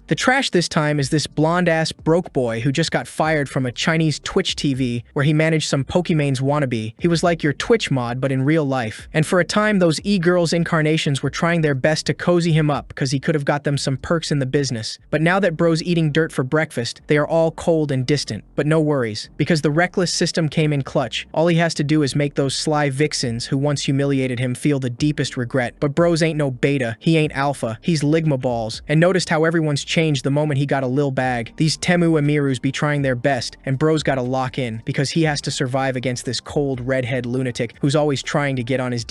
The trash this time is this blonde-ass broke boy who just got fired from a Chinese Twitch TV where he managed some Pokemon's wannabe. He was like your Twitch mod, but in real life. And for a time, those e-girls incarnations were trying their best to cozy him up because he could have got them some perks in the business. But now that bro's eating dirt for breakfast, they are all cold and distant. But no worries, because the reckless system came in clutch. All he has to do is make those sly vixens who once humiliated him feel the deepest regret. But bros ain't no beta, he ain't alpha, he's ligma balls. And noticed how everyone's changed the moment he got a lil bag. These Temu Amirus be trying their best, and bro's gotta lock in, because he has to survive against this cold redhead lunatic who's always trying to get on his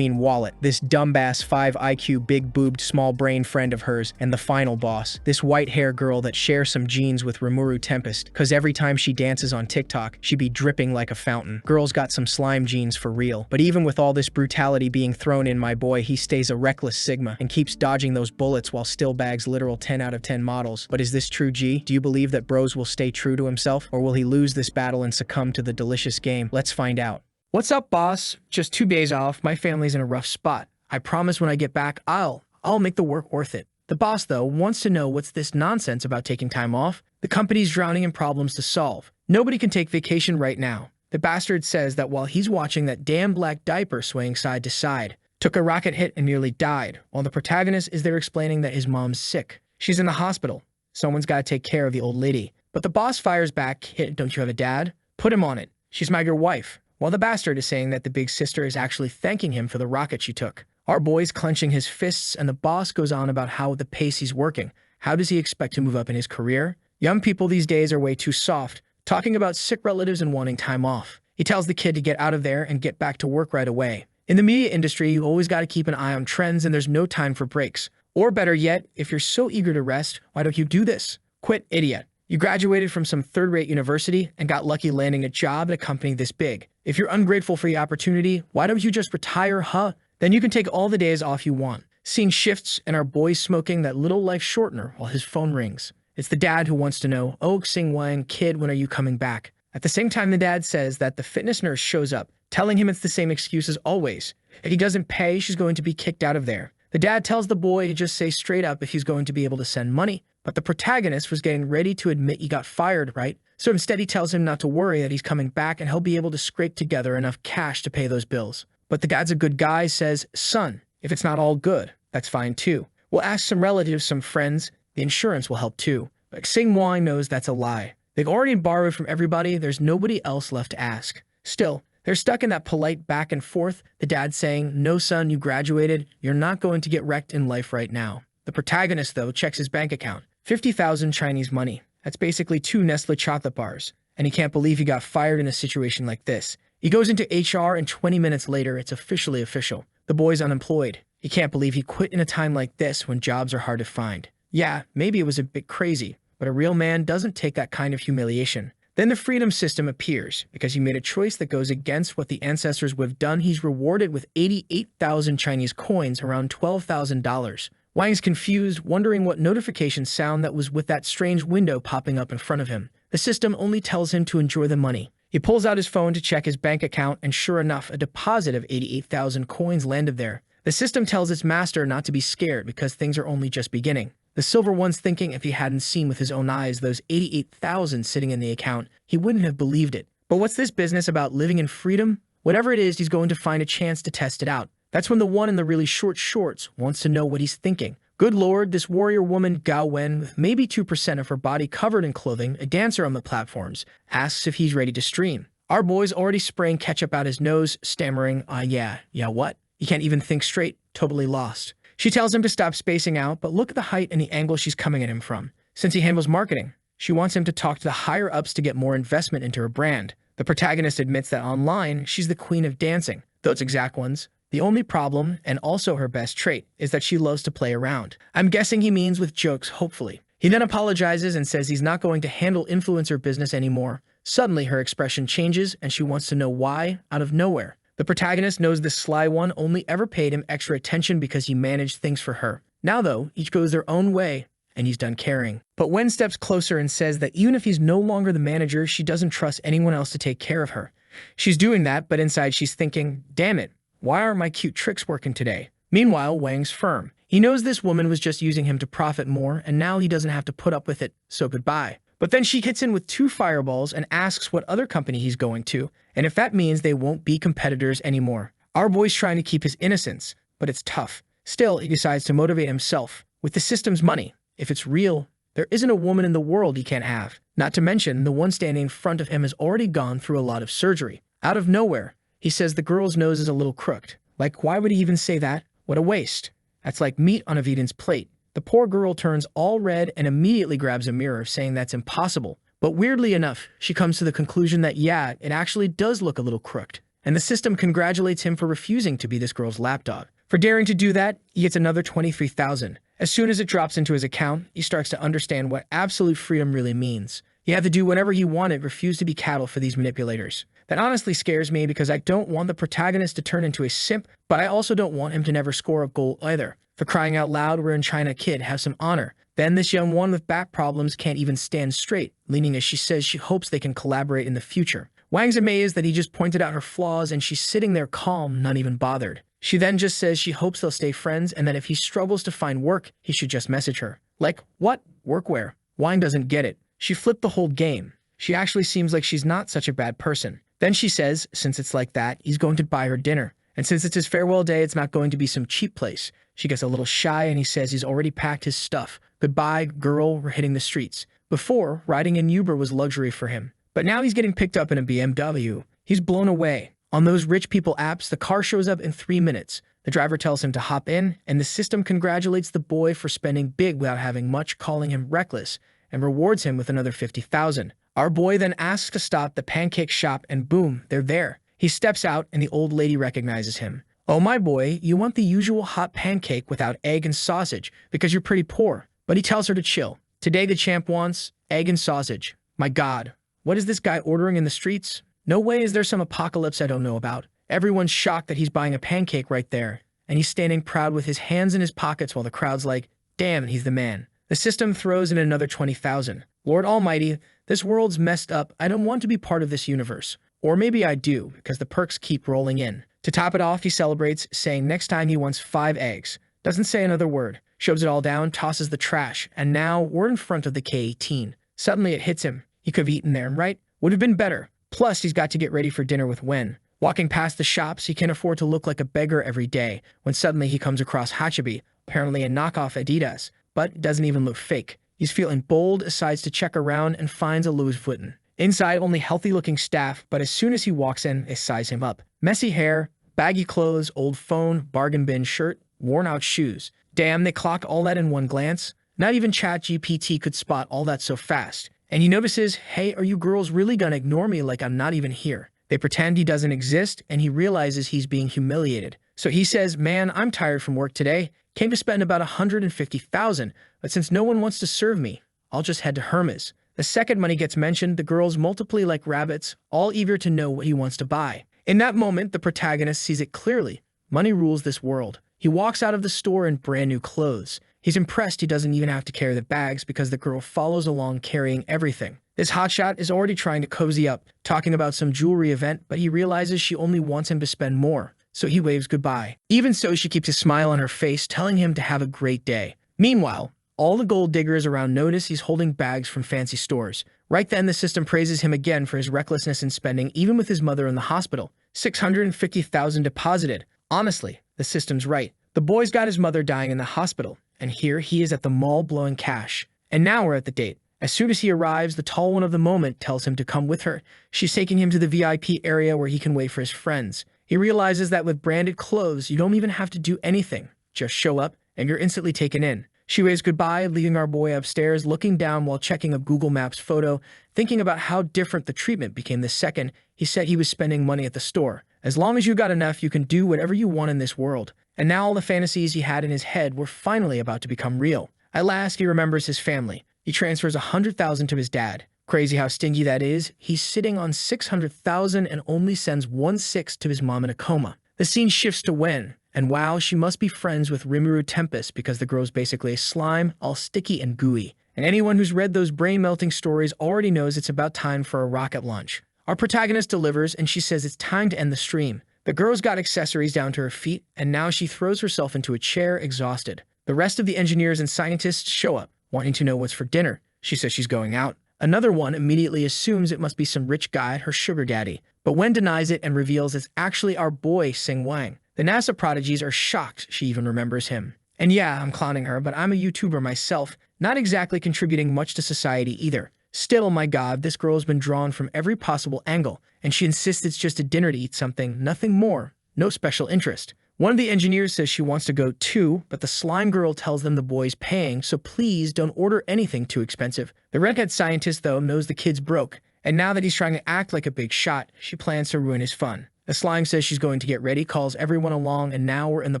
wallet. This dumbass 5 IQ big boobed small brain friend of hers, and the final boss. This white hair girl that shares some genes with Rimuru Tempest, cause every time she dances on TikTok, she be dripping like a fountain. Girl's got some slime genes for real. But even with all this brutality being thrown in, my boy, he stays a reckless Sigma and keeps dodging those bullets while still bags literal 10 out of 10 models. But is this true, G? Do you believe that bros will stay true to himself, or will he lose this battle and succumb to the delicious game? Let's find out. What's up, boss? Just 2 days off. My family's in a rough spot. I promise when I get back, I'll make the work worth it. The boss, though, wants to know what's this nonsense about taking time off. The company's drowning in problems to solve. Nobody can take vacation right now. The bastard says that while he's watching that damn black diaper swaying side to side, took a rocket hit and nearly died, while the protagonist is there explaining that his mom's sick. She's in the hospital. Someone's got to take care of the old lady. But the boss fires back, "Hit, don't you have a dad? Put him on it. She's my wife." While the bastard is saying that the big sister is actually thanking him for the rocket she took. Our boy's clenching his fists, and the boss goes on about how the pace he's working. How does he expect to move up in his career? Young people these days are way too soft, talking about sick relatives and wanting time off. He tells the kid to get out of there and get back to work right away. In the media industry, you always got to keep an eye on trends, and there's no time for breaks. Or better yet, if you're so eager to rest, why don't you do this? Quit, idiot. You graduated from some third-rate university and got lucky landing a job at a company this big. If you're ungrateful for the opportunity, why don't you just retire, huh? Then you can take all the days off you want. Scene shifts, and our boy's smoking that little life shortener while his phone rings. It's the dad who wants to know, "Oh, Xing Wang, kid, when are you coming back?" At the same time, the dad says that the fitness nurse shows up, telling him it's the same excuse as always. If he doesn't pay, she's going to be kicked out of there. The dad tells the boy to just say straight up if he's going to be able to send money, but the protagonist was getting ready to admit he got fired, right? So instead he tells him not to worry, that he's coming back and he'll be able to scrape together enough cash to pay those bills. But the dad's a good guy, says, "Son, if it's not all good, that's fine too. We'll ask some relatives, some friends, the insurance will help too." But Xing Wang knows that's a lie. They've already borrowed from everybody, there's nobody else left to ask. Still, they're stuck in that polite back and forth, the dad saying, "No son, you graduated, you're not going to get wrecked in life right now." The protagonist, though, checks his bank account. 50,000 Chinese money. That's basically 2 Nestle chocolate bars. And he can't believe he got fired in a situation like this. He goes into HR, and 20 minutes later, it's officially official. The boy's unemployed. He can't believe he quit in a time like this when jobs are hard to find. Yeah, maybe it was a bit crazy, but a real man doesn't take that kind of humiliation. Then the freedom system appears. Because he made a choice that goes against what the ancestors would have done, he's rewarded with 88,000 Chinese coins, around $12,000. Wang's confused, wondering what notification sound that was with that strange window popping up in front of him. The system only tells him to enjoy the money. He pulls out his phone to check his bank account, and sure enough, a deposit of 88,000 coins landed there. The system tells its master not to be scared because things are only just beginning. The silver one's thinking if he hadn't seen with his own eyes those 88,000 sitting in the account, he wouldn't have believed it. But what's this business about living in freedom? Whatever it is, he's going to find a chance to test it out. That's when the one in the really short shorts wants to know what he's thinking. Good lord, this warrior woman, Gao Wen, with maybe 2% of her body covered in clothing, a dancer on the platforms, asks if he's ready to stream. Our boy's already spraying ketchup out his nose, stammering, yeah, what? He can't even think straight, totally lost. She tells him to stop spacing out, but look at the height and the angle she's coming at him from. Since he handles marketing, she wants him to talk to the higher-ups to get more investment into her brand. The protagonist admits that online, she's the queen of dancing, those exact ones. The only problem, and also her best trait, is that she loves to play around. I'm guessing he means with jokes, hopefully. He then apologizes and says he's not going to handle influencer business anymore. Suddenly, her expression changes, and she wants to know why, out of nowhere. The protagonist knows this sly one only ever paid him extra attention because he managed things for her. Now, though, each goes their own way, and he's done caring. But Wen steps closer and says that even if he's no longer the manager, she doesn't trust anyone else to take care of her. She's doing that, but inside she's thinking, damn it. Why aren't my cute tricks working today? Meanwhile, Wang's firm. He knows this woman was just using him to profit more, and now he doesn't have to put up with it, so goodbye. But then she hits in with 2 fireballs and asks what other company he's going to, and if that means they won't be competitors anymore. Our boy's trying to keep his innocence, but it's tough. Still, he decides to motivate himself with the system's money. If it's real, there isn't a woman in the world he can't have. Not to mention, the one standing in front of him has already gone through a lot of surgery. Out of nowhere, he says the girl's nose is a little crooked. Like, why would he even say that? What a waste. That's like meat on a vegan's plate. The poor girl turns all red and immediately grabs a mirror, saying that's impossible. But weirdly enough, she comes to the conclusion that yeah, it actually does look a little crooked. And the system congratulates him for refusing to be this girl's lapdog. For daring to do that, he gets another 23,000. As soon as it drops into his account, he starts to understand what absolute freedom really means. He had to do whatever he wanted, refuse to be cattle for these manipulators. That honestly scares me because I don't want the protagonist to turn into a simp, but I also don't want him to never score a goal either. For crying out loud, we're in China, kid, have some honor. Then this young one with back problems can't even stand straight, leaning as she says she hopes they can collaborate in the future. Wang's amazed that he just pointed out her flaws and she's sitting there calm, not even bothered. She then just says she hopes they'll stay friends and that if he struggles to find work, he should just message her. Like, what? Work where? Wang doesn't get it. She flipped the whole game. She actually seems like she's not such a bad person. Then she says, since it's like that, he's going to buy her dinner. And since it's his farewell day, it's not going to be some cheap place. She gets a little shy and he says he's already packed his stuff. Goodbye, girl, we're hitting the streets. Before, riding in Uber was luxury for him. But now he's getting picked up in a BMW. He's blown away. On those rich people apps, the car shows up in 3 minutes. The driver tells him to hop in, and the system congratulates the boy for spending big without having much, calling him reckless, and rewards him with another 50,000. Our boy then asks to stop the pancake shop, and boom, they're there. He steps out, and the old lady recognizes him. Oh my boy, you want the usual hot pancake without egg and sausage, because you're pretty poor. But he tells her to chill. Today the champ wants egg and sausage. My God, what is this guy ordering in the streets? No way is there some apocalypse I don't know about. Everyone's shocked that he's buying a pancake right there, and he's standing proud with his hands in his pockets while the crowd's like, damn, he's the man. The system throws in another 20,000. Lord Almighty, this world's messed up. I don't want to be part of this universe. Or maybe I do, because the perks keep rolling in. To top it off, he celebrates, saying next time he wants 5 eggs. Doesn't say another word. Shoves it all down, tosses the trash, and now we're in front of the K-18. Suddenly it hits him. He could have eaten there, right? Would have been better. Plus, he's got to get ready for dinner with Wen. Walking past the shops, he can't afford to look like a beggar every day, when suddenly he comes across Hachibi, apparently a knockoff Adidas, but doesn't even look fake. He's feeling bold, decides to check around, and finds a Louis Vuitton. Inside, only healthy-looking staff, but as soon as he walks in, they size him up. Messy hair, baggy clothes, old phone, bargain bin shirt, worn-out shoes. Damn, they clock all that in one glance. Not even ChatGPT could spot all that so fast. And he notices, hey, are you girls really gonna ignore me like I'm not even here? They pretend he doesn't exist, and he realizes he's being humiliated. So he says, man, I'm tired from work today. Came to spend about 150,000, but since no one wants to serve me, I'll just head to Hermes. The second money gets mentioned, the girls multiply like rabbits, all eager to know what he wants to buy. In that moment, the protagonist sees it clearly. Money rules this world. He walks out of the store in brand new clothes. He's impressed he doesn't even have to carry the bags because the girl follows along carrying everything. This hotshot is already trying to cozy up, talking about some jewelry event, but he realizes she only wants him to spend more. So he waves goodbye. Even so, she keeps a smile on her face, telling him to have a great day. Meanwhile, all the gold diggers around notice he's holding bags from fancy stores. Right then, the system praises him again for his recklessness in spending, even with his mother in the hospital. 650,000 deposited. Honestly, the system's right. The boy's got his mother dying in the hospital, and here he is at the mall blowing cash. And now we're at the date. As soon as he arrives, the tall one of the moment tells him to come with her. She's taking him to the VIP area where he can wait for his friends. He realizes that with branded clothes, you don't even have to do anything. Just show up, and you're instantly taken in. She waves goodbye, leaving our boy upstairs, looking down while checking a Google Maps photo, thinking about how different the treatment became the second he said he was spending money at the store. As long as you got enough, you can do whatever you want in this world. And now all the fantasies he had in his head were finally about to become real. At last, he remembers his family. He transfers 100,000 to his dad. Crazy how stingy that is. He's sitting on 600,000 and only sends 1/6 to his mom in a coma. The scene shifts to Wen. And wow, she must be friends with Rimuru Tempest because the girl's basically a slime, all sticky and gooey. And anyone who's read those brain-melting stories already knows it's about time for a rocket launch. Our protagonist delivers, and she says it's time to end the stream. The girl's got accessories down to her feet, and now she throws herself into a chair, exhausted. The rest of the engineers and scientists show up, wanting to know what's for dinner. She says she's going out. Another one immediately assumes it must be some rich guy, her sugar daddy. But Wen denies it and reveals it's actually our boy, Sing Wang. The NASA prodigies are shocked she even remembers him. And yeah, I'm clowning her, but I'm a YouTuber myself, not exactly contributing much to society either. Still, my god, this girl's been drawn from every possible angle, and she insists it's just a dinner to eat something, nothing more, no special interest. One of the engineers says she wants to go too, but the slime girl tells them the boy's paying, so please don't order anything too expensive. The redhead scientist, though, knows the kid's broke, and now that he's trying to act like a big shot, she plans to ruin his fun. The slime says she's going to get ready, calls everyone along, and now we're in the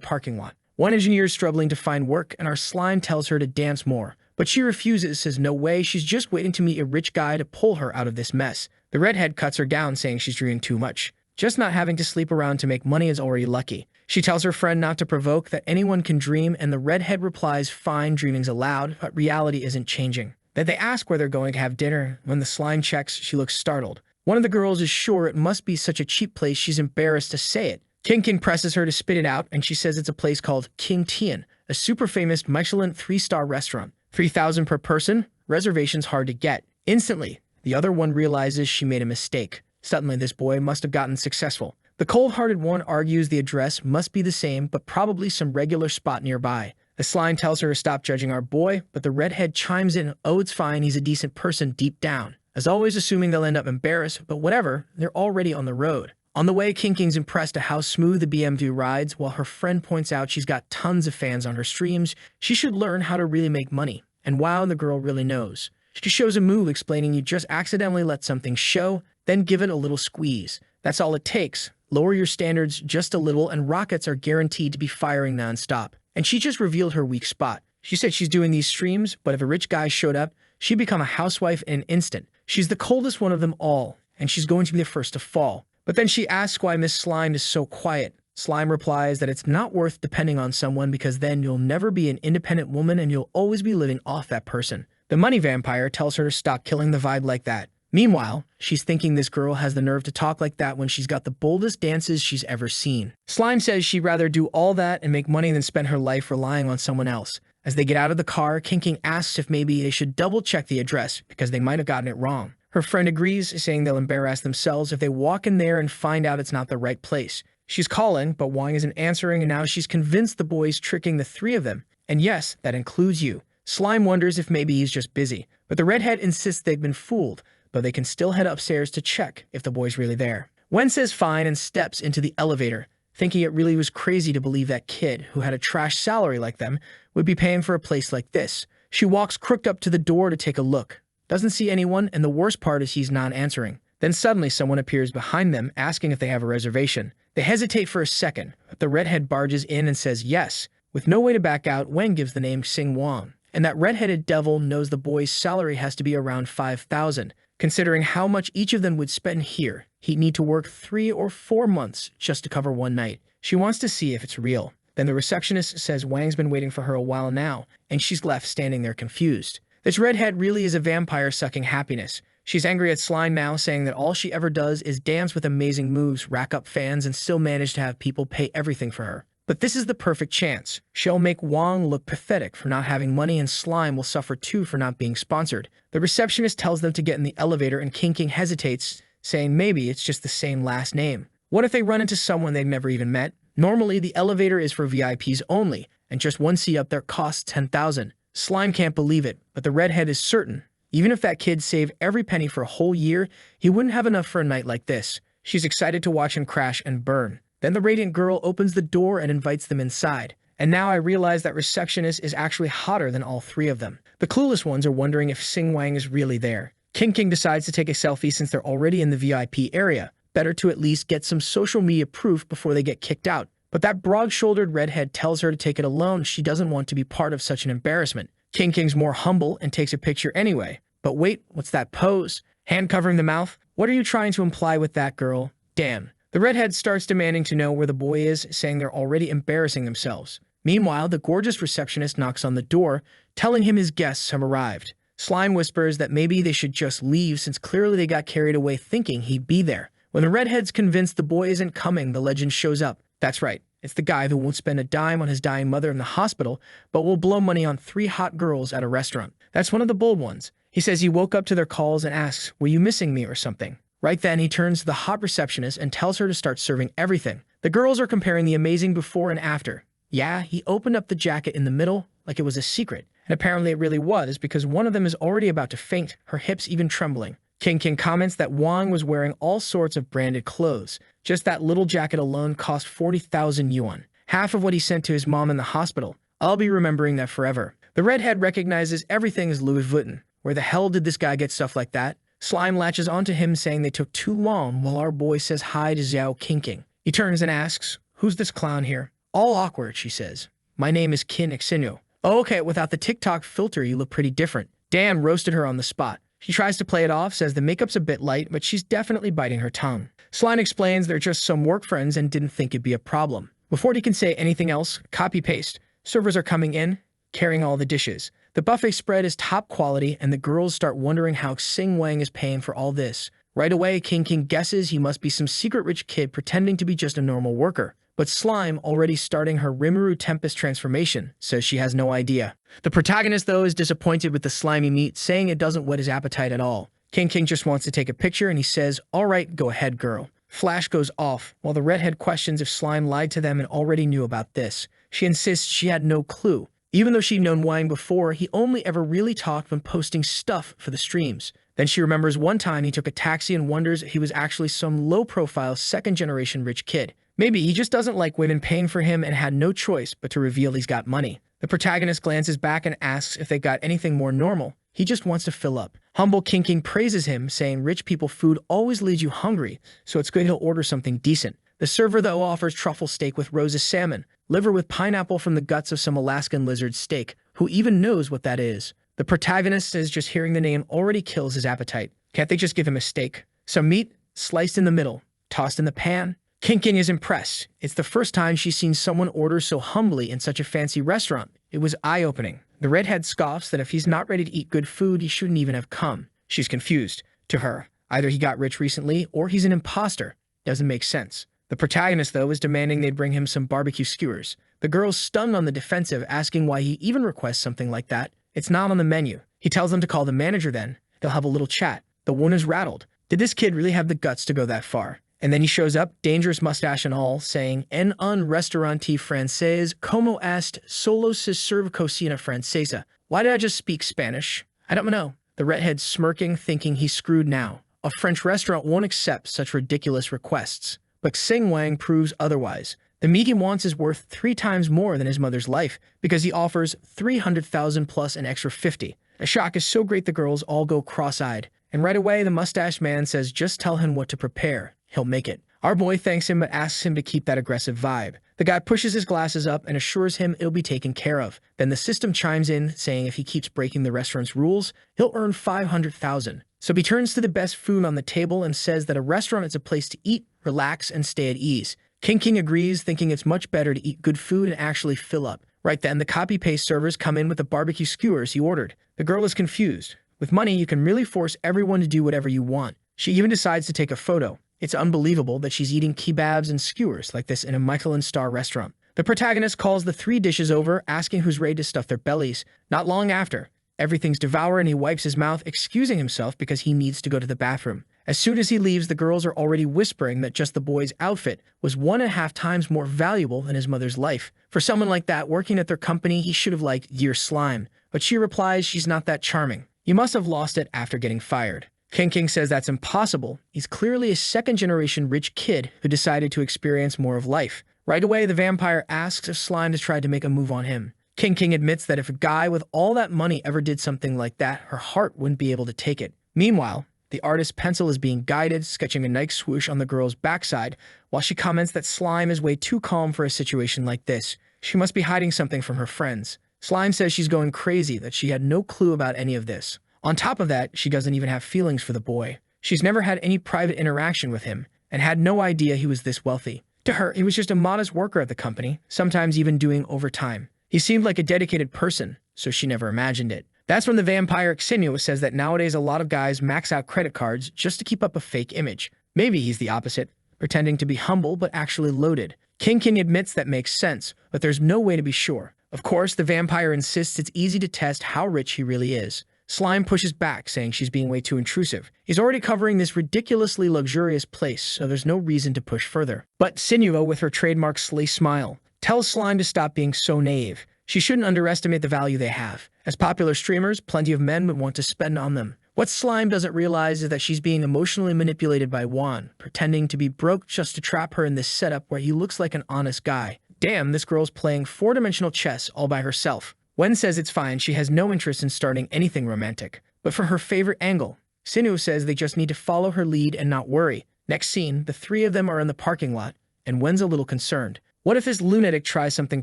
parking lot. One engineer is struggling to find work, and our slime tells her to dance more. But she refuses, says no way, she's just waiting to meet a rich guy to pull her out of this mess. The redhead cuts her down, saying she's dreaming too much. Just not having to sleep around to make money is already lucky. She tells her friend not to provoke, that anyone can dream, and the redhead replies, fine, dreaming's allowed, but reality isn't changing. Then they ask where they're going to have dinner. When the slime checks, she looks startled. One of the girls is sure it must be such a cheap place she's embarrassed to say it. King presses her to spit it out, and she says it's a place called King Tian, a super famous Michelin 3-star restaurant. 3,000 per person, reservations hard to get. Instantly, the other one realizes she made a mistake. Suddenly, this boy must have gotten successful. The cold-hearted one argues the address must be the same, but probably some regular spot nearby. The slime tells her to stop judging our boy, but the redhead chimes in, oh, it's fine, he's a decent person deep down. As always, assuming they'll end up embarrassed, but whatever, they're already on the road. On the way, King's impressed at how smooth the BMW rides, while her friend points out she's got tons of fans on her streams. She should learn how to really make money. And wow, the girl really knows. She shows a move explaining you just accidentally let something show, then give it a little squeeze. That's all it takes. Lower your standards just a little and rockets are guaranteed to be firing nonstop. And she just revealed her weak spot. She said she's doing these streams, but if a rich guy showed up, she'd become a housewife in an instant. She's the coldest one of them all, and she's going to be the first to fall. But then she asks why Miss Slime is so quiet. Slime replies that it's not worth depending on someone because then you'll never be an independent woman and you'll always be living off that person. The money vampire tells her to stop killing the vibe like that. Meanwhile, she's thinking this girl has the nerve to talk like that when she's got the boldest dances she's ever seen. Slime says she'd rather do all that and make money than spend her life relying on someone else. As they get out of the car, King asks if maybe they should double-check the address because they might have gotten it wrong. Her friend agrees, saying they'll embarrass themselves if they walk in there and find out it's not the right place. She's calling, but Wang isn't answering, and now she's convinced the boy's tricking the three of them. And yes, that includes you. Slime wonders if maybe he's just busy, but the redhead insists they've been fooled, but they can still head upstairs to check if the boy's really there. Wen says fine and steps into the elevator, thinking it really was crazy to believe that kid, who had a trash salary like them, would be paying for a place like this. She walks crooked up to the door to take a look. Doesn't see anyone, and the worst part is he's not answering. Then suddenly someone appears behind them, asking if they have a reservation. They hesitate for a second, but the redhead barges in and says yes. With no way to back out, Wen gives the name Sing Wang, and that redheaded devil knows the boy's salary has to be around 5,000. Considering how much each of them would spend here, he'd need to work 3 or 4 months just to cover one night. She wants to see if it's real. Then the receptionist says Wang's been waiting for her a while now, and she's left standing there confused. This redhead really is a vampire sucking happiness. She's angry at Slime now, saying that all she ever does is dance with amazing moves, rack up fans, and still manage to have people pay everything for her. But this is the perfect chance. She'll make Wang look pathetic for not having money, and Slime will suffer too for not being sponsored. The receptionist tells them to get in the elevator, and King hesitates, saying maybe it's just the same last name. What if they run into someone they've never even met? Normally, the elevator is for VIPs only, and just one seat up there costs 10,000. Slime can't believe it, but the redhead is certain. Even if that kid saved every penny for a whole year, he wouldn't have enough for a night like this. She's excited to watch him crash and burn. Then the radiant girl opens the door and invites them inside. And now I realize that receptionist is actually hotter than all three of them. The clueless ones are wondering if Sing Wang is really there. King decides to take a selfie since they're already in the VIP area. Better to at least get some social media proof before they get kicked out. But that broad-shouldered redhead tells her to take it alone. She doesn't want to be part of such an embarrassment. King's more humble and takes a picture anyway. But wait, what's that pose? Hand covering the mouth? What are you trying to imply with that, girl? Damn. The redhead starts demanding to know where the boy is, saying they're already embarrassing themselves. Meanwhile, the gorgeous receptionist knocks on the door, telling him his guests have arrived. Slime whispers that maybe they should just leave since clearly they got carried away thinking he'd be there. When the redhead's convinced the boy isn't coming, the legend shows up. That's right. It's the guy who won't spend a dime on his dying mother in the hospital, but will blow money on 3 hot girls at a restaurant. That's one of the bold ones. He says he woke up to their calls and asks, "Were you missing me or something?" Right then, he turns to the hot receptionist and tells her to start serving everything. The girls are comparing the amazing before and after. Yeah, he opened up the jacket in the middle like it was a secret, and apparently it really was, because one of them is already about to faint, her hips even trembling. King comments that Wang was wearing all sorts of branded clothes. Just that little jacket alone cost 40,000 yuan, half of what he sent to his mom in the hospital. I'll be remembering that forever. The redhead recognizes everything as Louis Vuitton. Where the hell did this guy get stuff like that? Slime latches onto him, saying they took too long, while our boy says hi to Xiao King. He turns and asks, "Who's this clown here?" "All awkward," she says. "My name is Kin Exinyo." "Oh, okay, without the TikTok filter, you look pretty different." Dan roasted her on the spot. She tries to play it off, says the makeup's a bit light, but she's definitely biting her tongue. Slime explains they're just some work friends and didn't think it'd be a problem. Before he can say anything else, copy-paste. Servers are coming in, carrying all the dishes. The buffet spread is top quality, and the girls start wondering how Xing Wang is paying for all this. Right away, King guesses he must be some secret rich kid pretending to be just a normal worker. But Slime, already starting her Rimuru Tempest transformation, says she has no idea. The protagonist, though, is disappointed with the slimy meat, saying it doesn't whet his appetite at all. King just wants to take a picture, and he says, "All right, go ahead, girl." Flash goes off, while the redhead questions if Slime lied to them and already knew about this. She insists she had no clue. Even though she'd known Wang before, he only ever really talked when posting stuff for the streams. Then she remembers one time he took a taxi and wonders if he was actually some low-profile second-generation rich kid. Maybe he just doesn't like women paying for him and had no choice but to reveal he's got money. The protagonist glances back and asks if they got anything more normal. He just wants to fill up. Humble King praises him, saying rich people food always leaves you hungry, so it's good he'll order something decent. The server, though, offers truffle steak with roast salmon, liver with pineapple from the guts of some Alaskan lizard steak. Who even knows what that is? The protagonist says just hearing the name already kills his appetite. Can't they just give him a steak? Some meat, sliced in the middle, tossed in the pan? King is impressed. It's the first time she's seen someone order so humbly in such a fancy restaurant. It was eye-opening. The redhead scoffs that if he's not ready to eat good food, he shouldn't even have come. She's confused. To her, either he got rich recently or he's an imposter. Doesn't make sense. The protagonist, though, is demanding they bring him some barbecue skewers. The girl's stunned on the defensive, asking why he even requests something like that. It's not on the menu. He tells them to call the manager then. They'll have a little chat. The woman is rattled. Did this kid really have the guts to go that far? And then he shows up, dangerous mustache and all, saying, "En un restaurante francés, como est, solo se serve cocina francesa." Why did I just speak Spanish? I don't know. The redhead's smirking, thinking he's screwed now. A French restaurant won't accept such ridiculous requests. But Xing Wang proves otherwise. The meat he wants is worth 3 times more than his mother's life, because he offers 300,000 plus an extra 50. The shock is so great the girls all go cross-eyed. And right away, the mustache man says just tell him what to prepare. He'll make it. Our boy thanks him but asks him to keep that aggressive vibe. The guy pushes his glasses up and assures him it'll be taken care of. Then the system chimes in, saying if he keeps breaking the restaurant's rules, he'll earn 500,000. So he turns to the best food on the table and says that a restaurant is a place to eat, relax, and stay at ease. King agrees, thinking it's much better to eat good food and actually fill up. Right then, the copy-paste servers come in with the barbecue skewers he ordered. The girl is confused. With money, you can really force everyone to do whatever you want. She even decides to take a photo. It's unbelievable that she's eating kebabs and skewers like this in a Michelin-star restaurant. The protagonist calls the 3 dishes over, asking who's ready to stuff their bellies. Not long after, everything's devoured and he wipes his mouth, excusing himself because he needs to go to the bathroom. As soon as he leaves, the girls are already whispering that just the boy's outfit was 1.5 times more valuable than his mother's life. For someone like that working at their company, he should have liked Dear Slime. But she replies she's not that charming. You must have lost it after getting fired. King says that's impossible. He's clearly a second-generation rich kid who decided to experience more of life. Right away, the vampire asks if Slime has tried to make a move on him. King admits that if a guy with all that money ever did something like that, her heart wouldn't be able to take it. Meanwhile, the artist's pencil is being guided, sketching a nice swoosh on the girl's backside, while she comments that Slime is way too calm for a situation like this. She must be hiding something from her friends. Slime says she's going crazy, that she had no clue about any of this. On top of that, she doesn't even have feelings for the boy. She's never had any private interaction with him, and had no idea he was this wealthy. To her, he was just a modest worker at the company, sometimes even doing overtime. He seemed like a dedicated person, so she never imagined it. That's when the vampire Exinyo says that nowadays a lot of guys max out credit cards just to keep up a fake image. Maybe he's the opposite, pretending to be humble but actually loaded. King admits that makes sense, but there's no way to be sure. Of course, the vampire insists it's easy to test how rich he really is. Slime pushes back, saying she's being way too intrusive. He's already covering this ridiculously luxurious place, so there's no reason to push further. But Sinuo, with her trademark sly smile, tells Slime to stop being so naive. She shouldn't underestimate the value they have. As popular streamers, plenty of men would want to spend on them. What Slime doesn't realize is that she's being emotionally manipulated by Juan, pretending to be broke just to trap her in this setup where he looks like an honest guy. Damn, this girl's playing four-dimensional chess all by herself. Wen says it's fine, she has no interest in starting anything romantic. But for her favorite angle, Sinuo says they just need to follow her lead and not worry. Next scene, the three of them are in the parking lot, and Wen's a little concerned. What if this lunatic tries something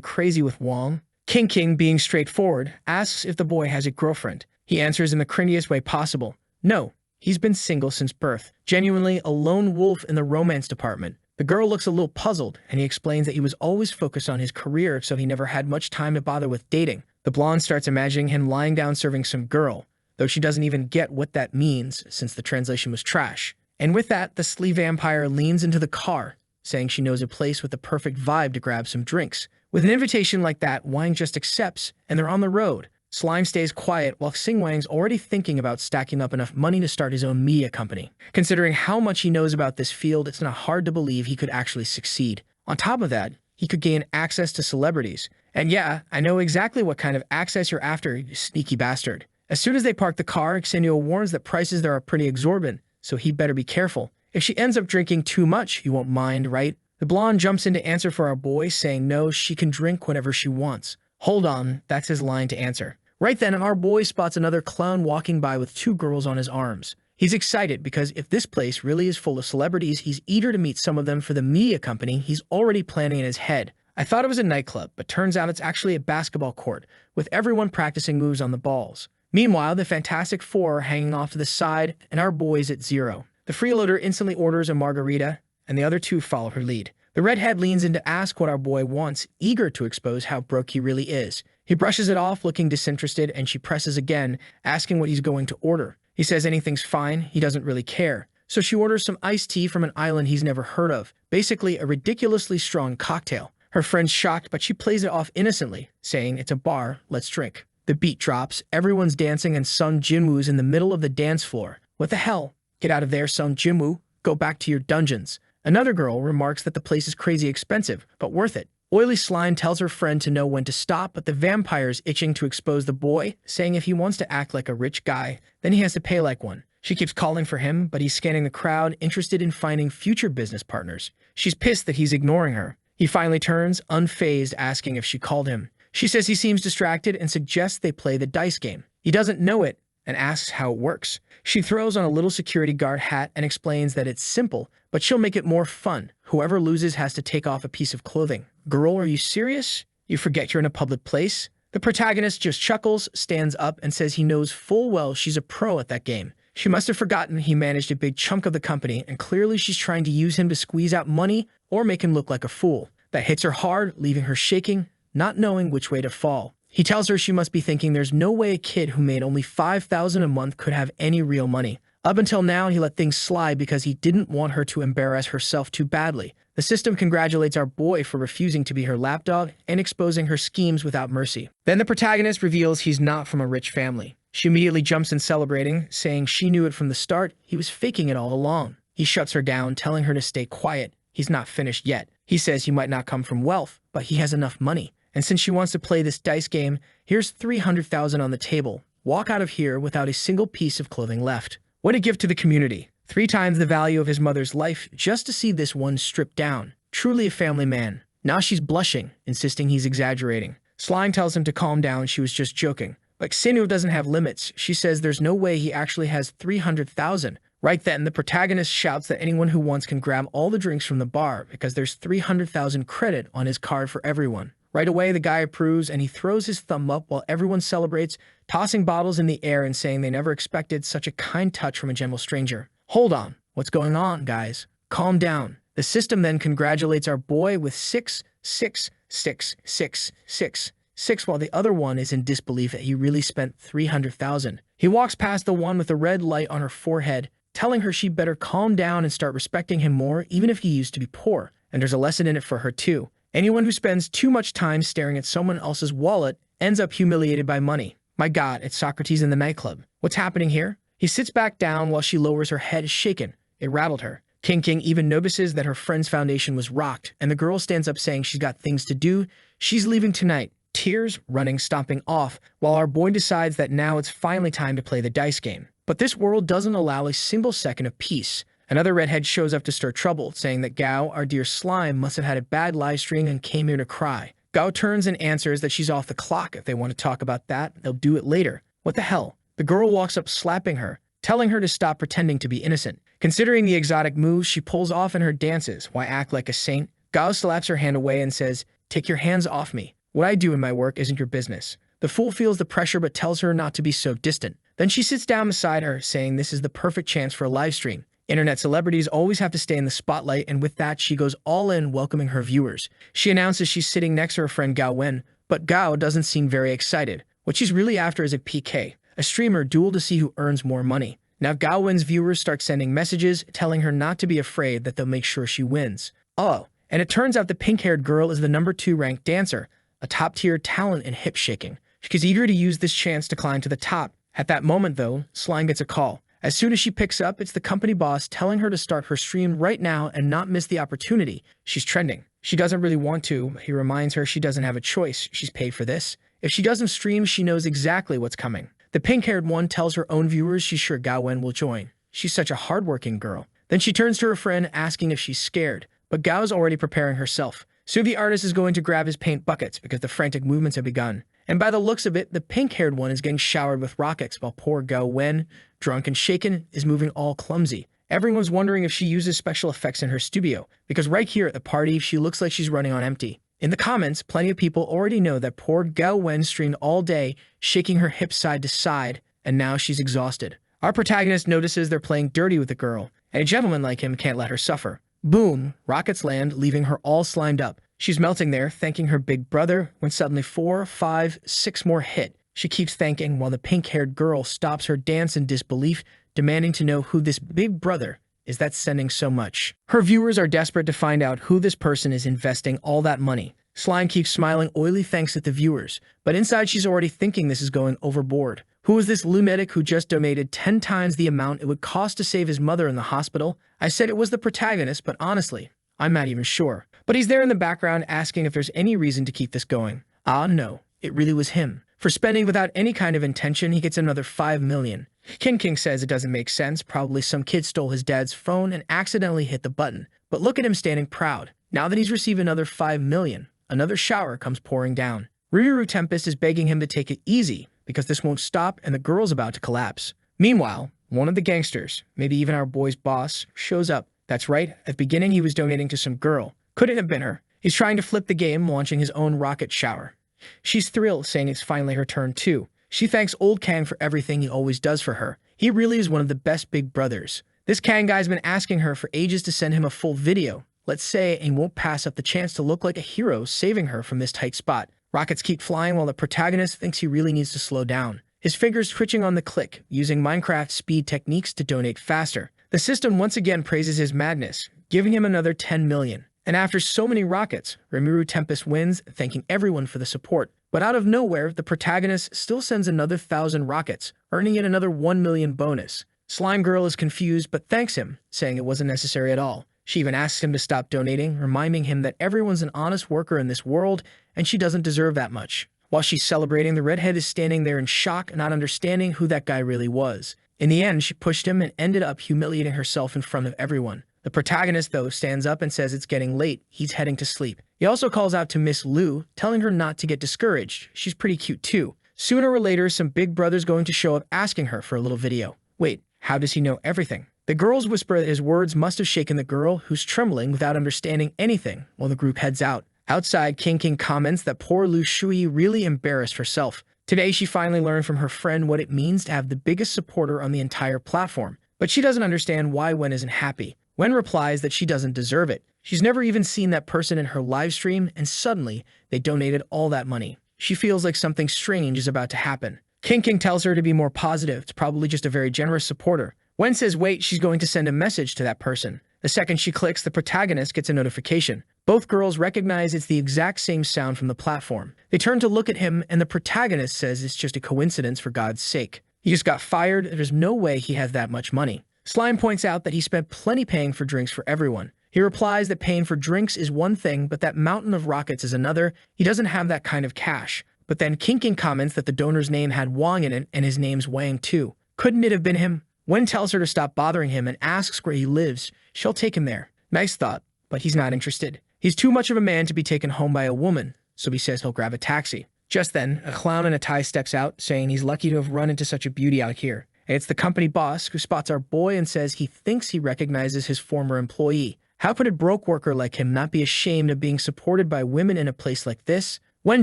crazy with Wong? King, being straightforward, asks if the boy has a girlfriend. He answers in the cringiest way possible. No, he's been single since birth. Genuinely a lone wolf in the romance department. The girl looks a little puzzled, and he explains that he was always focused on his career, so he never had much time to bother with dating. The blonde starts imagining him lying down serving some girl, though she doesn't even get what that means since the translation was trash. And with that, the sly vampire leans into the car, saying she knows a place with the perfect vibe to grab some drinks. With an invitation like that, Wang just accepts, and they're on the road. Slime stays quiet while Wang's already thinking about stacking up enough money to start his own media company. Considering how much he knows about this field, it's not hard to believe he could actually succeed. On top of that, he could gain access to celebrities. And yeah, I know exactly what kind of access you're after, you sneaky bastard. As soon as they park the car, Xenio warns that prices there are pretty exorbitant, so he better be careful. If she ends up drinking too much, you won't mind, right? The blonde jumps in to answer for our boy, saying no, she can drink whenever she wants. Hold on, that's his line to answer. Right then, our boy spots another clown walking by with two girls on his arms. He's excited because if this place really is full of celebrities, he's eager to meet some of them for the media company he's already planning in his head. I thought it was a nightclub, but turns out it's actually a basketball court, with everyone practicing moves on the balls. Meanwhile, the Fantastic Four are hanging off to the side, and our boy's at zero. The freeloader instantly orders a margarita, and the other two follow her lead. The redhead leans in to ask what our boy wants, eager to expose how broke he really is. He brushes it off, looking disinterested, and she presses again, asking what he's going to order. He says anything's fine, he doesn't really care. So she orders some iced tea from an island he's never heard of, basically a ridiculously strong cocktail. Her friend's shocked, but she plays it off innocently, saying it's a bar, let's drink. The beat drops, everyone's dancing, and Sung Jinwoo's in the middle of the dance floor. What the hell? Get out of there, Sung Jinwoo. Go back to your dungeons. Another girl remarks that the place is crazy expensive, but worth it. Oily Slime tells her friend to know when to stop, but the vampire's itching to expose the boy, saying if he wants to act like a rich guy, then he has to pay like one. She keeps calling for him, but he's scanning the crowd, interested in finding future business partners. She's pissed that he's ignoring her. He finally turns, unfazed, asking if she called him. She says he seems distracted and suggests they play the dice game. He doesn't know it and asks how it works. She throws on a little security guard hat and explains that it's simple, but she'll make it more fun. Whoever loses has to take off a piece of clothing. Girl, are you serious? You forget you're in a public place? The protagonist just chuckles, stands up, and says he knows full well she's a pro at that game. She must have forgotten he managed a big chunk of the company, and clearly she's trying to use him to squeeze out money or make him look like a fool. That hits her hard, leaving her shaking, not knowing which way to fall. He tells her she must be thinking there's no way a kid who made only $5,000 a month could have any real money. Up until now, he let things slide because he didn't want her to embarrass herself too badly. The system congratulates our boy for refusing to be her lapdog and exposing her schemes without mercy. Then the protagonist reveals he's not from a rich family. She immediately jumps in celebrating, saying she knew it from the start, he was faking it all along. He shuts her down, telling her to stay quiet. He's not finished yet. He says he might not come from wealth, but he has enough money. And since she wants to play this dice game, here's $300,000 on the table. Walk out of here without a single piece of clothing left. What a gift to the community. 3 times the value of his mother's life just to see this one stripped down. Truly a family man. Now she's blushing, insisting he's exaggerating. Slime tells him to calm down, she was just joking. But Xenu doesn't have limits. She says there's no way he actually has $300,000. Right then, the protagonist shouts that anyone who wants can grab all the drinks from the bar because there's $300,000 credit on his card for everyone. Right away, the guy approves and he throws his thumb up while everyone celebrates, tossing bottles in the air and saying they never expected such a kind touch from a gentle stranger. Hold on, what's going on, guys? Calm down. The system then congratulates our boy with 6, 6, 6, 6, 6, 6, while the other one is in disbelief that he really spent $300,000. He walks past the one with the red light on her forehead, telling her she better calm down and start respecting him more, even if he used to be poor. and there's a lesson in it for her too. Anyone who spends too much time staring at someone else's wallet ends up humiliated by money. My God, it's Socrates in the nightclub. What's happening here? He sits back down while she lowers her head, shaken. It rattled her. King even notices that her friend's foundation was rocked, and the girl stands up saying she's got things to do. She's leaving tonight. Tears running, stomping off, while our boy decides that now it's finally time to play the dice game. But this world doesn't allow a single second of peace. Another redhead shows up to stir trouble, saying that Gao, our dear slime, must have had a bad live stream and came here to cry. Gao turns and answers that she's off the clock. If they want to talk about that, they'll do it later. What the hell? The girl walks up slapping her, telling her to stop pretending to be innocent. Considering the exotic moves she pulls off in her dances, why act like a saint? Gao slaps her hand away and says, "Take your hands off me. What I do in my work isn't your business." The fool feels the pressure but tells her not to be so distant. Then she sits down beside her, saying this is the perfect chance for a live stream. Internet celebrities always have to stay in the spotlight, and with that, she goes all in, welcoming her viewers. She announces she's sitting next to her friend Gao Wen, but Gao doesn't seem very excited. What she's really after is a PK, a streamer duel to see who earns more money. Now Gao Wen's viewers start sending messages, telling her not to be afraid, that they'll make sure she wins. Oh, and it turns out the pink-haired girl is the #2 ranked dancer, a top-tier talent in hip shaking. She's eager to use this chance to climb to the top. At that moment, though, Slime gets a call. As soon as she picks up, it's the company boss telling her to start her stream right now and not miss the opportunity. She's trending. She doesn't really want to. He reminds her she doesn't have a choice. She's paid for this. If she doesn't stream, she knows exactly what's coming. The pink-haired one tells her own viewers she's sure Gao Wen will join. She's such a hardworking girl. Then she turns to her friend, asking if she's scared. But Gao's already preparing herself. Soon the artist is going to grab his paint buckets because the frantic movements have begun. And by the looks of it, the pink-haired one is getting showered with rockets while poor Gao Wen, drunk and shaken, is moving all clumsy. Everyone's wondering if she uses special effects in her studio, because right here at the party, she looks like she's running on empty. In the comments, plenty of people already know that poor Gao Wen streamed all day, shaking her hips side to side, and now she's exhausted. Our protagonist notices they're playing dirty with the girl, and a gentleman like him can't let her suffer. Boom! Rockets land, leaving her all slimed up. She's melting there, thanking her big brother, when suddenly 4, 5, 6 more hit. She keeps thanking while the pink-haired girl stops her dance in disbelief, demanding to know who this big brother is that's sending so much. Her viewers are desperate to find out who this person is investing all that money. Slime keeps smiling oily thanks at the viewers, but inside she's already thinking this is going overboard. Who is this lunatic who just donated 10 times the amount it would cost to save his mother in the hospital? I said it was the protagonist, but honestly, I'm not even sure. But he's there in the background asking if there's any reason to keep this going. Ah, no, it really was him. For spending without any kind of intention, he gets another 5 million. King says it doesn't make sense. Probably some kid stole his dad's phone and accidentally hit the button. But look at him standing proud. Now that he's received another 5 million, another shower comes pouring down. Rimuru Tempest is begging him to take it easy because this won't stop and the girl's about to collapse. Meanwhile, one of the gangsters, maybe even our boy's boss, shows up. That's right, at the beginning he was donating to some girl. Couldn't have been her. He's trying to flip the game, launching his own rocket shower. She's thrilled, saying it's finally her turn too. She thanks old Kang for everything he always does for her. He really is one of the best big brothers. This Kang guy's been asking her for ages to send him a full video, let's say, and won't pass up the chance to look like a hero saving her from this tight spot. Rockets keep flying while the protagonist thinks he really needs to slow down. His fingers twitching on the click, using Minecraft speed techniques to donate faster. The system once again praises his madness, giving him another 10 million. And after so many rockets, Rimuru Tempest wins, thanking everyone for the support. But out of nowhere, the protagonist still sends another 1,000 rockets, earning yet another 1 million bonus. Slime Girl is confused but thanks him, saying it wasn't necessary at all. She even asks him to stop donating, reminding him that everyone's an honest worker in this world and she doesn't deserve that much. While she's celebrating, the redhead is standing there in shock, not understanding who that guy really was. In the end, she pushed him and ended up humiliating herself in front of everyone. The protagonist, though, stands up and says it's getting late. He's heading to sleep. He also calls out to Miss Lu, telling her not to get discouraged. She's pretty cute, too. Sooner or later, some big brother's going to show up asking her for a little video. Wait, how does he know everything? The girls whisper that his words must have shaken the girl, who's trembling without understanding anything, while the group heads out. Outside, King comments that poor Lu Shui really embarrassed herself. Today, she finally learned from her friend what it means to have the biggest supporter on the entire platform. But she doesn't understand why Wen isn't happy. Wen replies that she doesn't deserve it. She's never even seen that person in her live stream, and suddenly, they donated all that money. She feels like something strange is about to happen. King tells her to be more positive. It's probably just a very generous supporter. Wen says wait, she's going to send a message to that person. The The second she clicks, the protagonist gets a notification. Both girls recognize it's the exact same sound from the platform. They turn to look at him, and the protagonist says it's just a coincidence, for God's sake. He just got fired. There's no way he has that much money. Slime points out that he spent plenty paying for drinks for everyone. He replies that paying for drinks is one thing, but that mountain of rockets is another. He doesn't have that kind of cash. But then King comments that the donor's name had Wang in it, and his name's Wang too. Couldn't it have been him? Wen tells her to stop bothering him and asks where he lives. She'll take him there. Nice thought, but he's not interested. He's too much of a man to be taken home by a woman, so he says he'll grab a taxi. Just then, a clown in a tie steps out, saying he's lucky to have run into such a beauty out here. It's the company boss who spots our boy and says he thinks he recognizes his former employee. How could a broke worker like him not be ashamed of being supported by women in a place like this? Wen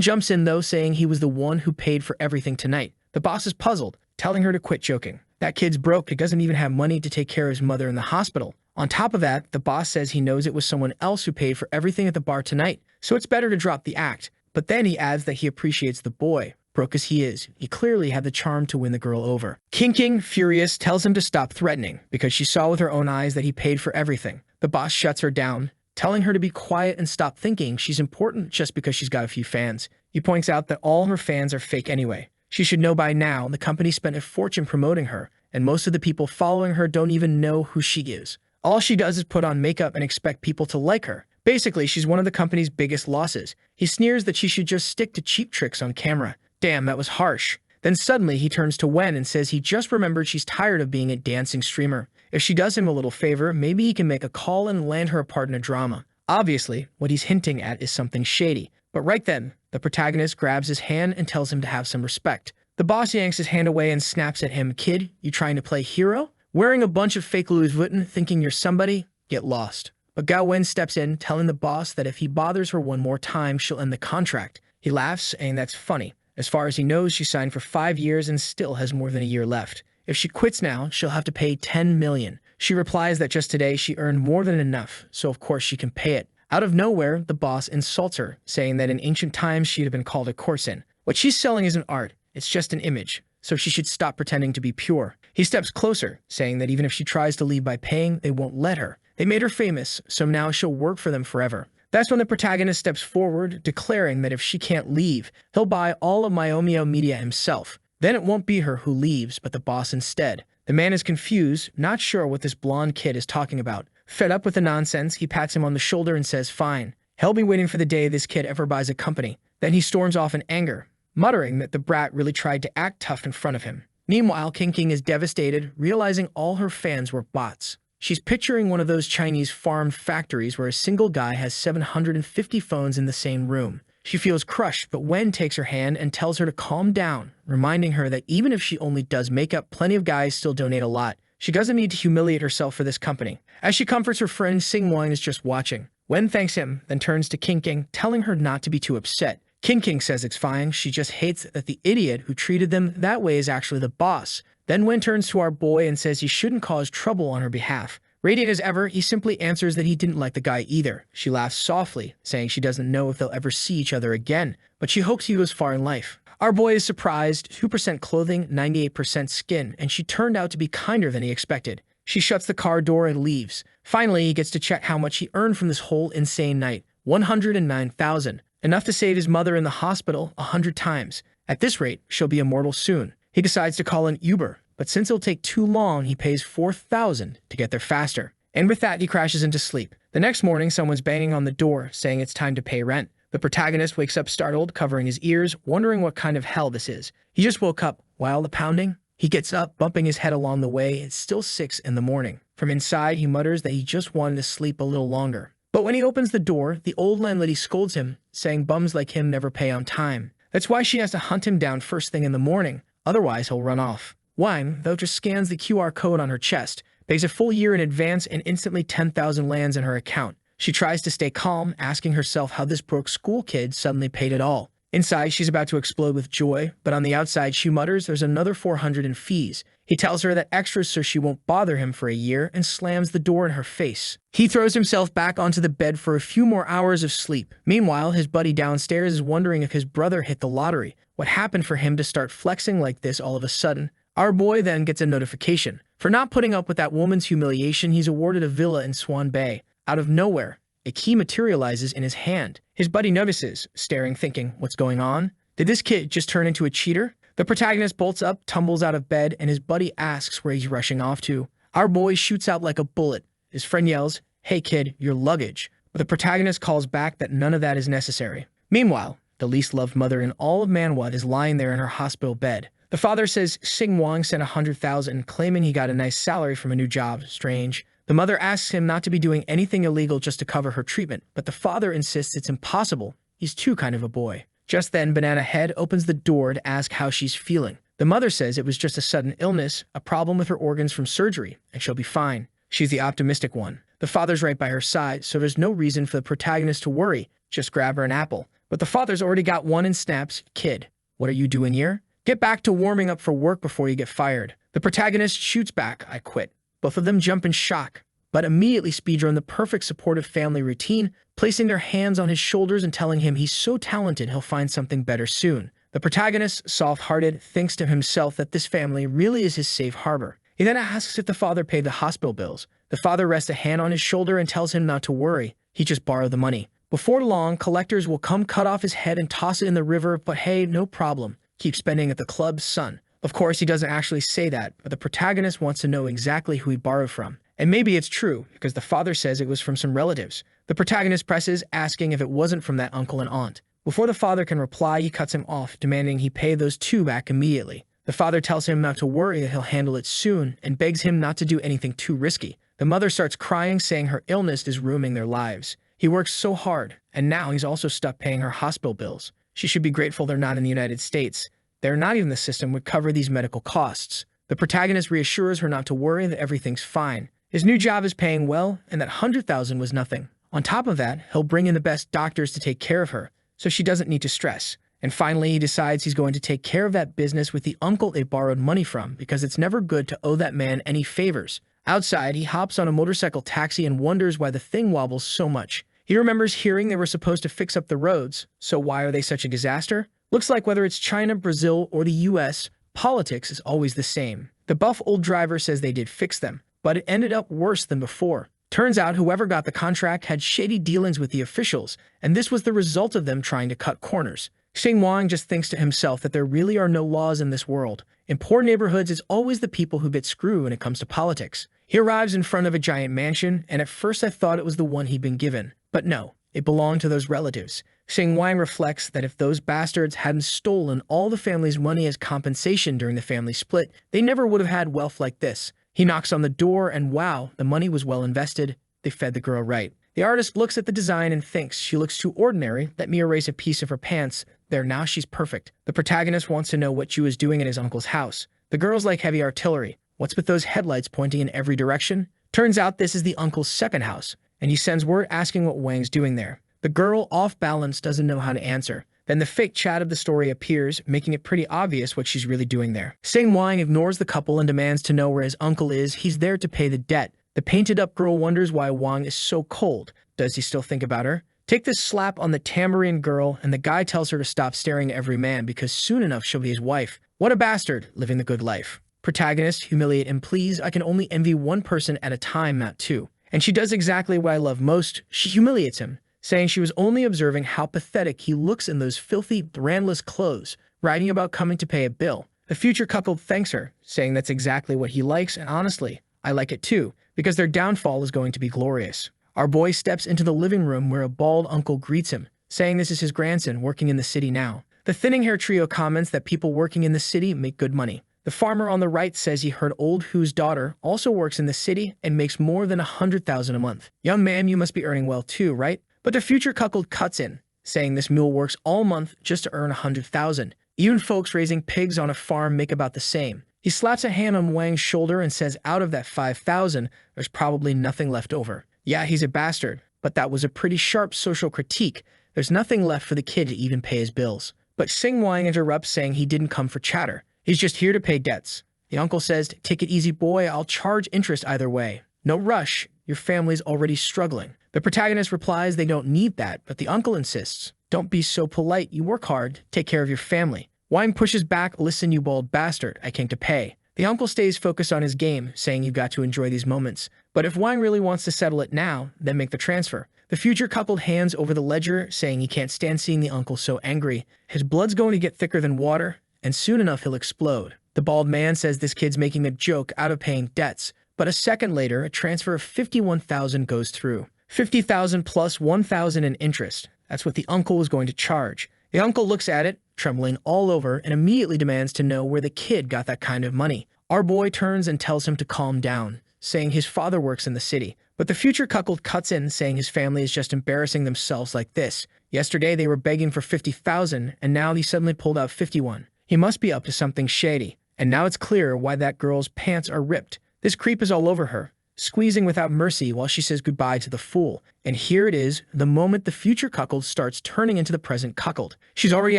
jumps in though, saying he was the one who paid for everything tonight. The boss is puzzled, telling her to quit joking. That kid's broke. He doesn't even have money to take care of his mother in the hospital. On top of that, the boss says he knows it was someone else who paid for everything at the bar tonight, so it's better to drop the act. But then he adds that he appreciates the boy. Broke as he is, he clearly had the charm to win the girl over. King, furious, tells him to stop threatening because she saw with her own eyes that he paid for everything. The boss shuts her down, telling her to be quiet and stop thinking she's important just because she's got a few fans. He points out that all her fans are fake anyway. She should know by now the company spent a fortune promoting her, and most of the people following her don't even know who she is. All she does is put on makeup and expect people to like her. Basically, she's one of the company's biggest losses. He sneers that she should just stick to cheap tricks on camera. Damn, that was harsh. Then suddenly he turns to Wen and says he just remembered she's tired of being a dancing streamer. If she does him a little favor, maybe he can make a call and land her a part in a drama. Obviously, what he's hinting at is something shady. But right then, the protagonist grabs his hand and tells him to have some respect. The boss yanks his hand away and snaps at him. Kid, you trying to play hero? Wearing a bunch of fake Louis Vuitton, thinking you're somebody? Get lost. But Gao Wen steps in, telling the boss that if he bothers her one more time, she'll end the contract. He laughs, saying that's funny. As far as he knows, she signed for 5 years and still has more than a year left. If she quits now, she'll have to pay $10 million. She replies that just today she earned more than enough, so of course she can pay it. Out of nowhere, the boss insults her, saying that in ancient times she'd have been called a courtesan. What she's selling isn't art, it's just an image, so she should stop pretending to be pure. He steps closer, saying that even if she tries to leave by paying, they won't let her. They made her famous, so now she'll work for them forever. That's when the protagonist steps forward, declaring that if she can't leave, he'll buy all of Myomio Media himself. Then it won't be her who leaves, but the boss instead. The man is confused, not sure what this blonde kid is talking about. Fed up with the nonsense, he pats him on the shoulder and says, fine. He'll be waiting for the day this kid ever buys a company. Then he storms off in anger, muttering that the brat really tried to act tough in front of him. Meanwhile, King is devastated, realizing all her fans were bots. She's picturing one of those Chinese farm factories where a single guy has 750 phones in the same room. She feels crushed, but Wen takes her hand and tells her to calm down, reminding her that even if she only does makeup, plenty of guys still donate a lot. She doesn't need to humiliate herself for this company. As she comforts her friend, Sing-Wang is just watching. Wen thanks him, then turns to King, telling her not to be too upset. King says it's fine, she just hates that the idiot who treated them that way is actually the boss. Then Wen turns to our boy and says he shouldn't cause trouble on her behalf. Radiant as ever, he simply answers that he didn't like the guy either. She laughs softly, saying she doesn't know if they'll ever see each other again, but she hopes he goes far in life. Our boy is surprised, 2% clothing, 98% skin, and she turned out to be kinder than he expected. She shuts the car door and leaves. Finally, he gets to check how much he earned from this whole insane night. 109,000. Enough to save his mother in the hospital 100 times. At this rate, she'll be immortal soon. He decides to call an Uber, but since it'll take too long, he pays 4,000 to get there faster. And with that, he crashes into sleep. The next morning, someone's banging on the door, saying it's time to pay rent. The protagonist wakes up startled, covering his ears, wondering what kind of hell this is. He just woke up. While the pounding, he gets up, bumping his head along the way. It's still 6 in the morning. From inside, he mutters that he just wanted to sleep a little longer. But when he opens the door, the old landlady scolds him, saying bums like him never pay on time. That's why she has to hunt him down first thing in the morning, otherwise he'll run off. Wang, though, just scans the QR code on her chest, pays a full year in advance, and instantly 10,000 lands in her account. She tries to stay calm, asking herself how this broke school kid suddenly paid it all. Inside, she's about to explode with joy, but on the outside, she mutters there's another 400 in fees. He tells her that extras so she won't bother him for a year and slams the door in her face. He throws himself back onto the bed for a few more hours of sleep. Meanwhile, his buddy downstairs is wondering if his brother hit the lottery. What happened for him to start flexing like this all of a sudden? Our boy then gets a notification. For not putting up with that woman's humiliation, he's awarded a villa in Swan Bay. Out of nowhere, a key materializes in his hand. His buddy notices, staring, thinking, what's going on? Did this kid just turn into a cheater? The protagonist bolts up, tumbles out of bed, and his buddy asks where he's rushing off to. Our boy shoots out like a bullet. His friend yells, "Hey kid, your luggage." But the protagonist calls back that none of that is necessary. Meanwhile, the least loved mother in all of Manhwa is lying there in her hospital bed. The father says Sing Wang sent 100,000, claiming he got a nice salary from a new job. Strange. The mother asks him not to be doing anything illegal just to cover her treatment, but the father insists it's impossible. He's too kind of a boy. Just then, Banana Head opens the door to ask how she's feeling. The mother says it was just a sudden illness, a problem with her organs from surgery, and she'll be fine. She's the optimistic one. The father's right by her side, so there's no reason for the protagonist to worry. Just grab her an apple. But the father's already got one and snaps, "Kid, what are you doing here? Get back to warming up for work before you get fired." The protagonist shoots back, "I quit." Both of them jump in shock, but immediately speedrun the perfect supportive family routine, placing their hands on his shoulders and telling him he's so talented he'll find something better soon. The protagonist, soft-hearted, thinks to himself that this family really is his safe harbor. He then asks if the father paid the hospital bills. The father rests a hand on his shoulder and tells him not to worry. He just borrowed the money. Before long, collectors will come cut off his head and toss it in the river, but hey, no problem. Keep spending at the club, son. Of course, he doesn't actually say that, but the protagonist wants to know exactly who he borrowed from. And maybe it's true, because the father says it was from some relatives. The protagonist presses, asking if it wasn't from that uncle and aunt. Before the father can reply, he cuts him off, demanding he pay those two back immediately. The father tells him not to worry, that he'll handle it soon, and begs him not to do anything too risky. The mother starts crying, saying her illness is ruining their lives. He works so hard, and now he's also stuck paying her hospital bills. She should be grateful they're not in the United States. They're not even the system would cover these medical costs. The protagonist reassures her not to worry, that everything's fine. His new job is paying well, and that 100,000 was nothing. On top of that, he'll bring in the best doctors to take care of her, so she doesn't need to stress. And finally, he decides he's going to take care of that business with the uncle they borrowed money from, because it's never good to owe that man any favors. Outside, he hops on a motorcycle taxi and wonders why the thing wobbles so much. He remembers hearing they were supposed to fix up the roads, so why are they such a disaster? Looks like whether it's China, Brazil, or the US, politics is always the same. The buff old driver says they did fix them, but it ended up worse than before. Turns out whoever got the contract had shady dealings with the officials, and this was the result of them trying to cut corners. Xing Wang just thinks to himself that there really are no laws in this world. In poor neighborhoods, it's always the people who get screwed when it comes to politics. He arrives in front of a giant mansion, and at first I thought it was the one he'd been given. But no, it belonged to those relatives. Xing Wang reflects that if those bastards hadn't stolen all the family's money as compensation during the family split, they never would have had wealth like this. He knocks on the door, and wow, the money was well invested. They fed the girl right. The artist looks at the design and thinks she looks too ordinary. Let me erase a piece of her pants. There, now she's perfect. The protagonist wants to know what Ju is doing at his uncle's house. The girls like heavy artillery. What's with those headlights pointing in every direction? Turns out this is the uncle's second house, and he sends word asking what Wang's doing there. The girl, off balance, doesn't know how to answer. Then the fake chat of the story appears, making it pretty obvious what she's really doing there. Xing Wang ignores the couple and demands to know where his uncle is. He's there to pay the debt. The painted-up girl wonders why Wang is so cold. Does he still think about her? Take this slap on the tambourine girl, and the guy tells her to stop staring at every man because soon enough she'll be his wife. What a bastard, living the good life. Protagonist, humiliate him, please. I can only envy one person at a time, not two. And she does exactly what I love most. She humiliates him, saying she was only observing how pathetic he looks in those filthy, brandless clothes, writing about coming to pay a bill. The future couple thanks her, saying that's exactly what he likes, and honestly, I like it too, because their downfall is going to be glorious. Our boy steps into the living room where a bald uncle greets him, saying this is his grandson working in the city now. The thinning hair trio comments that people working in the city make good money. The farmer on the right says he heard old Hu's daughter also works in the city and makes more than 100,000 a month. Young man, you must be earning well too, right? But the future couple cuts in, saying this mule works all month just to earn 100,000. Even folks raising pigs on a farm make about the same. He slaps a hand on Wang's shoulder and says out of that 5,000, there's probably nothing left over. Yeah, he's a bastard, but that was a pretty sharp social critique. There's nothing left for the kid to even pay his bills. But Xing Wang interrupts, saying he didn't come for chatter. He's just here to pay debts. The uncle says, take it easy, boy. I'll charge interest either way. No rush. Your family's already struggling. The protagonist replies they don't need that, but the uncle insists. Don't be so polite. You work hard. Take care of your family. Wang pushes back. Listen, you bald bastard. I came to pay. The uncle stays focused on his game, saying you've got to enjoy these moments. But if Wang really wants to settle it now, then make the transfer. The future couple hands over the ledger, saying he can't stand seeing the uncle so angry. His blood's going to get thicker than water, and soon enough he'll explode. The bald man says this kid's making a joke out of paying debts. But a second later, a transfer of 51,000 goes through. 50,000 plus 1,000 in interest. That's what the uncle was going to charge. The uncle looks at it, trembling all over, and immediately demands to know where the kid got that kind of money. Our boy turns and tells him to calm down, saying his father works in the city. But the future cuckold cuts in, saying his family is just embarrassing themselves like this. Yesterday they were begging for 50,000, and now he suddenly pulled out 51. He must be up to something shady. And now it's clear why that girl's pants are ripped. This creep is all over her, squeezing without mercy while she says goodbye to the fool. And here it is, the moment the future cuckold starts turning into the present cuckold. She's already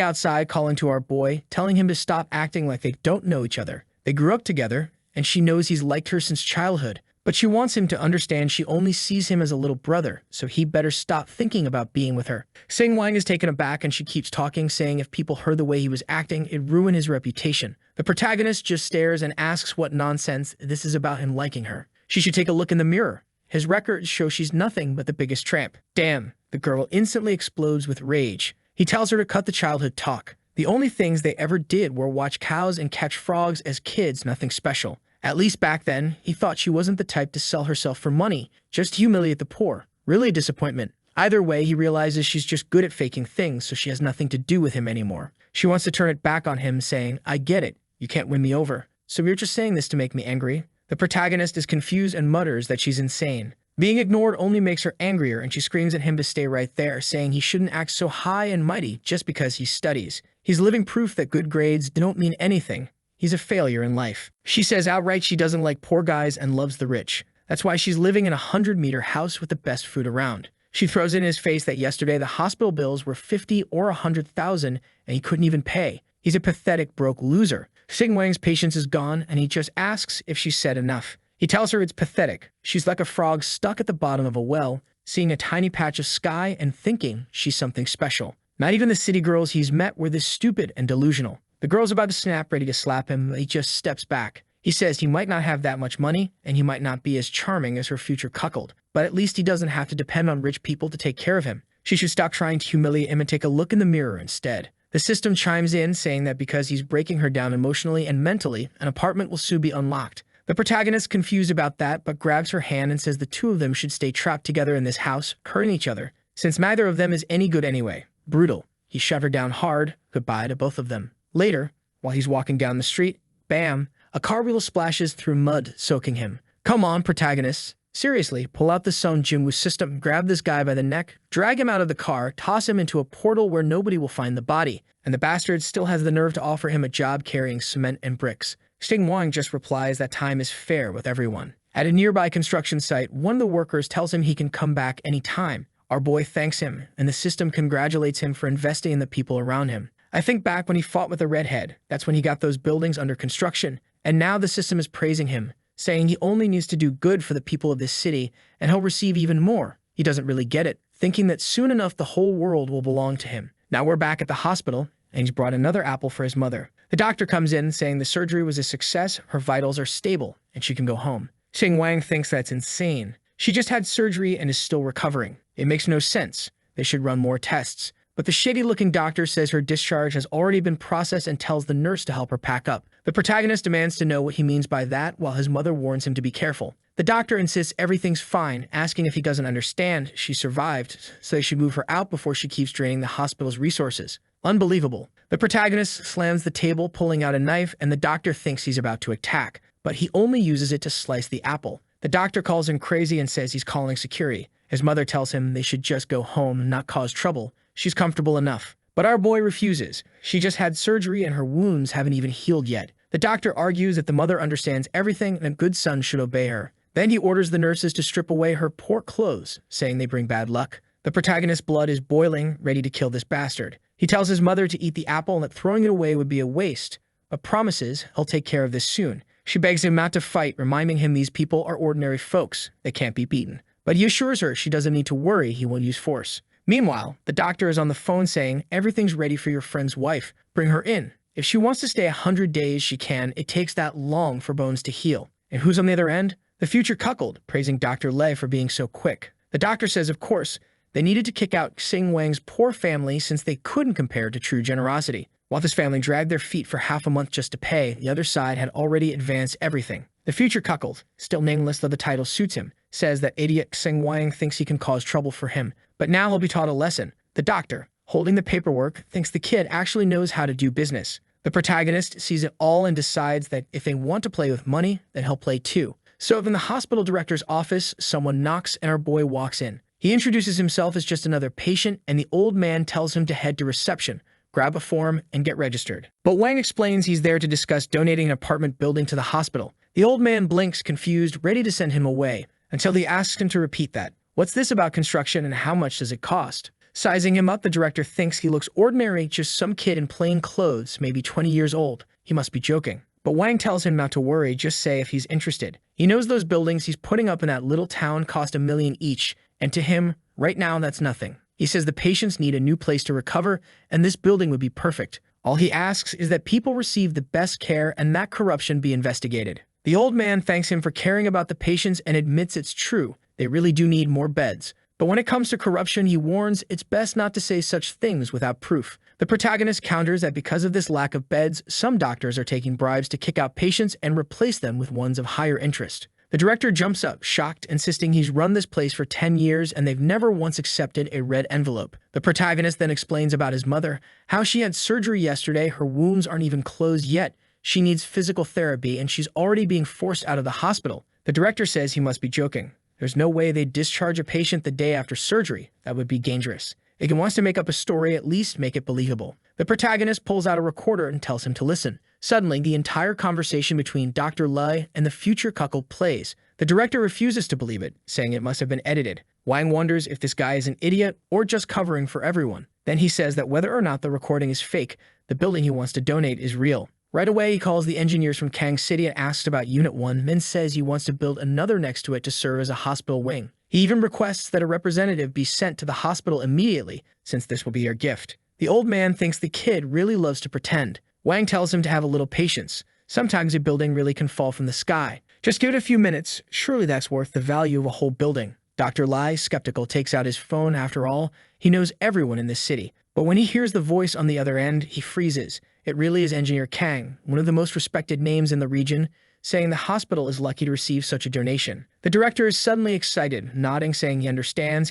outside calling to our boy, telling him to stop acting like they don't know each other. They grew up together, and she knows he's liked her since childhood. But she wants him to understand she only sees him as a little brother, so he better stop thinking about being with her. Sing Wang is taken aback and she keeps talking, saying if people heard the way he was acting, it'd ruin his reputation. The protagonist just stares and asks what nonsense this is about him liking her. She should take a look in the mirror. His records show she's nothing but the biggest tramp. Damn, the girl instantly explodes with rage. He tells her to cut the childhood talk. The only things they ever did were watch cows and catch frogs as kids, nothing special. At least back then, he thought she wasn't the type to sell herself for money, just to humiliate the poor. Really a disappointment. Either way, he realizes she's just good at faking things, so she has nothing to do with him anymore. She wants to turn it back on him, saying, I get it, you can't win me over. So you're just saying this to make me angry? The protagonist is confused and mutters that she's insane. Being ignored only makes her angrier, and she screams at him to stay right there, saying he shouldn't act so high and mighty just because he studies. He's living proof that good grades don't mean anything. He's a failure in life. She says outright she doesn't like poor guys and loves the rich. That's why she's living in a 100-meter house with the best food around. She throws in his face that yesterday the hospital bills were 50 or 100,000 and he couldn't even pay. He's a pathetic broke loser. Sing Wang's patience is gone and he just asks if she's said enough. He tells her it's pathetic. She's like a frog stuck at the bottom of a well, seeing a tiny patch of sky and thinking she's something special. Not even the city girls he's met were this stupid and delusional. The girl's about to snap, ready to slap him, but he just steps back. He says he might not have that much money, and he might not be as charming as her future cuckold, but at least he doesn't have to depend on rich people to take care of him. She should stop trying to humiliate him and take a look in the mirror instead. The system chimes in, saying that because he's breaking her down emotionally and mentally, an apartment will soon be unlocked. The protagonist confused about that, but grabs her hand and says the two of them should stay trapped together in this house, hurting each other, since neither of them is any good anyway. Brutal. He shoved her down hard. Goodbye to both of them. Later, while he's walking down the street, bam, a car wheel splashes through mud, soaking him. Come on, protagonist. Seriously, pull out the Son Jinwoo system, grab this guy by the neck, drag him out of the car, toss him into a portal where nobody will find the body, and the bastard still has the nerve to offer him a job carrying cement and bricks. Sting Wang just replies that time is fair with everyone. At a nearby construction site, one of the workers tells him he can come back anytime. Our boy thanks him, and the system congratulates him for investing in the people around him. I think back when he fought with the redhead. That's when he got those buildings under construction. And now the system is praising him, saying he only needs to do good for the people of this city, and he'll receive even more. He doesn't really get it, thinking that soon enough the whole world will belong to him. Now we're back at the hospital, and he's brought another apple for his mother. The doctor comes in, saying the surgery was a success, her vitals are stable, and she can go home. Sing Wang thinks that's insane. She just had surgery and is still recovering. It makes no sense. They should run more tests. But the shady-looking doctor says her discharge has already been processed and tells the nurse to help her pack up. The protagonist demands to know what he means by that, while his mother warns him to be careful. The doctor insists everything's fine, asking if he doesn't understand she survived, so they should move her out before she keeps draining the hospital's resources. Unbelievable. The protagonist slams the table, pulling out a knife, and the doctor thinks he's about to attack, but he only uses it to slice the apple. The doctor calls him crazy and says he's calling security. His mother tells him they should just go home and not cause trouble. She's comfortable enough. But our boy refuses. She just had surgery and her wounds haven't even healed yet. The doctor argues that the mother understands everything and a good son should obey her. Then he orders the nurses to strip away her poor clothes, saying they bring bad luck. The protagonist's blood is boiling, ready to kill this bastard. He tells his mother to eat the apple and that throwing it away would be a waste, but promises he'll take care of this soon. She begs him not to fight, reminding him these people are ordinary folks. They can't be beaten. But he assures her she doesn't need to worry he won't use force. Meanwhile, the doctor is on the phone saying, everything's ready for your friend's wife. Bring her in. If she wants to stay 100 days, she can. It takes that long for bones to heal. And who's on the other end? The future cuckold, praising Dr. Lei for being so quick. The doctor says, of course, they needed to kick out Xing Wang's poor family since they couldn't compare to true generosity. While this family dragged their feet for half a month just to pay, the other side had already advanced everything. The future cuckold, still nameless though the title suits him, says that idiot Xing Wang thinks he can cause trouble for him, but now he'll be taught a lesson. The doctor, holding the paperwork, thinks the kid actually knows how to do business. The protagonist sees it all and decides that if they want to play with money, then he'll play too. So in the hospital director's office, someone knocks and our boy walks in. He introduces himself as just another patient, and the old man tells him to head to reception, grab a form, and get registered. But Wang explains he's there to discuss donating an apartment building to the hospital. The old man blinks, confused, ready to send him away, until he asks him to repeat that. What's this about construction and how much does it cost? Sizing him up, the director thinks he looks ordinary, just some kid in plain clothes, maybe 20 years old. He must be joking. But Wang tells him not to worry, just say if he's interested. He knows those buildings he's putting up in that little town cost $1 million each, and to him, right now, that's nothing. He says the patients need a new place to recover, and this building would be perfect. All he asks is that people receive the best care and that corruption be investigated. The old man thanks him for caring about the patients and admits it's true. They really do need more beds. But when it comes to corruption, he warns it's best not to say such things without proof. The protagonist counters that because of this lack of beds, some doctors are taking bribes to kick out patients and replace them with ones of higher interest. The director jumps up, shocked, insisting he's run this place for 10 years and they've never once accepted a red envelope. The protagonist then explains about his mother, how she had surgery yesterday, her wounds aren't even closed yet. She needs physical therapy and she's already being forced out of the hospital. The director says he must be joking. There's no way they'd discharge a patient the day after surgery. That would be dangerous. If he wants to make up a story, at least make it believable. The protagonist pulls out a recorder and tells him to listen. Suddenly, the entire conversation between Dr. Lei and the future cuckold plays. The director refuses to believe it, saying it must have been edited. Wang wonders if this guy is an idiot or just covering for everyone. Then he says that whether or not the recording is fake, the building he wants to donate is real. Right away, he calls the engineers from Kang City and asks about Unit 1, then says he wants to build another next to it to serve as a hospital wing. He even requests that a representative be sent to the hospital immediately, since this will be their gift. The old man thinks the kid really loves to pretend. Wang tells him to have a little patience. Sometimes a building really can fall from the sky. Just give it a few minutes. Surely that's worth the value of a whole building. Dr. Lai, skeptical, takes out his phone. After all, he knows everyone in this city. But when he hears the voice on the other end, he freezes. It really is Engineer Kang, one of the most respected names in the region, saying the hospital is lucky to receive such a donation. The director is suddenly excited, nodding, saying he understands,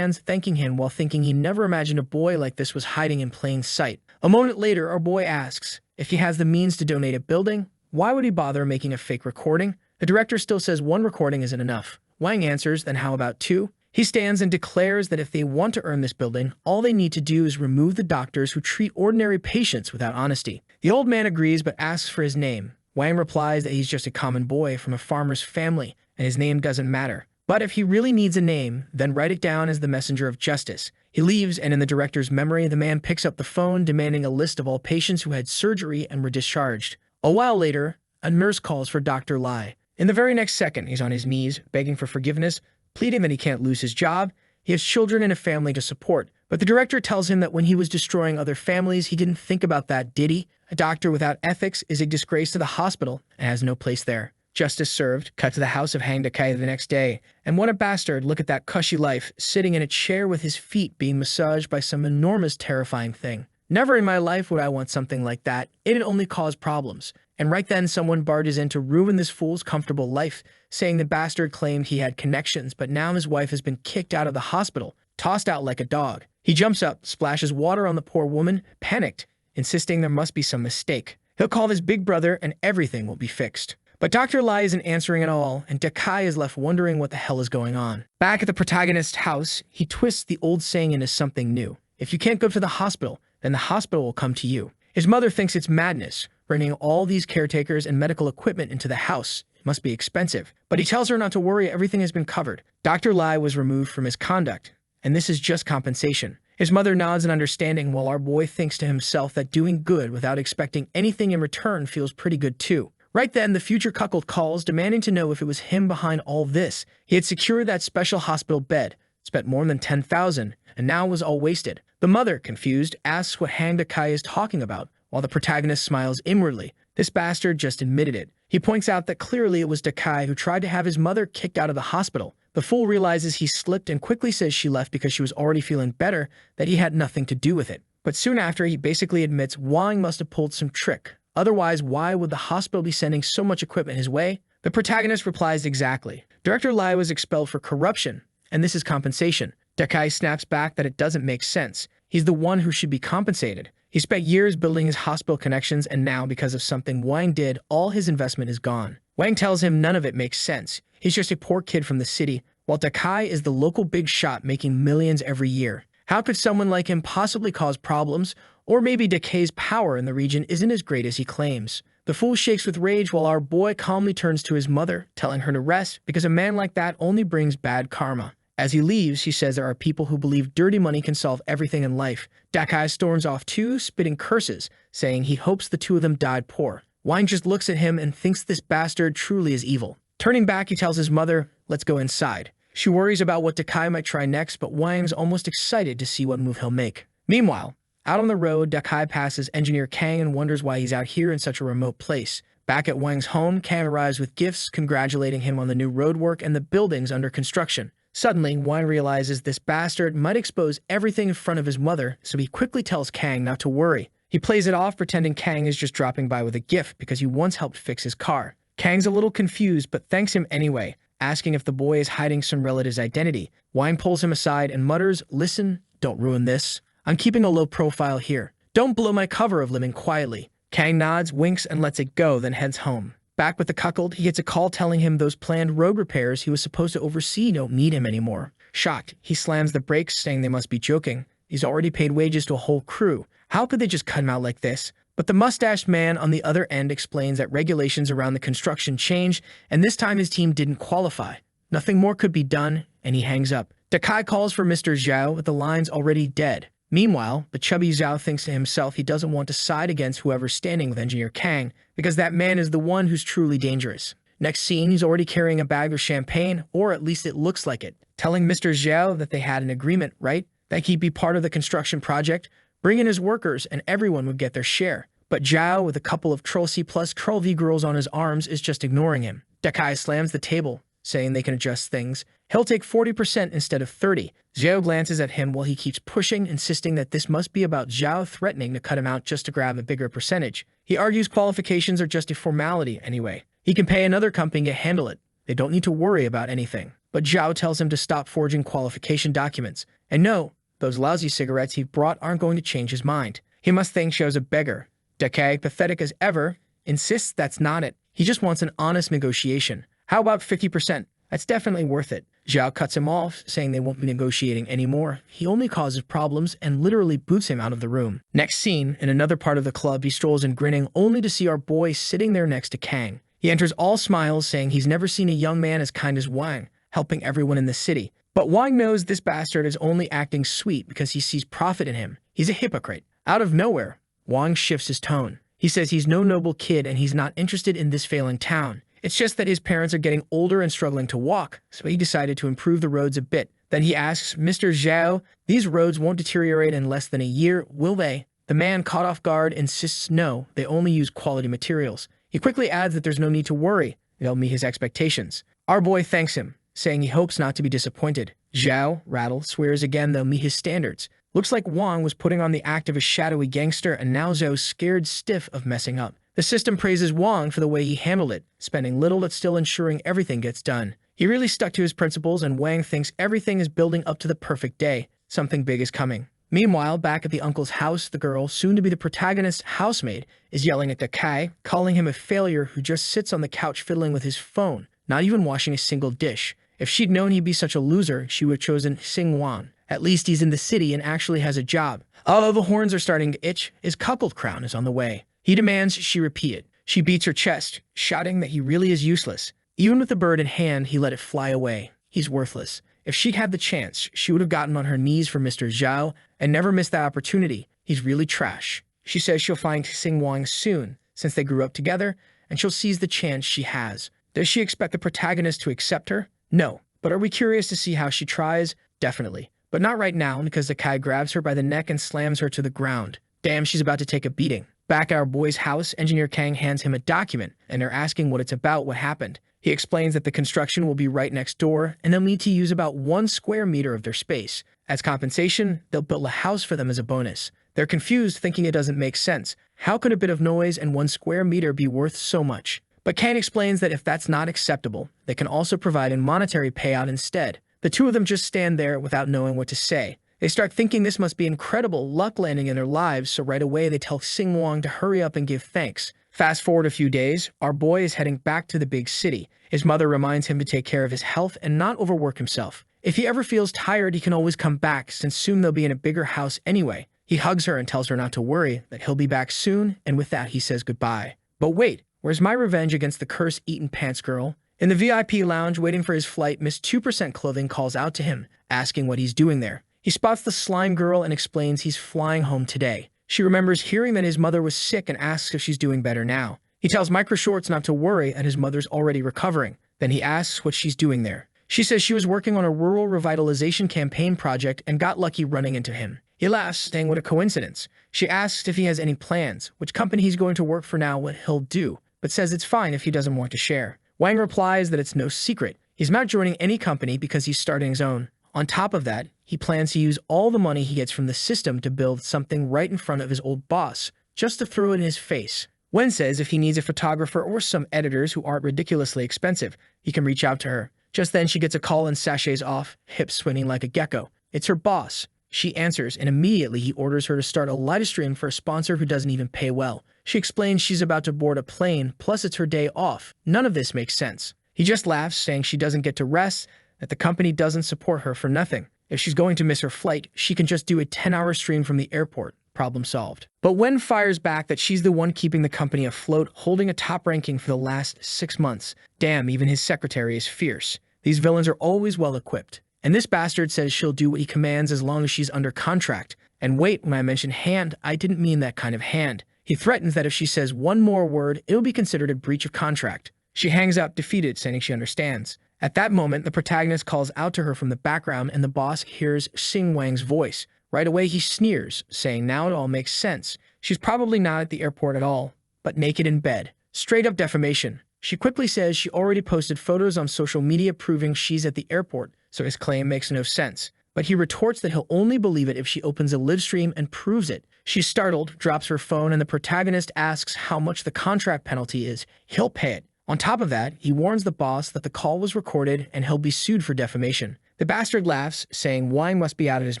thanking him while thinking he never imagined a boy like this was hiding in plain sight. A moment later, our boy asks if he has the means to donate a building, why would he bother making a fake recording? The director still says one recording isn't enough. Wang answers, then how about two? He stands and declares that if they want to earn this building, all they need to do is remove the doctors who treat ordinary patients without honesty. The old man agrees but asks for his name. Wang replies that he's just a common boy from a farmer's family and his name doesn't matter. But if he really needs a name, then write it down as the messenger of justice. He leaves, and in the director's memory, the man picks up the phone demanding a list of all patients who had surgery and were discharged. A while later, a nurse calls for Dr. Lai. In the very next second, he's on his knees, begging for forgiveness, pleading that he can't lose his job. He has children and a family to support. But the director tells him that when he was destroying other families, he didn't think about that, did he? A doctor without ethics is a disgrace to the hospital and has no place there. Justice served, cut to the house of Hang Dakai the next day. And what a bastard, look at that cushy life, sitting in a chair with his feet being massaged by some enormous terrifying thing. Never in my life would I want something like that. It'd only cause problems. And right then someone barges in to ruin this fool's comfortable life, saying the bastard claimed he had connections, but now his wife has been kicked out of the hospital, tossed out like a dog. He jumps up, splashes water on the poor woman, panicked, insisting there must be some mistake. He'll call his big brother and everything will be fixed. But Dr. Lai isn't answering at all, and Dakai is left wondering what the hell is going on. Back at the protagonist's house, he twists the old saying into something new. If you can't go to the hospital, then the hospital will come to you. His mother thinks it's madness, bringing all these caretakers and medical equipment into the house. It must be expensive. But he tells her not to worry, everything has been covered. Dr. Lai was removed from his conduct, and this is just compensation. His mother nods in understanding while our boy thinks to himself that doing good without expecting anything in return feels pretty good too. Right then, the future cuckold calls, demanding to know if it was him behind all this. He had secured that special hospital bed, spent more than 10,000, and now it was all wasted. The mother, confused, asks what Hang Dakai is talking about. while the protagonist smiles inwardly. This bastard just admitted it. He points out that clearly it was Dakai who tried to have his mother kicked out of the hospital. The fool realizes he slipped and quickly says she left because she was already feeling better, that he had nothing to do with it. But soon after, he basically admits Wang must have pulled some trick. Otherwise, why would the hospital be sending so much equipment his way? The protagonist replies exactly. Director Lai was expelled for corruption, and this is compensation. Dakai snaps back that it doesn't make sense. He's the one who should be compensated. He spent years building his hospital connections, and now, because of something Wang did, all his investment is gone. Wang tells him none of it makes sense. He's just a poor kid from the city, while Dakai is the local big shot making millions every year. How could someone like him possibly cause problems? Or maybe Dakai's power in the region isn't as great as he claims. The fool shakes with rage while our boy calmly turns to his mother, telling her to rest because a man like that only brings bad karma. As he leaves, he says there are people who believe dirty money can solve everything in life. Dakai storms off too, spitting curses, saying he hopes the two of them died poor. Wang just looks at him and thinks this bastard truly is evil. Turning back, he tells his mother, "Let's go inside." She worries about what Dakai might try next, but Wang's almost excited to see what move he'll make. Meanwhile, out on the road, Dakai passes Engineer Kang and wonders why he's out here in such a remote place. Back at Wang's home, Kang arrives with gifts, congratulating him on the new roadwork and the buildings under construction. Suddenly, Wang realizes this bastard might expose everything in front of his mother, so he quickly tells Kang not to worry. He plays it off, pretending Kang is just dropping by with a gift because he once helped fix his car. Kang's a little confused, but thanks him anyway, asking if the boy is hiding some relative's identity. Wang pulls him aside and mutters, "Listen, don't ruin this. I'm keeping a low profile here. Don't blow my cover of living quietly." Kang nods, winks, and lets it go, then heads home. Back with the cuckold, he gets a call telling him those planned road repairs he was supposed to oversee don't need him anymore. Shocked, he slams the brakes, saying they must be joking. He's already paid wages to a whole crew. How could they just cut him out like this? But the mustached man on the other end explains that regulations around the construction changed, and this time his team didn't qualify. Nothing more could be done, and he hangs up. Dakai calls for Mr. Zhao, with the lines already dead. Meanwhile, the chubby Zhao thinks to himself he doesn't want to side against whoever's standing with Engineer Kang, because that man is the one who's truly dangerous. Next scene, he's already carrying a bag of champagne, or at least it looks like it, telling Mr. Zhao that they had an agreement, right? That he'd be part of the construction project, bring in his workers, and everyone would get their share. But Zhao, with a couple of Troll C plus Troll V girls on his arms, is just ignoring him. Dakai slams the table, saying they can adjust things. He'll take 40% instead of 30%. Zhao glances at him while he keeps pushing, insisting that this must be about Zhao threatening to cut him out just to grab a bigger percentage. He argues qualifications are just a formality anyway. He can pay another company to handle it. They don't need to worry about anything. But Zhao tells him to stop forging qualification documents. And no, those lousy cigarettes he brought aren't going to change his mind. He must think Zhao's a beggar. Dakai, pathetic as ever, insists that's not it. He just wants an honest negotiation. How about 50%? That's definitely worth it. Zhao cuts him off, saying they won't be negotiating anymore. He only causes problems and literally boots him out of the room. Next scene, in another part of the club, he strolls in grinning, only to see our boy sitting there next to Kang. He enters all smiles, saying he's never seen a young man as kind as Wang, helping everyone in the city. But Wang knows this bastard is only acting sweet because he sees profit in him. He's a hypocrite. Out of nowhere, Wang shifts his tone. He says he's no noble kid and he's not interested in this failing town. It's just that his parents are getting older and struggling to walk, so he decided to improve the roads a bit. Then he asks, "Mr. Zhao, these roads won't deteriorate in less than a year, will they?" The man, caught off guard, insists no, they only use quality materials. He quickly adds that there's no need to worry, they'll meet his expectations. Our boy thanks him, saying he hopes not to be disappointed. Zhao, rattled, swears again they'll meet his standards. Looks like Wang was putting on the act of a shadowy gangster, and now Zhou's scared stiff of messing up. The system praises Wang for the way he handled it, spending little but still ensuring everything gets done. He really stuck to his principles, and Wang thinks everything is building up to the perfect day. Something big is coming. Meanwhile, back at the uncle's house, the girl, soon to be the protagonist's housemaid, is yelling at Dakai, calling him a failure who just sits on the couch fiddling with his phone, not even washing a single dish. If she'd known he'd be such a loser, she would have chosen Xingwan. At least he's in the city and actually has a job. Oh, the horns are starting to itch. His cuckold crown is on the way. He demands she repeat it. She beats her chest, shouting that he really is useless. Even with the bird in hand, he let it fly away. He's worthless. If she'd had the chance, she would have gotten on her knees for Mr. Zhao and never missed that opportunity. He's really trash. She says she'll find Xingwang soon, since they grew up together, and she'll seize the chance she has. Does she expect the protagonist to accept her? No. But are we curious to see how she tries? Definitely. But not right now, because the Kai grabs her by the neck and slams her to the ground. Damn, she's about to take a beating. Back at our boy's house, Engineer Kang hands him a document, and they're asking what it's about, what happened. He explains that the construction will be right next door, and they'll need to use about 1 square meter of their space. As compensation, they'll build a house for them as a bonus. They're confused, thinking it doesn't make sense. How could a bit of noise and 1 square meter be worth so much? But Kang explains that if that's not acceptable, they can also provide a monetary payout instead. The two of them just stand there without knowing what to say. They start thinking this must be incredible luck landing in their lives, so right away they tell Sing Wong to hurry up and give thanks. Fast forward a few days, our boy is heading back to the big city. His mother reminds him to take care of his health and not overwork himself. If he ever feels tired, he can always come back, since soon they'll be in a bigger house anyway. He hugs her and tells her not to worry, that he'll be back soon, and with that he says goodbye. But wait, where's my revenge against the curse-eaten pants girl? In the VIP lounge waiting for his flight, Miss 2% Clothing calls out to him, asking what he's doing there. He spots the slime girl and explains he's flying home today. She remembers hearing that his mother was sick and asks if she's doing better now. He tells Micro Shorts not to worry and his mother's already recovering. Then he asks what she's doing there. She says she was working on a rural revitalization campaign project and got lucky running into him. He laughs, saying what a coincidence. She asks if he has any plans, which company he's going to work for now, what he'll do, but says it's fine if he doesn't want to share. Wang replies that it's no secret. He's not joining any company because he's starting his own. On top of that, he plans to use all the money he gets from the system to build something right in front of his old boss, just to throw it in his face. Wen says if he needs a photographer or some editors who aren't ridiculously expensive, he can reach out to her. Just then she gets a call and sachets off, hips swinging like a gecko. It's her boss. She answers, and immediately he orders her to start a live stream for a sponsor who doesn't even pay well. She explains she's about to board a plane, plus it's her day off. None of this makes sense. He just laughs, saying she doesn't get to rest, that the company doesn't support her for nothing. If she's going to miss her flight, she can just do a 10-hour stream from the airport. Problem solved. But Wen fires back that she's the one keeping the company afloat, holding a top ranking for the last 6 months. Damn, even his secretary is fierce. These villains are always well equipped. And this bastard says she'll do what he commands as long as she's under contract. And wait, when I mentioned hand, I didn't mean that kind of hand. He threatens that if she says one more word, it'll be considered a breach of contract. She hangs up defeated, saying she understands. At that moment, the protagonist calls out to her from the background and the boss hears Sing Wang's voice. Right away, he sneers, saying now it all makes sense. She's probably not at the airport at all, but naked in bed. Straight up defamation. She quickly says she already posted photos on social media proving she's at the airport, so his claim makes no sense. But he retorts that he'll only believe it if she opens a live stream and proves it. She's startled, drops her phone, and the protagonist asks how much the contract penalty is. He'll pay it. On top of that, he warns the boss that the call was recorded and he'll be sued for defamation. The bastard laughs, saying Wang must be out of his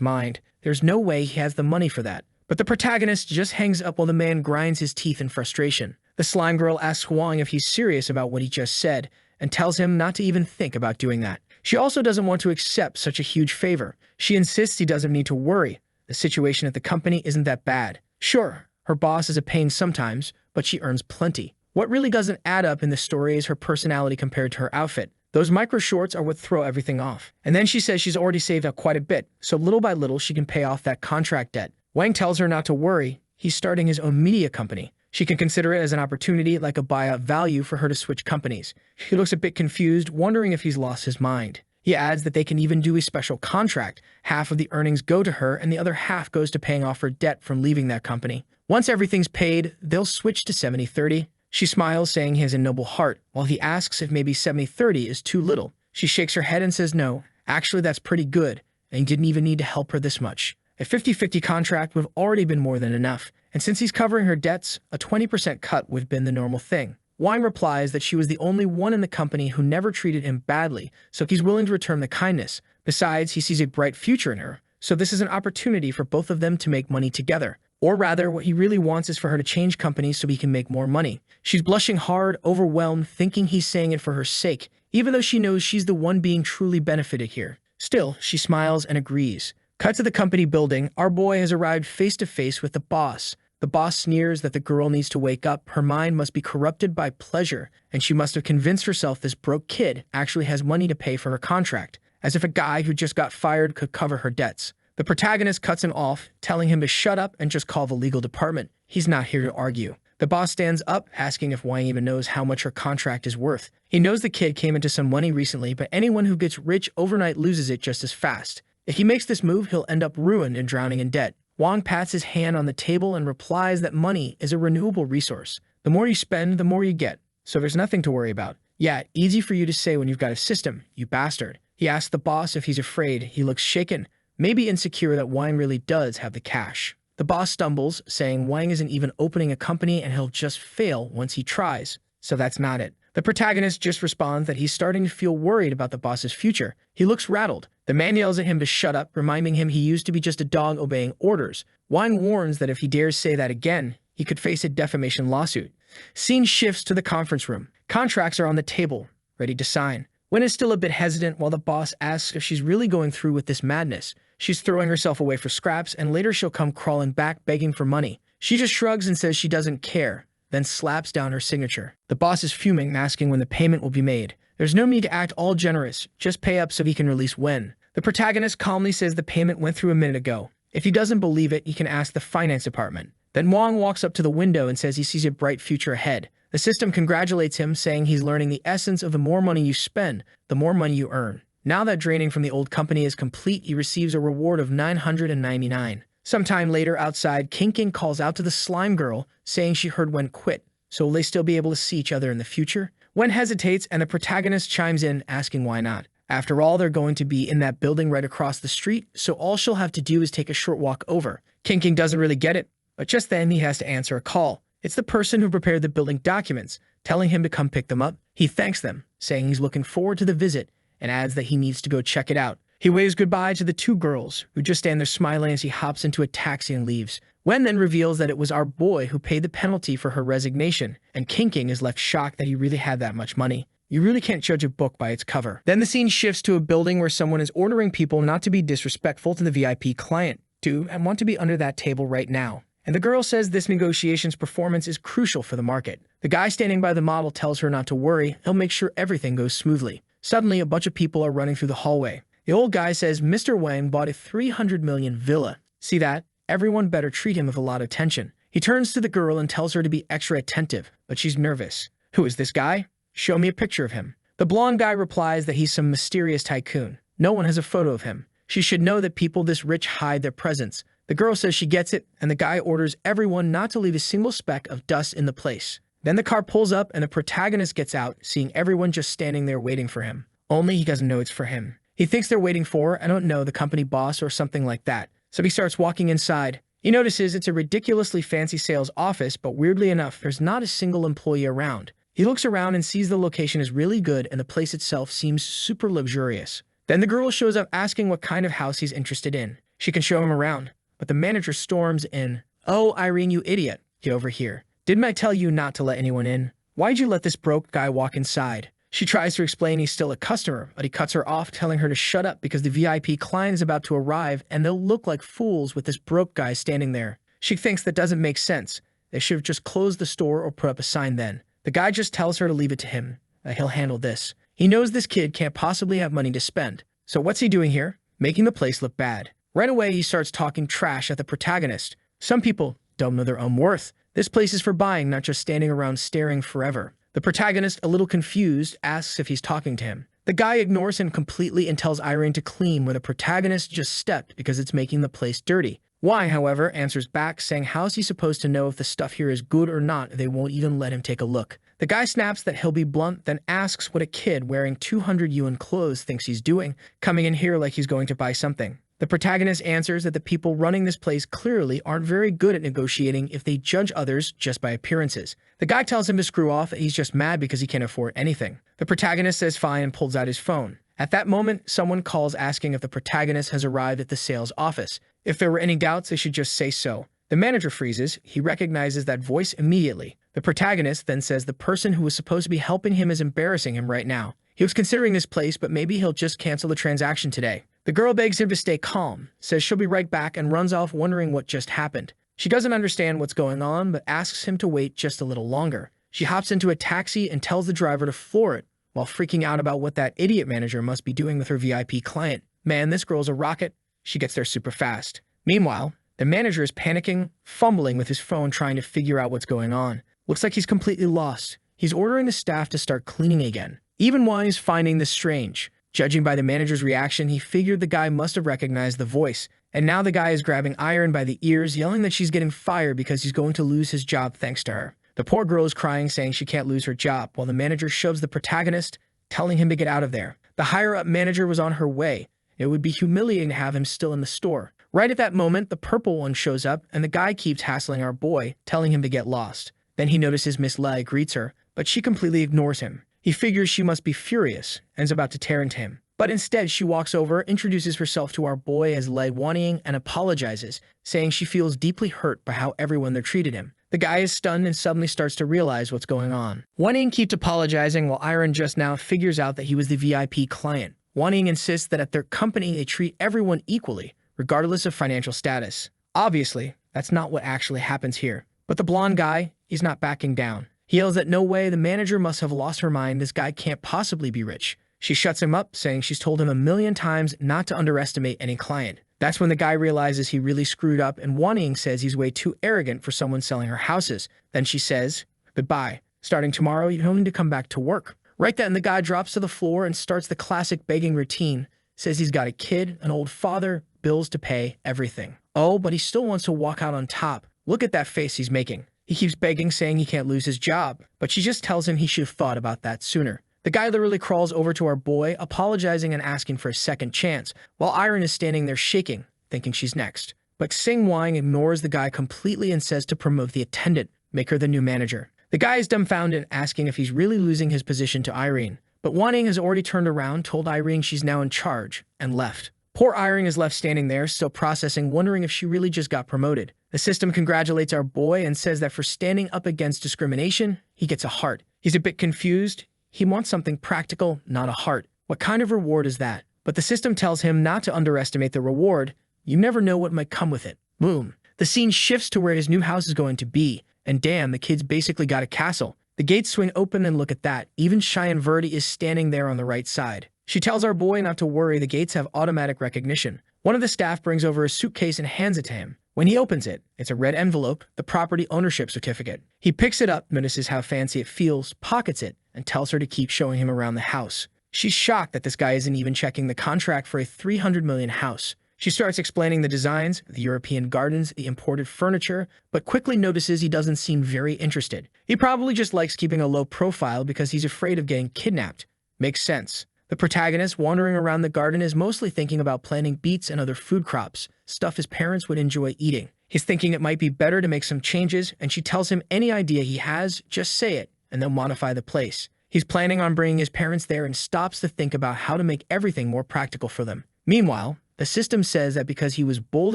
mind. There's no way he has the money for that. But the protagonist just hangs up while the man grinds his teeth in frustration. The slime girl asks Wang if he's serious about what he just said and tells him not to even think about doing that. She also doesn't want to accept such a huge favor. She insists he doesn't need to worry. The situation at the company isn't that bad. Sure, her boss is a pain sometimes, but she earns plenty. What really doesn't add up in the story is her personality compared to her outfit. Those micro shorts are what throw everything off. And then she says she's already saved up quite a bit, so little by little she can pay off that contract debt. Wang tells her not to worry. He's starting his own media company. She can consider it as an opportunity, like a buyout value for her to switch companies. He looks a bit confused, wondering if he's lost his mind. He adds that they can even do a special contract. Half of the earnings go to her, and the other half goes to paying off her debt from leaving that company. Once everything's paid, they'll switch to 70-30. She smiles, saying he has a noble heart, while he asks if maybe 70-30 is too little. She shakes her head and says no. Actually, that's pretty good, and he didn't even need to help her this much. A 50-50 contract would have already been more than enough, and since he's covering her debts, a 20% cut would have been the normal thing. Wang replies that she was the only one in the company who never treated him badly, so he's willing to return the kindness. Besides, he sees a bright future in her, so this is an opportunity for both of them to make money together. Or rather, what he really wants is for her to change companies so he can make more money. She's blushing hard, overwhelmed, thinking he's saying it for her sake, even though she knows she's the one being truly benefited here. Still, she smiles and agrees. Cut to the company building, our boy has arrived face to face with the boss. The boss sneers that the girl needs to wake up, her mind must be corrupted by pleasure, and she must have convinced herself this broke kid actually has money to pay for her contract, as if a guy who just got fired could cover her debts. The protagonist cuts him off, telling him to shut up and just call the legal department. He's not here to argue. The boss stands up, asking if Wang even knows how much her contract is worth. He knows the kid came into some money recently, but anyone who gets rich overnight loses it just as fast. If he makes this move, he'll end up ruined and drowning in debt. Wang pats his hand on the table and replies that money is a renewable resource. The more you spend, the more you get. So there's nothing to worry about. Yeah, easy for you to say when you've got a system, you bastard. He asks the boss if he's afraid. He looks shaken, maybe insecure that Wang really does have the cash. The boss stumbles, saying Wang isn't even opening a company and he'll just fail once he tries. So that's not it. The protagonist just responds that he's starting to feel worried about the boss's future. He looks rattled. The man yells at him to shut up, reminding him he used to be just a dog obeying orders. Wang warns that if he dares say that again, he could face a defamation lawsuit. Scene shifts to the conference room. Contracts are on the table, ready to sign. Wen is still a bit hesitant while the boss asks if she's really going through with this madness. She's throwing herself away for scraps, and later she'll come crawling back begging for money. She just shrugs and says she doesn't care, then slaps down her signature. The boss is fuming, asking when the payment will be made. There's no need to act all generous, just pay up so he can release Wen. The protagonist calmly says the payment went through a minute ago. If he doesn't believe it, he can ask the finance department. Then Wang walks up to the window and says he sees a bright future ahead. The system congratulates him, saying he's learning the essence of the more money you spend, the more money you earn. Now that draining from the old company is complete, he receives a reward of 999. Sometime later outside, King calls out to the slime girl, saying she heard Wen quit. So will they still be able to see each other in the future? Wen hesitates and the protagonist chimes in, asking why not. After all, they're going to be in that building right across the street, so all she'll have to do is take a short walk over. King doesn't really get it, but just then he has to answer a call. It's the person who prepared the building documents, telling him to come pick them up. He thanks them, saying he's looking forward to the visit, and adds that he needs to go check it out. He waves goodbye to the two girls, who just stand there smiling as he hops into a taxi and leaves. Wen then reveals that it was our boy who paid the penalty for her resignation, and King is left shocked that he really had that much money. You really can't judge a book by its cover. Then the scene shifts to a building where someone is ordering people not to be disrespectful to the VIP client, and want to be under that table right now. And the girl says this negotiation's performance is crucial for the market. The guy standing by the model tells her not to worry, he'll make sure everything goes smoothly. Suddenly, a bunch of people are running through the hallway. The old guy says Mr. Wang bought a 300 million villa. See that? Everyone better treat him with a lot of attention. He turns to the girl and tells her to be extra attentive, but she's nervous. Who is this guy? Show me a picture of him. The blonde guy replies that he's some mysterious tycoon. No one has a photo of him. She should know that people this rich hide their presence. The girl says she gets it, and the guy orders everyone not to leave a single speck of dust in the place. Then the car pulls up and the protagonist gets out, seeing everyone just standing there waiting for him. Only he doesn't know it's for him. He thinks they're waiting for, I don't know, the company boss or something like that. So he starts walking inside. He notices it's a ridiculously fancy sales office, but weirdly enough, there's not a single employee around. He looks around and sees the location is really good and the place itself seems super luxurious. Then the girl shows up asking what kind of house he's interested in. She can show him around, but the manager storms in. Oh, Irene, you idiot. Get over here. Didn't I tell you not to let anyone in? Why'd you let this broke guy walk inside? She tries to explain he's still a customer, but he cuts her off, telling her to shut up because the VIP client is about to arrive and they'll look like fools with this broke guy standing there. She thinks that doesn't make sense. They should have just closed the store or put up a sign then. The guy just tells her to leave it to him, that he'll handle this. He knows this kid can't possibly have money to spend. So what's he doing here? Making the place look bad. Right away, he starts talking trash at the protagonist. Some people don't know their own worth. This place is for buying, not just standing around staring forever. The protagonist, a little confused, asks if he's talking to him. The guy ignores him completely and tells Irene to clean where the protagonist just stepped because it's making the place dirty. Why, however, answers back, saying how's he supposed to know if the stuff here is good or not if they won't even let him take a look. The guy snaps that he'll be blunt, then asks what a kid wearing 200 yuan clothes thinks he's doing, coming in here like he's going to buy something. The protagonist answers that the people running this place clearly aren't very good at negotiating if they judge others just by appearances. The guy tells him to screw off, that he's just mad because he can't afford anything. The protagonist says fine and pulls out his phone. At that moment, someone calls asking if the protagonist has arrived at the sales office. If there were any doubts, they should just say so. The manager freezes. He recognizes that voice immediately. The protagonist then says the person who was supposed to be helping him is embarrassing him right now. He was considering this place, but maybe he'll just cancel the transaction today. The girl begs him to stay calm, says she'll be right back, and runs off wondering what just happened. She doesn't understand what's going on, but asks him to wait just a little longer. She hops into a taxi and tells the driver to floor it, while freaking out about what that idiot manager must be doing with her VIP client. Man, this girl's a rocket. She gets there super fast. Meanwhile, the manager is panicking, fumbling with his phone trying to figure out what's going on. Looks like he's completely lost. He's ordering the staff to start cleaning again. Even Wang is finding this strange. Judging by the manager's reaction, he figured the guy must have recognized the voice, And now the guy is grabbing Iron by the ears, yelling that she's getting fired because he's going to lose his job thanks to her. The poor girl is crying, saying she can't lose her job, while the manager shoves the protagonist, telling him to get out of there. The higher-up manager was on her way. It would be humiliating to have him still in the store. Right at that moment, the purple one shows up, and the guy keeps hassling our boy, telling him to get lost. Then he notices Miss Lei greets her, but she completely ignores him. He figures she must be furious and is about to tear into him. But instead, she walks over, introduces herself to our boy as Lei Wanying, and apologizes, saying she feels deeply hurt by how everyone there treated him. The guy is stunned and suddenly starts to realize what's going on. Wanying keeps apologizing while Iron just now figures out that he was the VIP client. Wanying insists that at their company they treat everyone equally, regardless of financial status. Obviously, that's not what actually happens here. But the blonde guy, he's not backing down. He yells that no way, the manager must have lost her mind, this guy can't possibly be rich. She shuts him up, saying she's told him 1,000,000 times not to underestimate any client. That's when the guy realizes he really screwed up, and Wanying says he's way too arrogant for someone selling her houses. Then she says, "Goodbye. Starting tomorrow, you don't need to come back to work." Right then, the guy drops to the floor and starts the classic begging routine. Says he's got a kid, an old father, bills to pay, everything. Oh, but he still wants to walk out on top. Look at that face he's making. He keeps begging, saying he can't lose his job, but she just tells him he should have thought about that sooner. The guy literally crawls over to our boy, apologizing and asking for a second chance, while Iron is standing there shaking, thinking she's next. But Xing Wang ignores the guy completely and says to promote the attendant, make her the new manager. The guy is dumbfounded, asking if he's really losing his position to Irene. But Wanying has already turned around, told Irene she's now in charge, and left. Poor Irene is left standing there, still processing, wondering if she really just got promoted. The system congratulates our boy and says that for standing up against discrimination, he gets a heart. He's a bit confused. He wants something practical, not a heart. What kind of reward is that? But the system tells him not to underestimate the reward. You never know what might come with it. Boom. The scene shifts to where his new house is going to be. And damn, the kid's basically got a castle. The gates swing open and look at that. Even Cheyenne Verdi is standing there on the right side. She tells our boy not to worry, the gates have automatic recognition. One of the staff brings over a suitcase and hands it to him. When he opens it, it's a red envelope, the property ownership certificate. He picks it up, notices how fancy it feels, pockets it, and tells her to keep showing him around the house. She's shocked that this guy isn't even checking the contract for a 300 million house. She starts explaining the designs, the European gardens, the imported furniture, but quickly notices he doesn't seem very interested. He probably just likes keeping a low profile because he's afraid of getting kidnapped. Makes sense. The protagonist, wandering around the garden, is mostly thinking about planting beets and other food crops, stuff his parents would enjoy eating. He's thinking it might be better to make some changes, and she tells him any idea he has, just say it, and they'll modify the place. He's planning on bringing his parents there and stops to think about how to make everything more practical for them. Meanwhile, the system says that because he was bold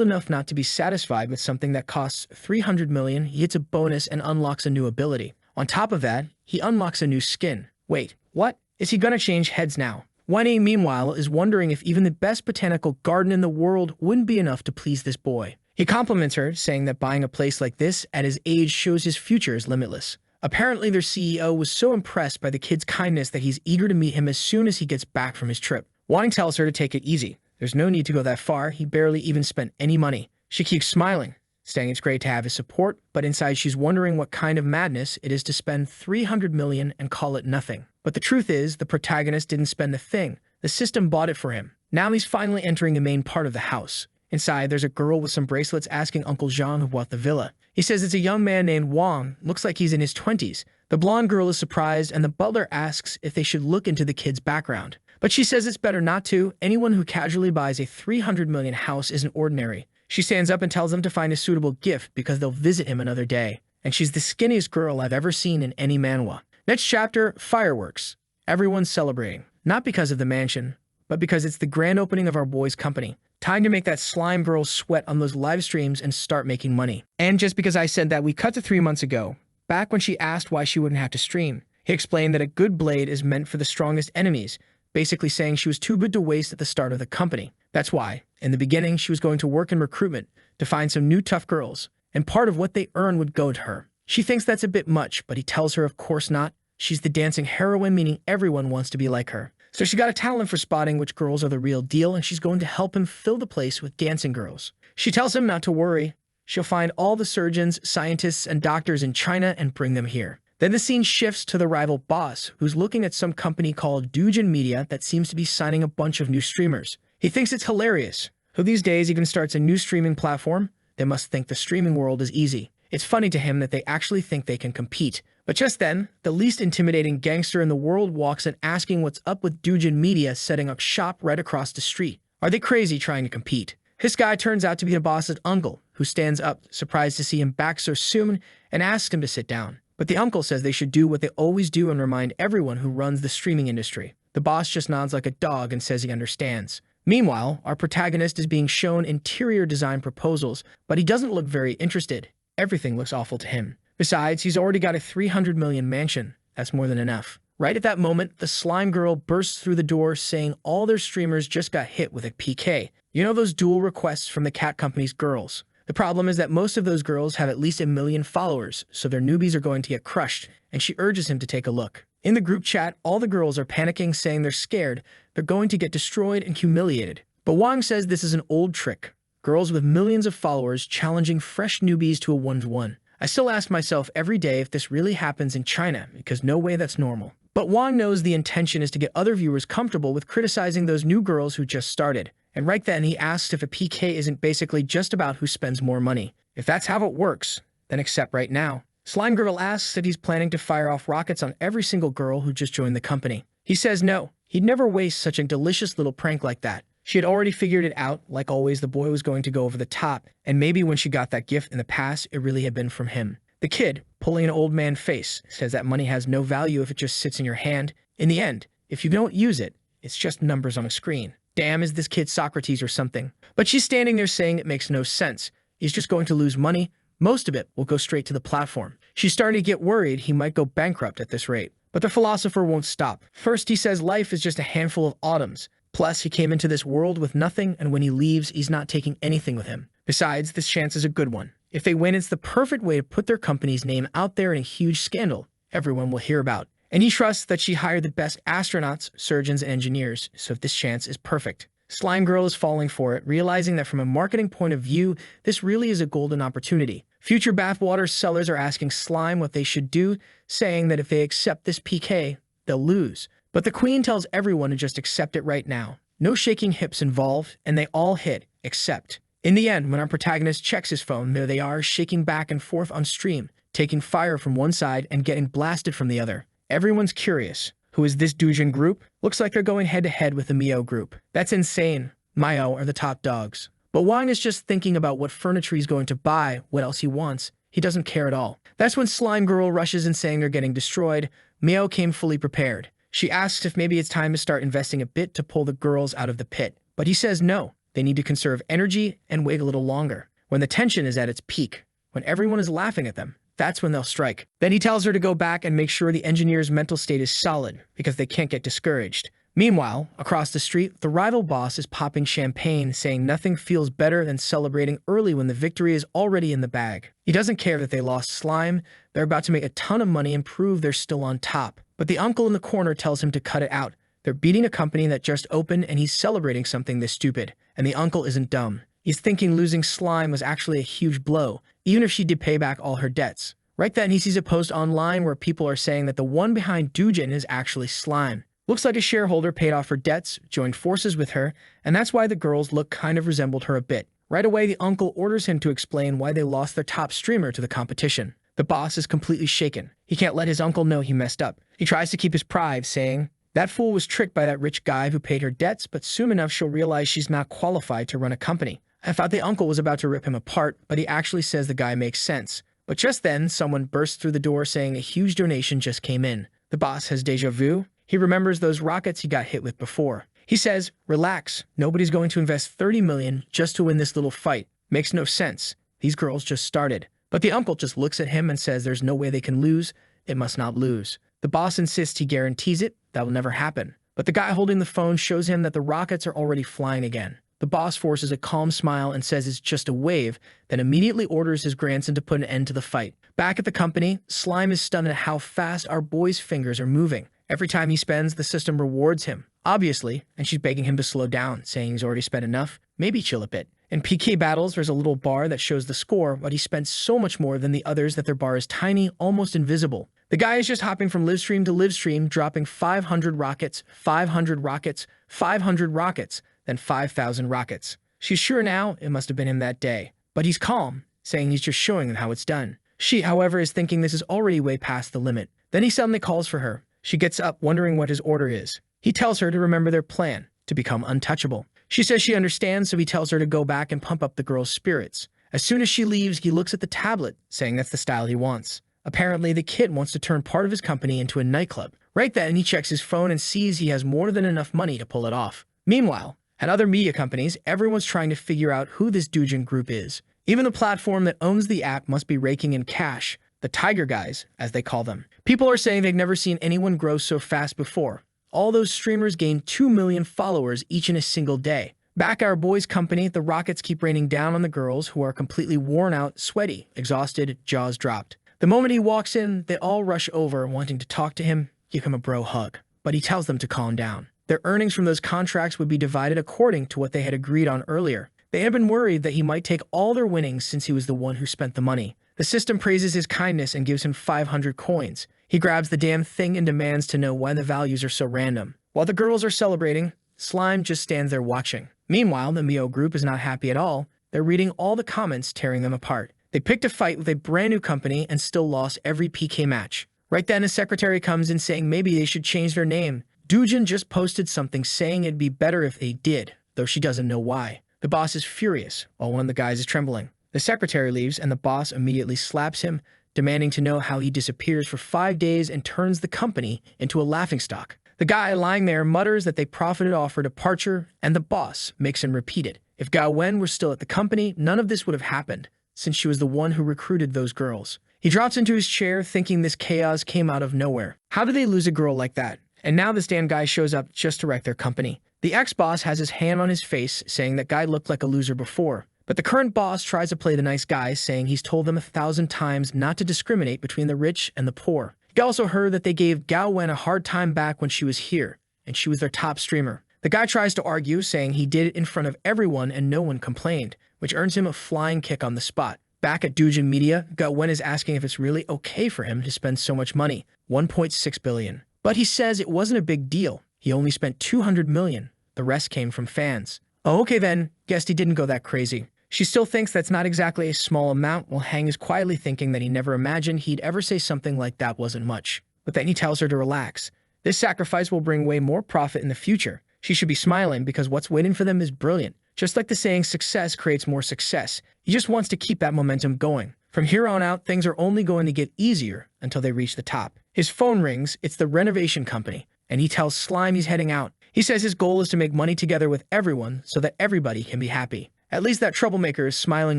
enough not to be satisfied with something that costs 300 million, he gets a bonus and unlocks a new ability. On top of that, he unlocks a new skin. Wait, what? Is he gonna change heads now? Wanying, meanwhile, is wondering if even the best botanical garden in the world wouldn't be enough to please this boy. He compliments her, saying that buying a place like this at his age shows his future is limitless. Apparently, their CEO was so impressed by the kid's kindness that he's eager to meet him as soon as he gets back from his trip. Wanying tells her to take it easy. There's no need to go that far, he barely even spent any money. She keeps smiling, saying it's great to have his support, but inside she's wondering what kind of madness it is to spend 300 million and call it nothing. But the truth is, the protagonist didn't spend a thing. The system bought it for him. Now he's finally entering the main part of the house. Inside, there's a girl with some bracelets asking Uncle Jean who bought the villa. He says it's a young man named Wang, looks like he's in his 20s. The blonde girl is surprised, and the butler asks if they should look into the kid's background. But she says it's better not to. Anyone who casually buys a 300 million house isn't ordinary. She stands up and tells them to find a suitable gift because they'll visit him another day. And she's the skinniest girl I've ever seen in any manhwa. Next chapter, fireworks. Everyone's celebrating. Not because of the mansion, but because it's the grand opening of our boy's company. Time to make that slime girl sweat on those live streams and start making money. And just because I said that, we cut to 3 months ago, back when she asked why she wouldn't have to stream. He explained that a good blade is meant for the strongest enemies, basically saying she was too good to waste at the start of the company. That's why, in the beginning, she was going to work in recruitment to find some new tough girls, and part of what they earn would go to her. She thinks that's a bit much, but he tells her of course not. She's the dancing heroine, meaning everyone wants to be like her. So she got a talent for spotting which girls are the real deal, and she's going to help him fill the place with dancing girls. She tells him not to worry. She'll find all the surgeons, scientists, and doctors in China and bring them here. Then the scene shifts to the rival boss, who's looking at some company called Dujin Media that seems to be signing a bunch of new streamers. He thinks it's hilarious. who these days even starts a new streaming platform. They must think the streaming world is easy. It's funny to him that they actually think they can compete. But just then, the least intimidating gangster in the world walks in asking what's up with Doujin Media setting up shop right across the street. Are they crazy trying to compete? This guy turns out to be the boss's uncle, who stands up, surprised to see him back so soon, and asks him to sit down. But the uncle says they should do what they always do and remind everyone who runs the streaming industry. The boss just nods like a dog and says he understands. Meanwhile, our protagonist is being shown interior design proposals, but he doesn't look very interested. Everything looks awful to him. Besides, he's already got a 300 million mansion. That's more than enough. Right at that moment, the slime girl bursts through the door saying all their streamers just got hit with a PK. You know those dual requests from the cat company's girls. The problem is that most of those girls have at least 1 million followers, so their newbies are going to get crushed, and she urges him to take a look. In the group chat, all the girls are panicking, saying they're scared, they're going to get destroyed and humiliated. But Wang says this is an old trick. Girls with millions of followers challenging fresh newbies to a 1-to-1. I still ask myself every day if this really happens in China, because no way that's normal. But Wang knows the intention is to get other viewers comfortable with criticizing those new girls who just started. And right then he asks if a PK isn't basically just about who spends more money. If that's how it works, then accept right now. Slime Girl asks that he's planning to fire off rockets on every single girl who just joined the company. He says no, he'd never waste such a delicious little prank like that. She had already figured it out. Like always, the boy was going to go over the top, and maybe when she got that gift in the past, it really had been from him. The kid, pulling an old man face, says that money has no value if it just sits in your hand. In the end, if you don't use it, it's just numbers on a screen. Damn, is this kid Socrates or something? But she's standing there saying it makes no sense. He's just going to lose money. Most of it will go straight to the platform. She's starting to get worried he might go bankrupt at this rate. But the philosopher won't stop. First, he says life is just a handful of autumns. Plus, he came into this world with nothing, and when he leaves, he's not taking anything with him. Besides, this chance is a good one. If they win, it's the perfect way to put their company's name out there in a huge scandal everyone will hear about. And he trusts that she hired the best astronauts, surgeons, and engineers, so this chance is perfect. Slime Girl is falling for it, realizing that from a marketing point of view, this really is a golden opportunity. Future bathwater sellers are asking Slime what they should do, saying that if they accept this PK, they'll lose. But the queen tells everyone to just accept it right now. No shaking hips involved, and they all hit, accept. In the end, when our protagonist checks his phone, there they are, shaking back and forth on stream, taking fire from one side and getting blasted from the other. Everyone's curious. Who is this Doujin group? Looks like they're going head-to-head with the Mio group. That's insane. Mio are the top dogs. But Wang is just thinking about what furniture he's going to buy, what else he wants. He doesn't care at all. That's when Slime Girl rushes in saying they're getting destroyed. Mio came fully prepared. She asks if maybe it's time to start investing a bit to pull the girls out of the pit. But he says no. They need to conserve energy and wait a little longer. When the tension is at its peak, when everyone is laughing at them, that's when they'll strike. Then he tells her to go back and make sure the engineer's mental state is solid, because they can't get discouraged. Meanwhile, across the street, the rival boss is popping champagne, saying nothing feels better than celebrating early when the victory is already in the bag. He doesn't care that they lost Slime. They're about to make a ton of money and prove they're still on top. But the uncle in the corner tells him to cut it out. They're beating a company that just opened, and he's celebrating something this stupid. And the uncle isn't dumb. He's thinking losing Slime was actually a huge blow, even if she did pay back all her debts. Right then, he sees a post online where people are saying that the one behind Doujin is actually Slime. Looks like a shareholder paid off her debts, joined forces with her, and that's why the girls look kind of resembled her a bit. Right away, the uncle orders him to explain why they lost their top streamer to the competition. The boss is completely shaken. He can't let his uncle know he messed up. He tries to keep his pride, saying, that fool was tricked by that rich guy who paid her debts, but soon enough she'll realize she's not qualified to run a company. I thought the uncle was about to rip him apart, but he actually says the guy makes sense. But just then, someone bursts through the door saying a huge donation just came in. The boss has déjà vu. He remembers those rockets he got hit with before. He says, relax, nobody's going to invest 30 million just to win this little fight. Makes no sense. These girls just started. But the uncle just looks at him and says there's no way they can lose. It must not lose. The boss insists he guarantees it. That will never happen. But the guy holding the phone shows him that the rockets are already flying again. The boss forces a calm smile and says it's just a wave, then immediately orders his grandson to put an end to the fight. Back at the company, Slime is stunned at how fast our boy's fingers are moving. Every time he spends, the system rewards him, obviously, and she's begging him to slow down, saying he's already spent enough, maybe chill a bit. In PK battles, there's a little bar that shows the score, but he spent so much more than the others that their bar is tiny, almost invisible. The guy is just hopping from live stream to live stream, dropping 500 rockets, 500 rockets, 500 rockets, then 5,000 rockets. She's sure now it must have been him that day. But he's calm, saying he's just showing them how it's done. She, however, is thinking this is already way past the limit. Then he suddenly calls for her. She gets up, wondering what his order is. He tells her to remember their plan, to become untouchable. She says she understands, so he tells her to go back and pump up the girl's spirits. As soon as she leaves, he looks at the tablet, saying that's the style he wants. Apparently, the kid wants to turn part of his company into a nightclub. Right then, he checks his phone and sees he has more than enough money to pull it off. Meanwhile, at other media companies, everyone's trying to figure out who this Doujin group is. Even the platform that owns the app must be raking in cash, the Tiger Guys, as they call them. People are saying they've never seen anyone grow so fast before. All those streamers gain 2 million followers each in a single day. Back at our boys' company, the rockets keep raining down on the girls who are completely worn out, sweaty, exhausted, jaws dropped. The moment he walks in, they all rush over, wanting to talk to him, give him a bro hug. But he tells them to calm down. Their earnings from those contracts would be divided according to what they had agreed on earlier. They had been worried that he might take all their winnings since he was the one who spent the money. The system praises his kindness and gives him 500 coins. He grabs the damn thing and demands to know why the values are so random. While the girls are celebrating, Slime just stands there watching. Meanwhile, the Mio group is not happy at all. They're reading all the comments, tearing them apart. They picked a fight with a brand new company and still lost every PK match. Right then, his secretary comes in saying maybe they should change their name. Doujin just posted something saying it'd be better if they did, though she doesn't know why. The boss is furious, while one of the guys is trembling. The secretary leaves, and the boss immediately slaps him, demanding to know how he disappears for 5 days and turns the company into a laughingstock. The guy lying there mutters that they profited off her departure, and the boss makes him repeat it. If Gao Wen were still at the company, none of this would have happened, since she was the one who recruited those girls. He drops into his chair, thinking this chaos came out of nowhere. How did they lose a girl like that? And now this damn guy shows up just to wreck their company. The ex-boss has his hand on his face, saying that guy looked like a loser before. But the current boss tries to play the nice guy, saying he's told them 1,000 times not to discriminate between the rich and the poor. He also heard that they gave Gao Wen a hard time back when she was here, and she was their top streamer. The guy tries to argue, saying he did it in front of everyone and no one complained, which earns him a flying kick on the spot. Back at Doujin Media, Gao Wen is asking if it's really okay for him to spend so much money, 1.6 billion. But he says it wasn't a big deal. He only spent 200 million. The rest came from fans. Oh, okay then. Guessed he didn't go that crazy. She still thinks that's not exactly a small amount, while Hang is quietly thinking that he never imagined he'd ever say something like that wasn't much. But then he tells her to relax. This sacrifice will bring way more profit in the future. She should be smiling because what's waiting for them is brilliant. Just like the saying, success creates more success. He just wants to keep that momentum going. From here on out, things are only going to get easier until they reach the top. His phone rings. It's the renovation company, and he tells Slime he's heading out. He says his goal is to make money together with everyone so that everybody can be happy. At least that troublemaker is smiling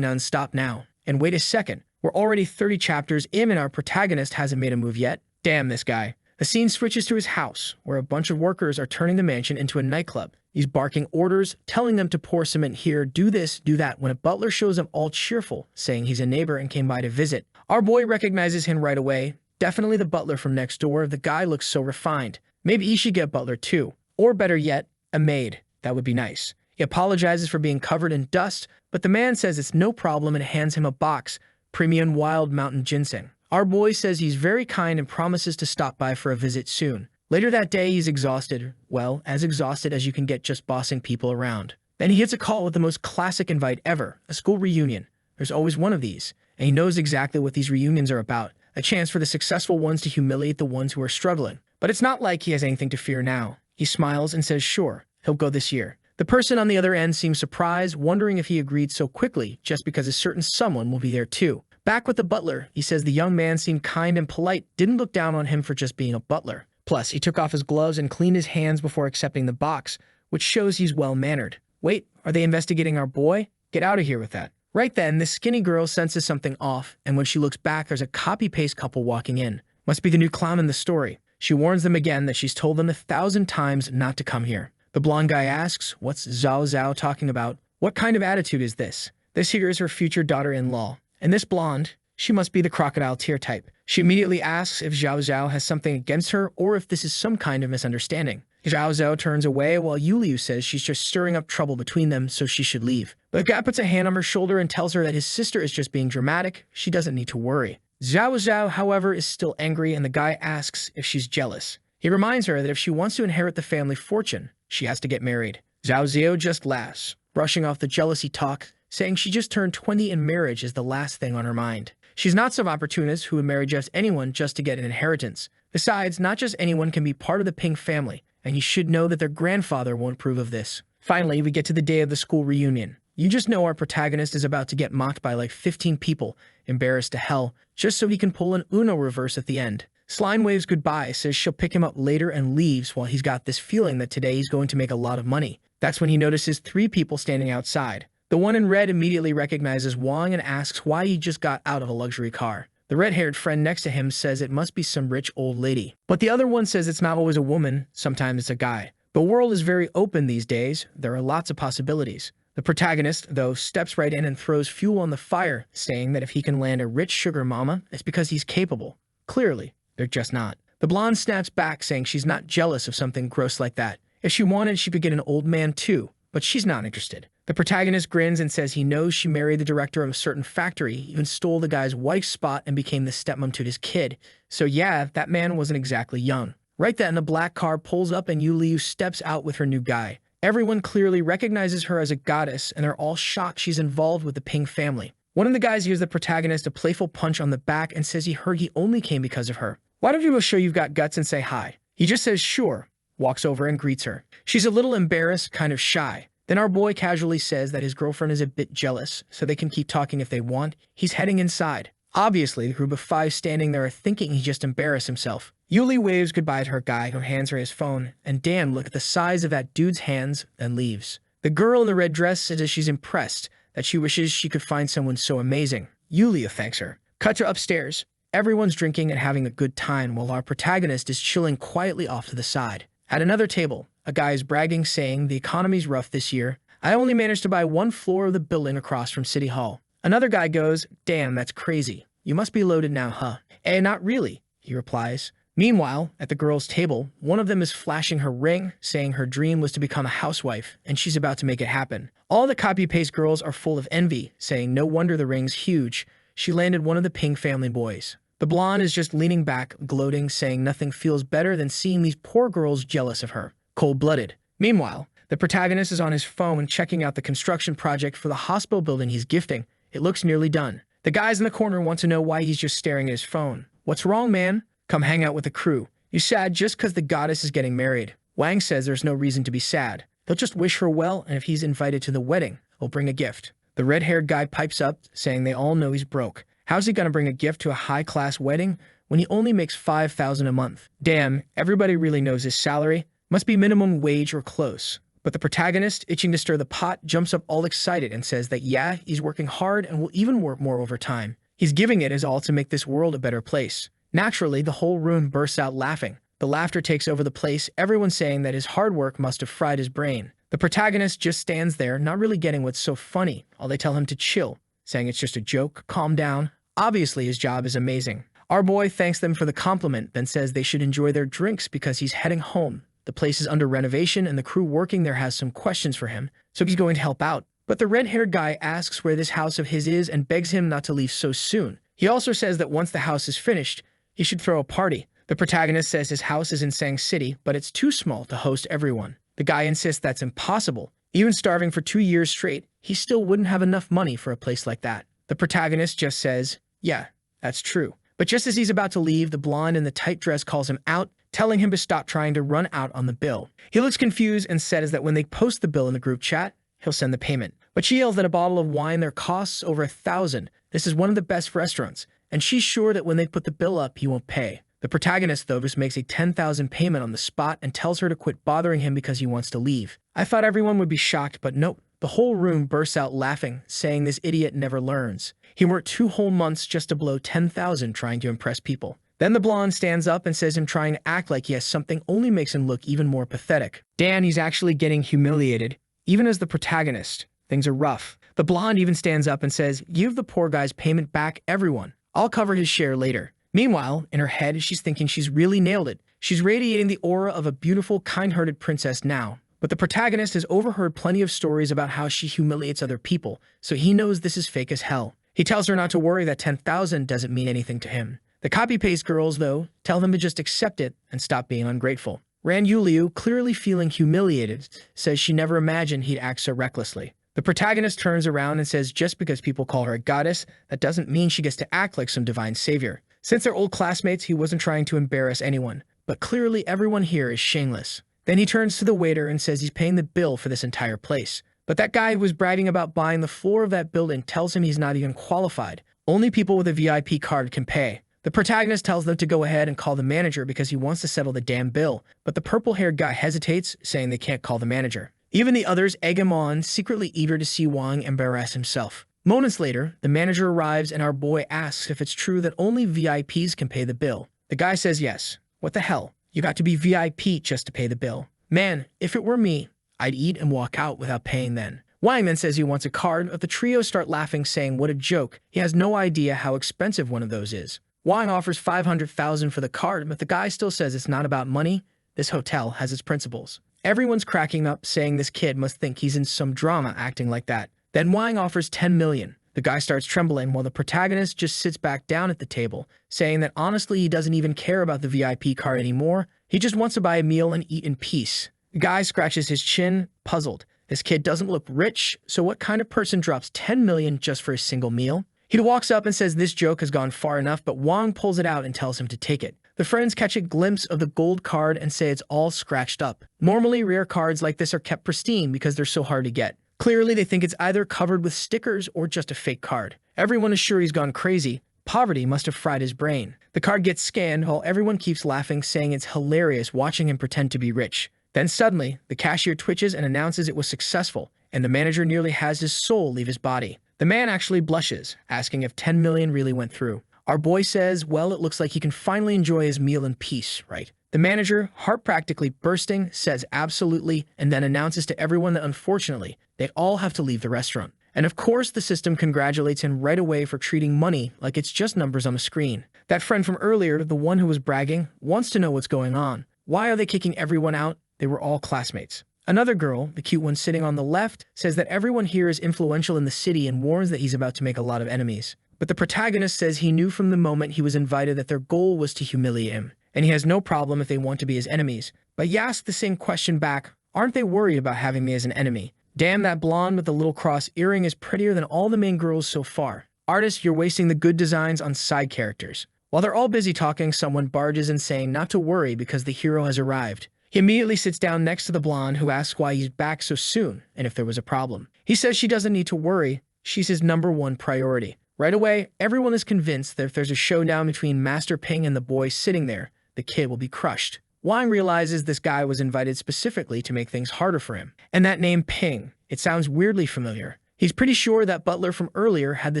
non-stop now. And wait a second, we're already 30 chapters in and our protagonist hasn't made a move yet? Damn this guy. The scene switches to his house, where a bunch of workers are turning the mansion into a nightclub. He's barking orders, telling them to pour cement here, do this, do that, when a butler shows up all cheerful, saying he's a neighbor and came by to visit. Our boy recognizes him right away. Definitely the butler from next door. The guy looks so refined. Maybe he should get a butler too. Or better yet, a maid. That would be nice. He apologizes for being covered in dust, but the man says it's no problem and hands him a box, premium wild mountain ginseng. Our boy says he's very kind and promises to stop by for a visit soon. Later that day, he's exhausted. Well, as exhausted as you can get just bossing people around. Then he gets a call with the most classic invite ever, a school reunion. There's always one of these, and he knows exactly what these reunions are about, a chance for the successful ones to humiliate the ones who are struggling. But it's not like he has anything to fear now. He smiles and says sure, he'll go this year. The person on the other end seems surprised, wondering if he agreed so quickly just because a certain someone will be there too. Back with the butler, he says the young man seemed kind and polite, didn't look down on him for just being a butler. Plus, he took off his gloves and cleaned his hands before accepting the box, which shows he's well-mannered. Wait, are they investigating our boy? Get out of here with that. Right then, the skinny girl senses something off, and when she looks back, there's a copy-paste couple walking in. Must be the new clown in the story. She warns them again that she's told them 1,000 times not to come here. The blonde guy asks, what's Zhao Zhao talking about? What kind of attitude is this? This here is her future daughter-in-law. And this blonde, she must be the crocodile tear type. She immediately asks if Zhao Zhao has something against her or if this is some kind of misunderstanding. Zhao Zhao turns away while Yuliu says she's just stirring up trouble between them, so she should leave. But the guy puts a hand on her shoulder and tells her that his sister is just being dramatic. She doesn't need to worry. Zhao Zhao, however, is still angry, and the guy asks if she's jealous. He reminds her that if she wants to inherit the family fortune, she has to get married. Zhao Zhao just laughs. brushing off the jealousy talk, saying she just turned 20 and marriage is the last thing on her mind. She's not some opportunist who would marry just anyone just to get an inheritance. Besides, not just anyone can be part of the Ping family, and you should know that their grandfather won't approve of this. Finally, we get to the day of the school reunion. You just know our protagonist is about to get mocked by like 15 people, embarrassed to hell, just so he can pull an Uno reverse at the end. Slime waves goodbye, says she'll pick him up later and leaves while he's got this feeling that today he's going to make a lot of money. That's when he notices 3 people standing outside. The one in red immediately recognizes Wang and asks why he just got out of a luxury car. The red-haired friend next to him says it must be some rich old lady. But the other one says it's not always a woman, sometimes it's a guy. The world is very open these days. There are lots of possibilities. The protagonist, though, steps right in and throws fuel on the fire, saying that if he can land a rich sugar mama, it's because he's capable. Clearly, they're just not. The blonde snaps back, saying she's not jealous of something gross like that. If she wanted, she could get an old man too, but she's not interested. The protagonist grins and says he knows she married the director of a certain factory, even stole the guy's wife's spot and became the stepmom to his kid. So yeah, that man wasn't exactly young. Right then, a black car pulls up and Yu Liu steps out with her new guy. Everyone clearly recognizes her as a goddess, and they're all shocked she's involved with the Ping family. One of the guys gives the protagonist a playful punch on the back and says he heard he only came because of her. Why don't you go show you've got guts and say hi? He just says sure, walks over and greets her. She's a little embarrassed, kind of shy. Then our boy casually says that his girlfriend is a bit jealous, so they can keep talking if they want. He's heading inside. Obviously, the group of 5 standing there are thinking he just embarrassed himself. Yuli waves goodbye to her guy, who hands her his phone, and damn, look at the size of that dude's hands, then leaves. The girl in the red dress says that she's impressed, that she wishes she could find someone so amazing. Yulia thanks her. Cut to upstairs. Everyone's drinking and having a good time, while our protagonist is chilling quietly off to the side. At another table, a guy is bragging, saying the economy's rough this year. I only managed to buy 1 floor of the building across from City Hall. Another guy goes, damn, that's crazy. You must be loaded now, huh? Eh, not really, he replies. Meanwhile, at the girls' table, one of them is flashing her ring, saying her dream was to become a housewife, and she's about to make it happen. All the copy-paste girls are full of envy, saying no wonder the ring's huge. She landed one of the Ping family boys. The blonde is just leaning back, gloating, saying nothing feels better than seeing these poor girls jealous of her. Cold-blooded. Meanwhile, the protagonist is on his phone checking out the construction project for the hospital building he's gifting. It looks nearly done. The guys in the corner want to know why he's just staring at his phone. What's wrong, man? Come hang out with the crew. You sad just because the goddess is getting married. Wang says there's no reason to be sad. They'll just wish her well, and if he's invited to the wedding, he'll bring a gift. The red-haired guy pipes up, saying they all know he's broke. How's he gonna bring a gift to a high-class wedding when he only makes $5,000 a month? Damn, everybody really knows his salary. Must be minimum wage or close. But the protagonist, itching to stir the pot, jumps up all excited and says that yeah, he's working hard and will even work more overtime. He's giving it his all to make this world a better place. Naturally, the whole room bursts out laughing. The laughter takes over the place, everyone saying that his hard work must have fried his brain. The protagonist just stands there, not really getting what's so funny. All they tell him to chill, saying it's just a joke, calm down. Obviously, his job is amazing. Our boy thanks them for the compliment, then says they should enjoy their drinks because he's heading home. The place is under renovation, and the crew working there has some questions for him, so he's going to help out. But the red-haired guy asks where this house of his is and begs him not to leave so soon. He also says that once the house is finished, he should throw a party. The protagonist says his house is in Sang City, but it's too small to host everyone. The guy insists that's impossible. Even starving for 2 years straight, he still wouldn't have enough money for a place like that. The protagonist just says, yeah, that's true. But just as he's about to leave, the blonde in the tight dress calls him out, telling him to stop trying to run out on the bill. He looks confused and says that when they post the bill in the group chat, he'll send the payment. But she yells that a bottle of wine there costs over $1,000. This is one of the best restaurants, and she's sure that when they put the bill up, he won't pay. The protagonist, though, just makes a $10,000 payment on the spot and tells her to quit bothering him because he wants to leave. I thought everyone would be shocked, but nope. The whole room bursts out laughing, saying this idiot never learns. He worked 2 whole months just to blow $10,000 trying to impress people. Then the blonde stands up and says him trying to act like he has something only makes him look even more pathetic. Dan, he's actually getting humiliated. Even as the protagonist, things are rough. The blonde even stands up and says, give the poor guy's payment back, everyone. I'll cover his share later. Meanwhile, in her head, she's thinking she's really nailed it. She's radiating the aura of a beautiful, kind-hearted princess now. But the protagonist has overheard plenty of stories about how she humiliates other people, so he knows this is fake as hell. He tells her not to worry that $10,000 doesn't mean anything to him. The copy-paste girls, though, tell them to just accept it and stop being ungrateful. Ran Yuliu, clearly feeling humiliated, says she never imagined he'd act so recklessly. The protagonist turns around and says just because people call her a goddess, that doesn't mean she gets to act like some divine savior. Since they're old classmates, he wasn't trying to embarrass anyone, but clearly everyone here is shameless. Then he turns to the waiter and says he's paying the bill for this entire place. But that guy who was bragging about buying the floor of that building tells him he's not even qualified. Only people with a VIP card can pay. The protagonist tells them to go ahead and call the manager because he wants to settle the damn bill, but the purple-haired guy hesitates, saying they can't call the manager. Even the others egg him on, secretly eager to see Wang embarrass himself. Moments later, the manager arrives and our boy asks if it's true that only VIPs can pay the bill. The guy says yes. What the hell? You got to be VIP just to pay the bill. Man, if it were me, I'd eat and walk out without paying then. Wang then says he wants a card, but the trio start laughing, saying what a joke. He has no idea how expensive one of those is. Wang offers 500,000 for the card, but the guy still says it's not about money. This hotel has its principles. Everyone's cracking up, saying this kid must think he's in some drama acting like that. Then Wang offers 10 million. The guy starts trembling while the protagonist just sits back down at the table, saying that honestly he doesn't even care about the VIP card anymore. He just wants to buy a meal and eat in peace. The guy scratches his chin, puzzled. This kid doesn't look rich, so what kind of person drops 10 million just for a single meal? He walks up and says this joke has gone far enough, but Wang pulls it out and tells him to take it. The friends catch a glimpse of the gold card and say it's all scratched up. Normally, rare cards like this are kept pristine because they're so hard to get. Clearly, they think it's either covered with stickers or just a fake card. Everyone is sure he's gone crazy. Poverty must have fried his brain. The card gets scanned while everyone keeps laughing, saying it's hilarious watching him pretend to be rich. Then suddenly, the cashier twitches and announces it was successful, and the manager nearly has his soul leave his body. The man actually blushes, asking if 10 million really went through. Our boy says, well, it looks like he can finally enjoy his meal in peace, right? The manager, heart practically bursting, says absolutely, and then announces to everyone that unfortunately, they all have to leave the restaurant. And of course, the system congratulates him right away for treating money like it's just numbers on a screen. That friend from earlier, the one who was bragging, wants to know what's going on. Why are they kicking everyone out? They were all classmates. Another girl, the cute one sitting on the left, says that everyone here is influential in the city and warns that he's about to make a lot of enemies. But the protagonist says he knew from the moment he was invited that their goal was to humiliate him, and he has no problem if they want to be his enemies. But he asks the same question back, aren't they worried about having me as an enemy? Damn, that blonde with the little cross earring is prettier than all the main girls so far. Artist, you're wasting the good designs on side characters. While they're all busy talking, someone barges in saying not to worry because the hero has arrived. He immediately sits down next to the blonde, who asks why he's back so soon and if there was a problem. He says she doesn't need to worry. She's his #1 priority. Right away, everyone is convinced that if there's a showdown between Master Ping and the boy sitting there, the kid will be crushed. Wang realizes this guy was invited specifically to make things harder for him. And that name Ping, it sounds weirdly familiar. He's pretty sure that butler from earlier had the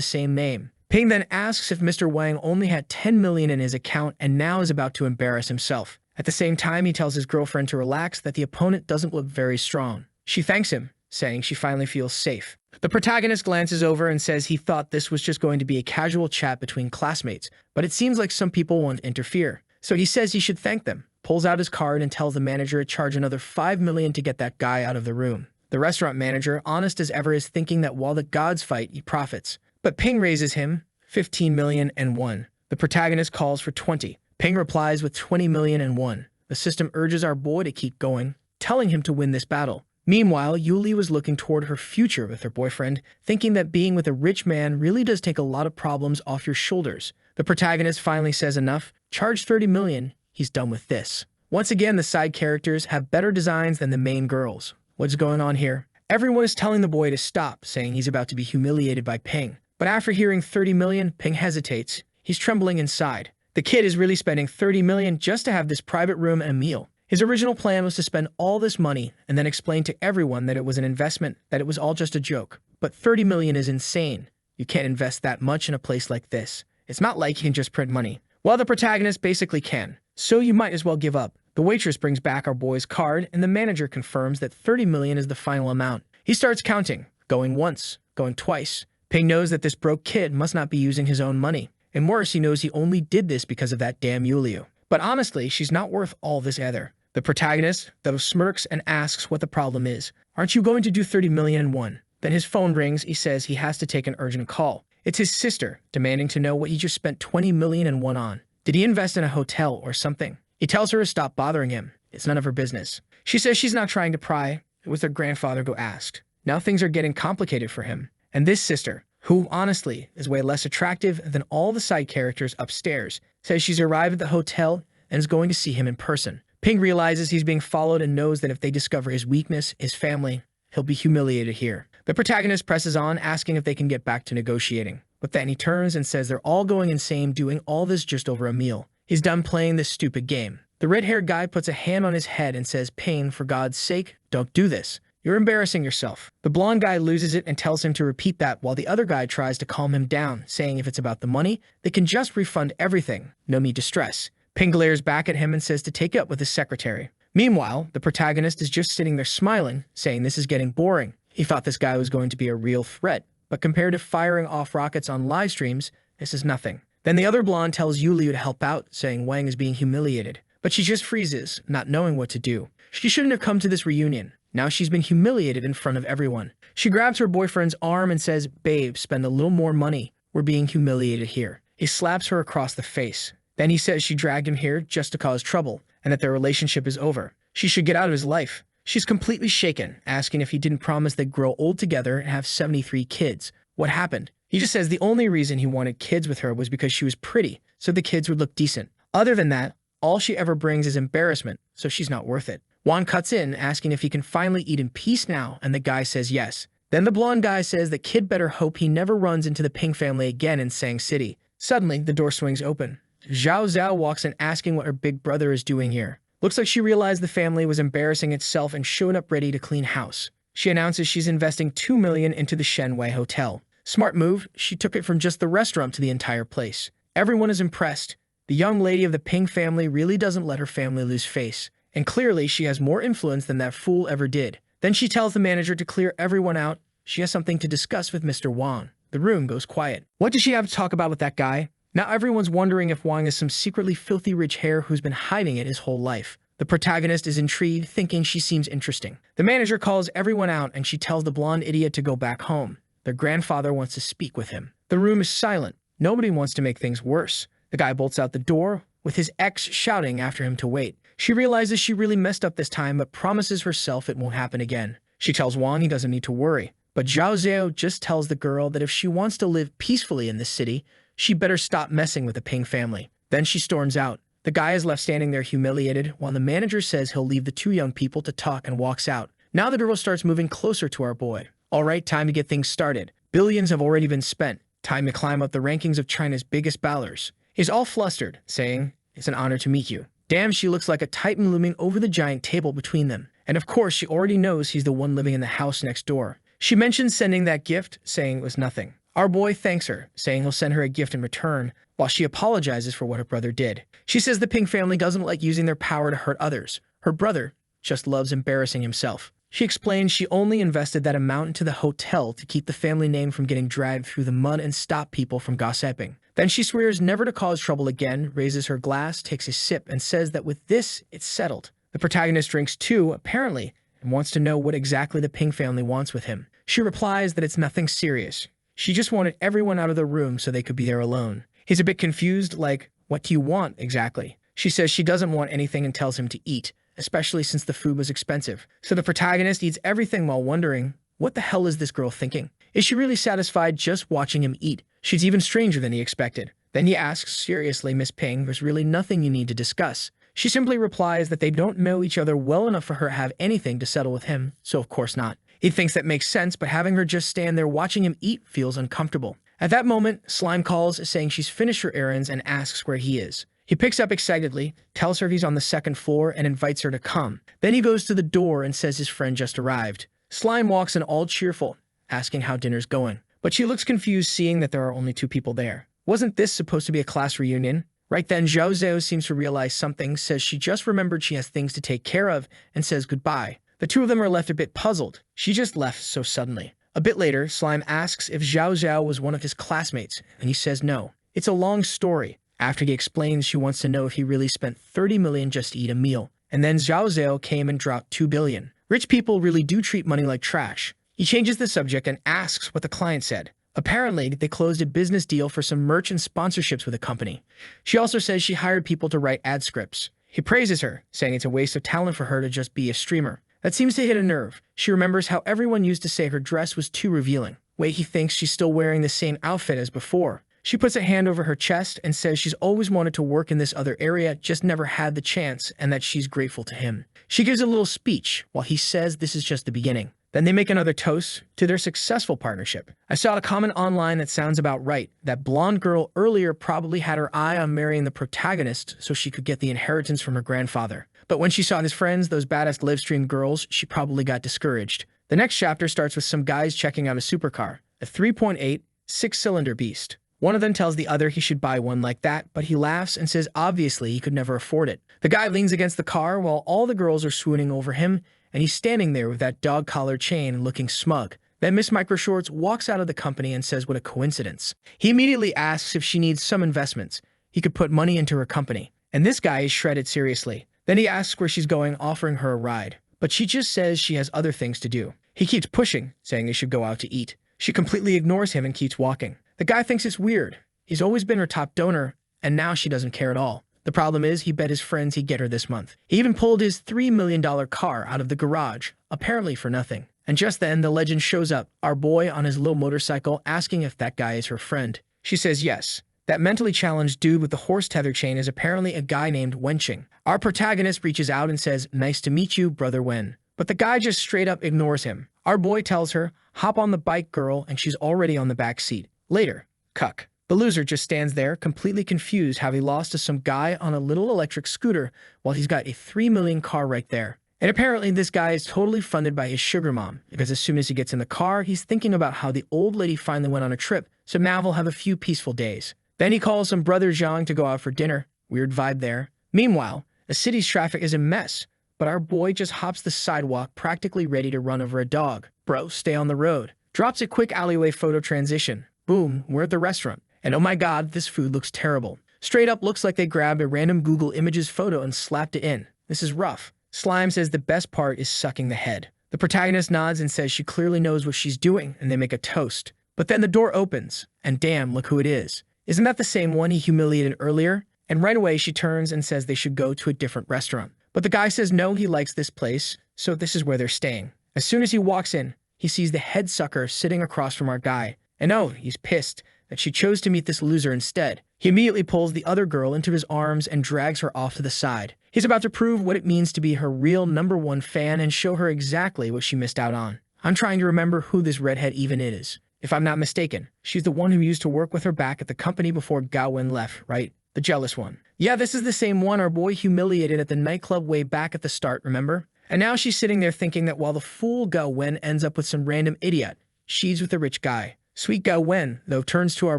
same name. Ping then asks if Mr. Wang only had 10 million in his account and now is about to embarrass himself. At the same time, he tells his girlfriend to relax, that the opponent doesn't look very strong. She thanks him, saying she finally feels safe. The protagonist glances over and says he thought this was just going to be a casual chat between classmates, but it seems like some people want to interfere. So he says he should thank them, pulls out his card and tells the manager to charge another 5 million to get that guy out of the room. The restaurant manager, honest as ever, is thinking that while the gods fight, he profits. But Ping raises him 15 million and 1. The protagonist calls for 20. Ping replies with 20 million and 1. The system urges our boy to keep going, telling him to win this battle. Meanwhile, Yuli was looking toward her future with her boyfriend, thinking that being with a rich man really does take a lot of problems off your shoulders. The protagonist finally says enough, charge 30 million, he's done with this. Once again, the side characters have better designs than the main girls. What's going on here? Everyone is telling the boy to stop, saying he's about to be humiliated by Ping. But after hearing 30 million, Ping hesitates. He's trembling inside. The kid is really spending 30 million just to have this private room and a meal. His original plan was to spend all this money and then explain to everyone that it was an investment, that it was all just a joke. But 30 million is insane. You can't invest that much in a place like this. It's not like you can just print money. Well, the protagonist basically can. So you might as well give up. The waitress brings back our boy's card and the manager confirms that 30 million is the final amount. He starts counting, going once, going twice. Ping knows that this broke kid must not be using his own money. And worse, he knows he only did this because of that damn Yuliu. But honestly, she's not worth all this either. The protagonist, though, smirks and asks what the problem is. Aren't you going to do 30 million and 1? Then his phone rings. He says he has to take an urgent call. It's his sister, demanding to know what he just spent 20 million and 1 on. Did he invest in a hotel or something? He tells her to stop bothering him. It's none of her business. She says she's not trying to pry. It was their grandfather who asked. Now things are getting complicated for him. And this sister, who honestly is way less attractive than all the side characters upstairs, says she's arrived at the hotel and is going to see him in person. Ping realizes he's being followed and knows that if they discover his weakness, his family, he'll be humiliated here. The protagonist presses on, asking if they can get back to negotiating. But then he turns and says they're all going insane doing all this just over a meal. He's done playing this stupid game. The red-haired guy puts a hand on his head and says, Ping, for God's sake, don't do this. You're embarrassing yourself. The blonde guy loses it and tells him to repeat that while the other guy tries to calm him down, saying if it's about the money, they can just refund everything. No need to stress. Ping glares back at him and says to take it up with his secretary. Meanwhile, the protagonist is just sitting there smiling, saying this is getting boring. He thought this guy was going to be a real threat, but compared to firing off rockets on live streams, this is nothing. Then the other blonde tells Yuliu to help out, saying Wang is being humiliated. But she just freezes, not knowing what to do. She shouldn't have come to this reunion. Now she's been humiliated in front of everyone. She grabs her boyfriend's arm and says, babe, spend a little more money. We're being humiliated here. He slaps her across the face. Then he says she dragged him here just to cause trouble, and that their relationship is over. She should get out of his life. She's completely shaken, asking if he didn't promise they'd grow old together and have 73 kids. What happened? He just says the only reason he wanted kids with her was because she was pretty, so the kids would look decent. Other than that, all she ever brings is embarrassment, so she's not worth it. Juan cuts in, asking if he can finally eat in peace now, and the guy says yes. Then the blonde guy says the kid better hope he never runs into the Ping family again in Sang City. Suddenly, the door swings open. Zhao Zhao walks in asking what her big brother is doing here. Looks like she realized the family was embarrassing itself and showing up ready to clean house. She announces she's investing $2 million into the Shenwei Hotel. Smart move, she took it from just the restaurant to the entire place. Everyone is impressed. The young lady of the Ping family really doesn't let her family lose face. And clearly, she has more influence than that fool ever did. Then she tells the manager to clear everyone out. She has something to discuss with Mr. Wang. The room goes quiet. What does she have to talk about with that guy? Now everyone's wondering if Wang is some secretly filthy rich hare who's been hiding it his whole life. The protagonist is intrigued, thinking she seems interesting. The manager calls everyone out and she tells the blonde idiot to go back home. Their grandfather wants to speak with him. The room is silent. Nobody wants to make things worse. The guy bolts out the door, with his ex shouting after him to wait. She realizes she really messed up this time, but promises herself it won't happen again. She tells Wang he doesn't need to worry. But Zhao Zhao just tells the girl that if she wants to live peacefully in this city, she better stop messing with the Ping family. Then she storms out. The guy is left standing there humiliated, while the manager says he'll leave the two young people to talk and walks out. Now the girl starts moving closer to our boy. All right, time to get things started. Billions have already been spent. Time to climb up the rankings of China's biggest ballers. He's all flustered, saying, it's an honor to meet you. Damn, she looks like a titan looming over the giant table between them. And of course, she already knows he's the one living in the house next door. She mentions sending that gift, saying it was nothing. Our boy thanks her, saying he'll send her a gift in return, while she apologizes for what her brother did. She says the Ping family doesn't like using their power to hurt others. Her brother just loves embarrassing himself. She explains she only invested that amount into the hotel to keep the family name from getting dragged through the mud and stop people from gossiping. Then she swears never to cause trouble again, raises her glass, takes a sip, and says that with this, it's settled. The protagonist drinks too, apparently, and wants to know what exactly the Ping family wants with him. She replies that it's nothing serious. She just wanted everyone out of the room so they could be there alone. He's a bit confused, like, what do you want exactly? She says she doesn't want anything and tells him to eat, especially since the food was expensive. So the protagonist eats everything while wondering, what the hell is this girl thinking? Is she really satisfied just watching him eat? She's even stranger than he expected. Then he asks, seriously, Miss Ping, there's really nothing you need to discuss. She simply replies that they don't know each other well enough for her to have anything to settle with him, so of course not. He thinks that makes sense, but having her just stand there watching him eat feels uncomfortable. At that moment, Slime calls, saying she's finished her errands and asks where he is. He picks up excitedly, tells her he's on the second floor, and invites her to come. Then he goes to the door and says his friend just arrived. Slime walks in all cheerful, asking how dinner's going. But she looks confused seeing that there are only two people there. Wasn't this supposed to be a class reunion? Right then, Zhao Zhao seems to realize something, says she just remembered she has things to take care of, and says goodbye. The two of them are left a bit puzzled. She just left so suddenly. A bit later, Slime asks if Zhao Zhao was one of his classmates, and he says no. It's a long story. After he explains, she wants to know if he really spent 30 million just to eat a meal. And then Zhao Zhao came and dropped 2 billion. Rich people really do treat money like trash. He changes the subject and asks what the client said. Apparently, they closed a business deal for some merch and sponsorships with a company. She also says she hired people to write ad scripts. He praises her, saying it's a waste of talent for her to just be a streamer. That seems to hit a nerve. She remembers how everyone used to say her dress was too revealing. Wait, he thinks she's still wearing the same outfit as before. She puts a hand over her chest and says she's always wanted to work in this other area, just never had the chance, and that she's grateful to him. She gives a little speech while he says this is just the beginning. Then they make another toast to their successful partnership. I saw a comment online that sounds about right. That blonde girl earlier probably had her eye on marrying the protagonist so she could get the inheritance from her grandfather. But when she saw his friends, those badass livestream girls, she probably got discouraged. The next chapter starts with some guys checking out a supercar, a 3.8 six-cylinder beast. One of them tells the other he should buy one like that, but he laughs and says obviously he could never afford it. The guy leans against the car while all the girls are swooning over him, and he's standing there with that dog collar chain and looking smug. Then Miss Microshorts walks out of the company and says what a coincidence. He immediately asks if she needs some investments. He could put money into her company. And this guy is shredded seriously. Then he asks where she's going, offering her a ride. But she just says she has other things to do. He keeps pushing, saying they should go out to eat. She completely ignores him and keeps walking. The guy thinks it's weird. He's always been her top donor, and now she doesn't care at all. The problem is he bet his friends he'd get her this month. He even pulled his $3 million car out of the garage, apparently for nothing. And just then, the legend shows up, our boy on his little motorcycle, asking if that guy is her friend. She says yes. That mentally challenged dude with the horse tether chain is apparently a guy named Wenching. Our protagonist reaches out and says, "Nice to meet you, Brother Wen." But the guy just straight up ignores him. Our boy tells her, "Hop on the bike, girl," and she's already on the back seat. Later, cuck. The loser just stands there, completely confused how he lost to some guy on a little electric scooter while he's got a $3 million car right there. And apparently this guy is totally funded by his sugar mom, because as soon as he gets in the car, he's thinking about how the old lady finally went on a trip, so now they'll have a few peaceful days. Then he calls some brother Zhang to go out for dinner. Weird vibe there. Meanwhile, the city's traffic is a mess, but our boy just hops the sidewalk, practically ready to run over a dog. Bro, stay on the road. Drops a quick alleyway photo transition. Boom, we're at the restaurant. And oh my god, this food looks terrible. Straight up looks like they grabbed a random Google Images photo and slapped it in. This is rough. Slime says the best part is sucking the head. The protagonist nods and says she clearly knows what she's doing, and they make a toast. But then the door opens, and damn, look who it is. Isn't that the same one he humiliated earlier? And right away she turns and says they should go to a different restaurant. But the guy says no, he likes this place, so this is where they're staying. As soon as he walks in, he sees the head sucker sitting across from our guy. And oh, he's pissed that she chose to meet this loser instead. He immediately pulls the other girl into his arms and drags her off to the side. He's about to prove what it means to be her real #1 fan and show her exactly what she missed out on. I'm trying to remember who this redhead even is. If I'm not mistaken, she's the one who used to work with her back at the company before Gaowen left, right? The jealous one. Yeah, this is the same one our boy humiliated at the nightclub way back at the start, remember? And now she's sitting there thinking that while the fool Gaowen ends up with some random idiot, she's with a rich guy. Sweet Gaowen, though, turns to our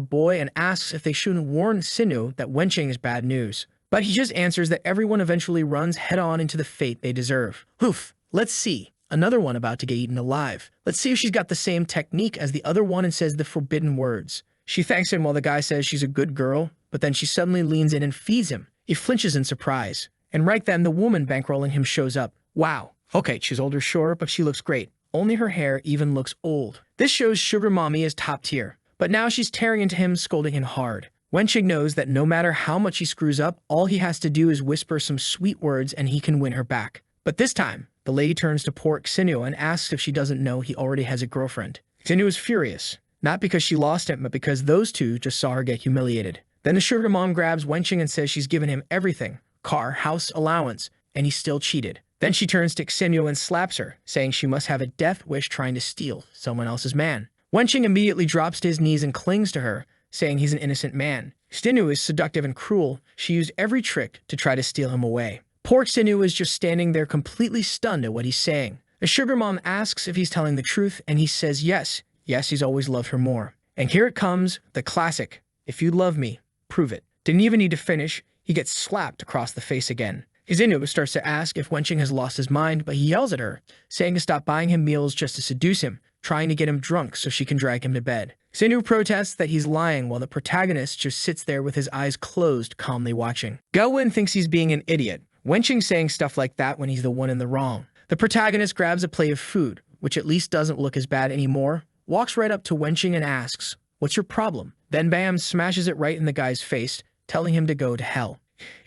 boy and asks if they shouldn't warn Sinu that Wenching is bad news. But he just answers that everyone eventually runs head-on into the fate they deserve. Oof, let's see. Another one about to get eaten alive. Let's see if she's got the same technique as the other one and says the forbidden words. She thanks him while the guy says she's a good girl, but then she suddenly leans in and feeds him. He flinches in surprise. And right then, the woman bankrolling him shows up. Wow. Okay, she's older, sure, but she looks great. Only her hair even looks old. This shows Sugar Mommy is top tier. But now she's tearing into him, scolding him hard. Wenching knows that no matter how much he screws up, all he has to do is whisper some sweet words and he can win her back. But this time, the lady turns to poor Xinu and asks if she doesn't know he already has a girlfriend. Xinu is furious, not because she lost him, but because those two just saw her get humiliated. Then the sugar mom grabs Wenching and says she's given him everything, car, house, allowance, and he still cheated. Then she turns to Xinu and slaps her, saying she must have a death wish trying to steal someone else's man. Wenching immediately drops to his knees and clings to her, saying he's an innocent man. Xinu is seductive and cruel. She used every trick to try to steal him away. Poor Xinu is just standing there completely stunned at what he's saying. The sugar mom asks if he's telling the truth, and he says yes. Yes, he's always loved her more. And here it comes, the classic. If you love me, prove it. Didn't even need to finish. He gets slapped across the face again. Xinu starts to ask if Wenching has lost his mind, but he yells at her, saying to stop buying him meals just to seduce him, trying to get him drunk so she can drag him to bed. Xinu protests that he's lying while the protagonist just sits there with his eyes closed, calmly watching. Gaowen thinks he's being an idiot. Wenching saying stuff like that when he's the one in the wrong. The protagonist grabs a plate of food, which at least doesn't look as bad anymore, walks right up to Wenching and asks, "What's your problem?" Then bam, smashes it right in the guy's face, telling him to go to hell.